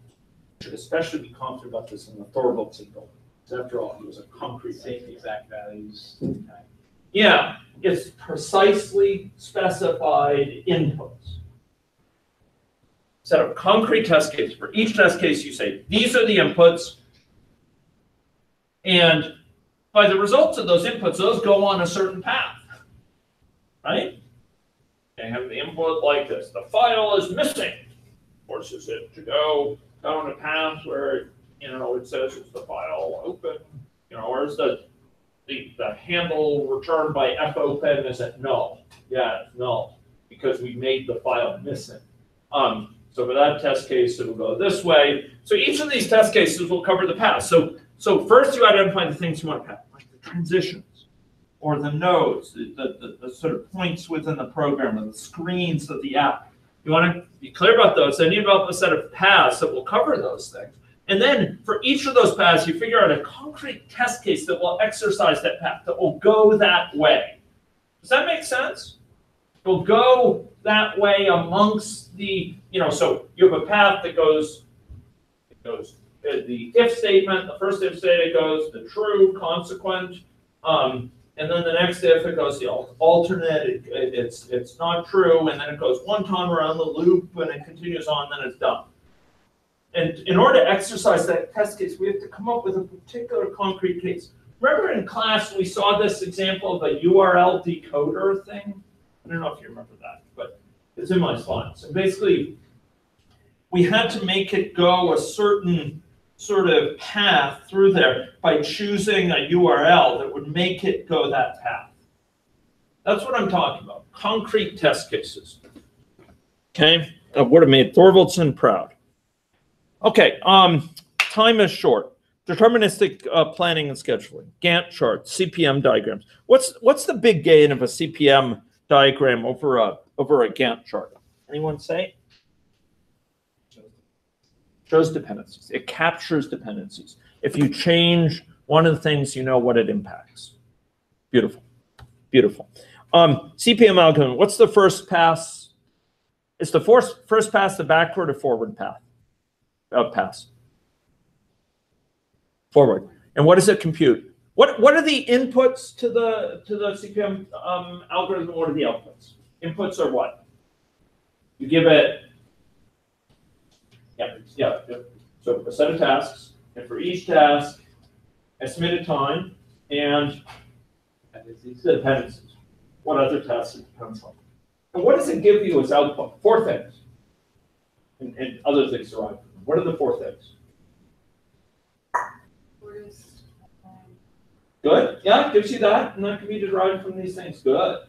You should especially be confident about this in the Thorvaldsen signal. After all, it was a concrete Same exact values. Yeah, it's precisely specified inputs. Set of concrete test cases. For each test case, you say, these are the inputs. And by the results of those inputs, those go on a certain path. Right? They have the input like this. The file is missing. Forces it to go down a path where, it says is the file open, or is the handle returned by fopen, is it null? Yeah, it's null because we made the file missing. So for that test case, it will go this way. So each of these test cases will cover the path. So So first you identify the things you want to path, like the transitions, or the nodes, the sort of points within the program, or the screens of the app. You want to be clear about those. Then you develop a set of paths that will cover those things. And then for each of those paths, you figure out a concrete test case that will exercise that path, that will go that way. Does that make sense? It will go that way amongst the, so you have a path that goes, the if statement, the first if statement goes the true, consequent, and then the next if it goes the alternate, it's not true, and then it goes one time around the loop, and it continues on, then it's done. And in order to exercise that test case, we have to come up with a particular concrete case. Remember in class we saw this example of a URL decoder thing? I don't know if you remember that, but it's in my slides. So basically, we had to make it go a certain sort of path through there by choosing a URL that would make it go that path. That's what I'm talking about, concrete test cases. Okay, would have made Thorvaldsen proud. Okay, time is short. Deterministic planning and scheduling, Gantt charts, CPM diagrams. What's the big gain of a CPM diagram over a Gantt chart? Anyone say? Shows dependencies. It captures dependencies. If you change one of the things, you know what it impacts. Beautiful, beautiful. CPM algorithm. What's the first pass? Is the first pass the backward or forward path? Pass. Forward. And what does it compute? What are the inputs to the CPM algorithm? What are the outputs? Inputs are what? You give it. Yeah. So a set of tasks, and for each task, estimated time and dependencies. What other tasks it depends on? And what does it give you as output? 4 things, and other things derived from them. What are the 4 things? Good. Yeah, it gives you that, and that can be derived from these things. Good.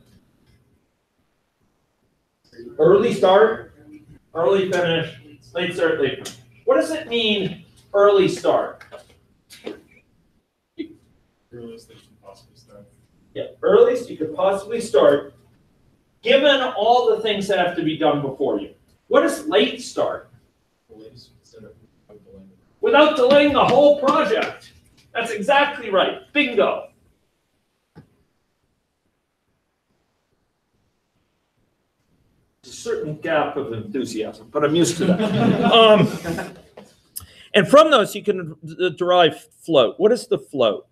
Early start, early finish, late start, late finish. What does it mean, early start? Earliest they should possibly start. Yeah, earliest you could possibly start, given all the things that have to be done before you. What is late start? The latest instead of delaying. Without delaying the whole project. That's exactly right. Bingo. A certain gap of enthusiasm, but I'm used to that. And from those, you can derive float. What is the float?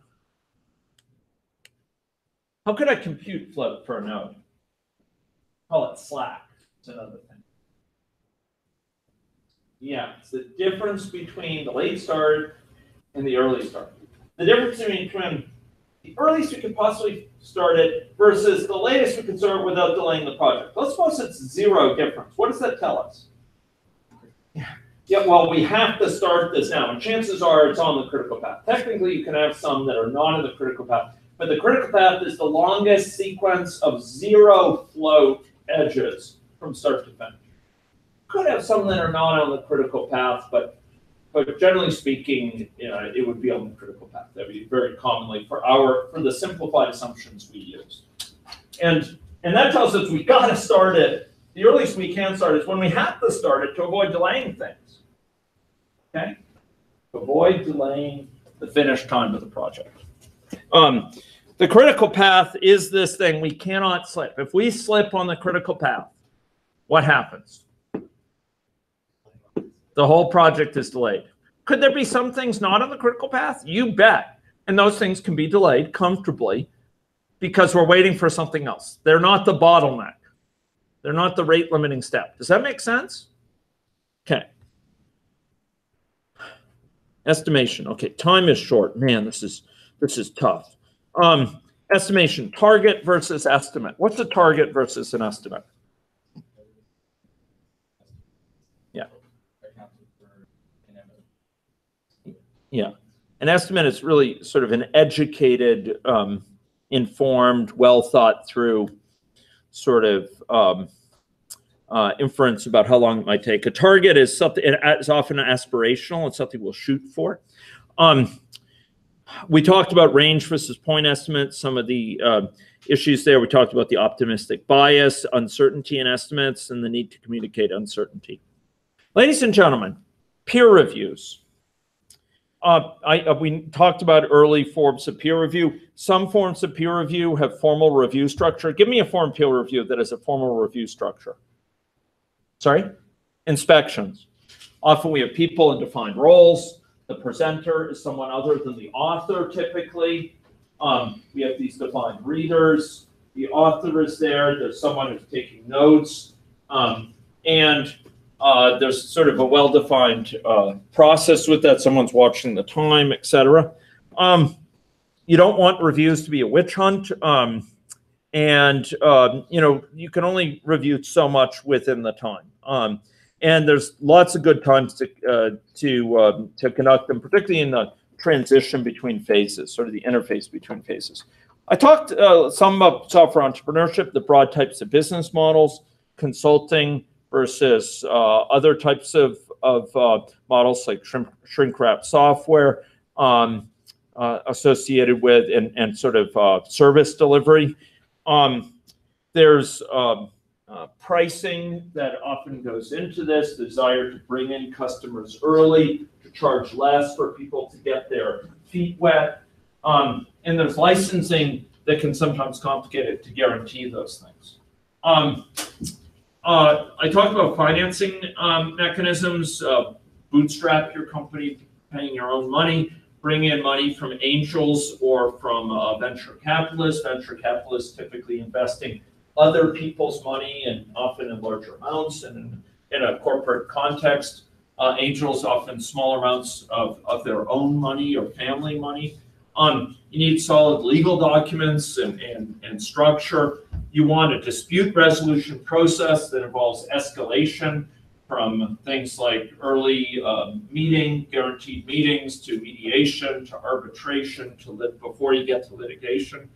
How could I compute float for a node? Call it slack. It's another thing. Yeah, it's the difference between the late start and the early start. The difference between the earliest we could possibly start it versus the latest we could start without delaying the project. Let's suppose it's 0 difference. What does that tell us? Yeah, well, we have to start this now, and chances are it's on the critical path. Technically, you can have some that are not in the critical path, but the critical path is the longest sequence of 0 float edges from start to finish. Could have some that are not on the critical path, but generally speaking, it would be on the critical path. That would be very commonly for the simplified assumptions we use. And that tells us we got to start it. The earliest we can start is when we have to start it to avoid delaying things. Okay? Avoid delaying the finish time of the project. The critical path is this thing we cannot slip. If we slip on the critical path, what happens? The whole project is delayed. Could there be some things not on the critical path? You bet. And those things can be delayed comfortably because we're waiting for something else. They're not the bottleneck. They're not the rate limiting step. Does that make sense? Okay. Estimation. Okay, time is short. Man, this is tough. Estimation, target versus estimate. What's a target versus an estimate? Yeah, an estimate is really sort of an educated, informed, well thought through sort of inference about how long it might take. A target is something, it's often aspirational. It's something we'll shoot for. We talked about range versus point estimates, some of the issues there. We talked about the optimistic bias, uncertainty in estimates, and the need to communicate uncertainty. Ladies and gentlemen, peer reviews. We talked about early forms of peer review. Some forms of peer review have formal review structure. Give me a form of peer review that has a formal review structure. Sorry? Inspections. Often we have people in defined roles. The presenter is someone other than the author, typically. We have these defined readers. The author is there. There's someone who's taking notes. And there's sort of a well-defined process with that. Someone's watching the time, etc. You don't want reviews to be a witch hunt. And you can only review so much within the time. And there's lots of good times to conduct them, particularly in the transition between phases, sort of the interface between phases. I talked some about software entrepreneurship, the broad types of business models, consulting versus other types of models like shrink wrap software associated with and sort of service delivery. There's pricing that often goes into this, desire to bring in customers early, to charge less for people to get their feet wet. And there's licensing that can sometimes complicate it to guarantee those things. I talked about financing mechanisms, bootstrap your company, paying your own money, bring in money from angels or from venture capitalists. Venture capitalists typically investing other people's money and often in larger amounts and in a corporate context. Angels often smaller amounts of their own money or family money. You need solid legal documents and structure. You want a dispute resolution process that involves escalation from things like early guaranteed meetings, to mediation, to arbitration, before you get to litigation.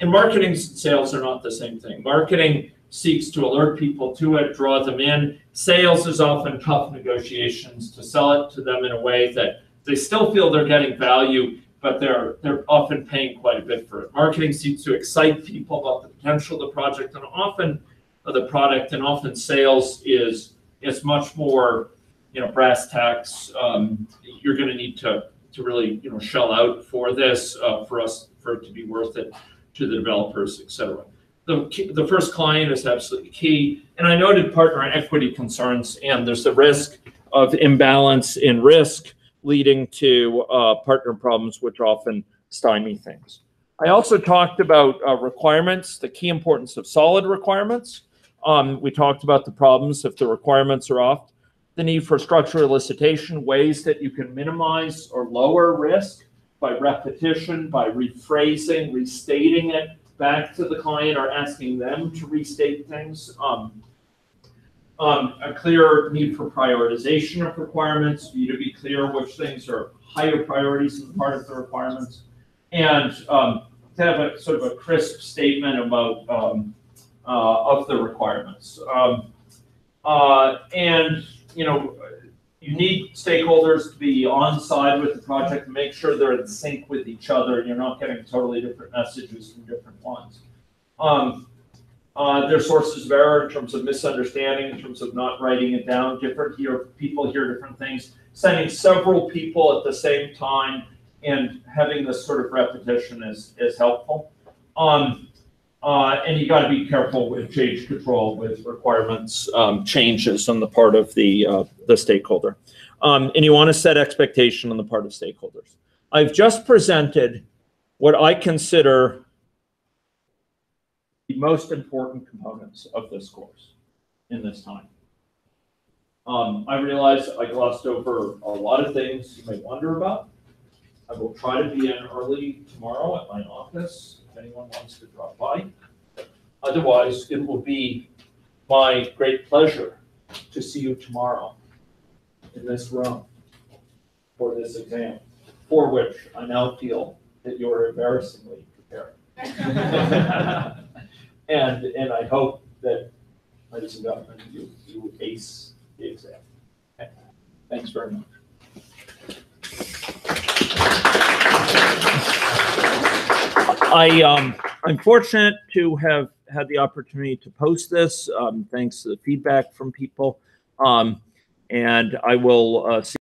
And marketing and sales are not the same thing. Marketing seeks to alert people to it, draw them in. Sales is often tough negotiations to sell it to them in a way that they still feel they're getting value, but they're often paying quite a bit for it. Marketing seeks to excite people about the potential of the project and often the product, and often sales is much more, brass tacks. You're going to need to really, shell out for this, for it to be worth it to the developers, etc. The first client is absolutely key. And I noted partner equity concerns, and there's a risk of imbalance in risk leading to partner problems, which often stymie things. I also talked about requirements, the key importance of solid requirements. We talked about the problems if the requirements are off, the need for structural elicitation, ways that you can minimize or lower risk by repetition, by rephrasing, restating it back to the client or asking them to restate things. A clear need for prioritization of requirements, for you to be clear which things are higher priorities as part of the requirements, and to have a sort of a crisp statement about of the requirements. And you need stakeholders to be on side with the project and make sure they're in sync with each other and you're not getting totally different messages from different ones. There's sources of error in terms of misunderstanding, in terms of not writing it down. People hear different things. Sending several people at the same time and having this sort of repetition is helpful. And you got to be careful with change control, with requirements changes on the part of the stakeholder. And you want to set expectation on the part of stakeholders. I've just presented what I consider the most important components of this course in this time. I realize I glossed over a lot of things you may wonder about. I will try to be in early tomorrow at my office if anyone wants to drop by. Otherwise, it will be my great pleasure to see you tomorrow in this room for this exam, for which I now feel that you're embarrassingly prepared. And I hope that, ladies and gentlemen, you ace the exam. Okay. Thanks very much. I'm fortunate to have had the opportunity to post this, thanks to the feedback from people. And I will see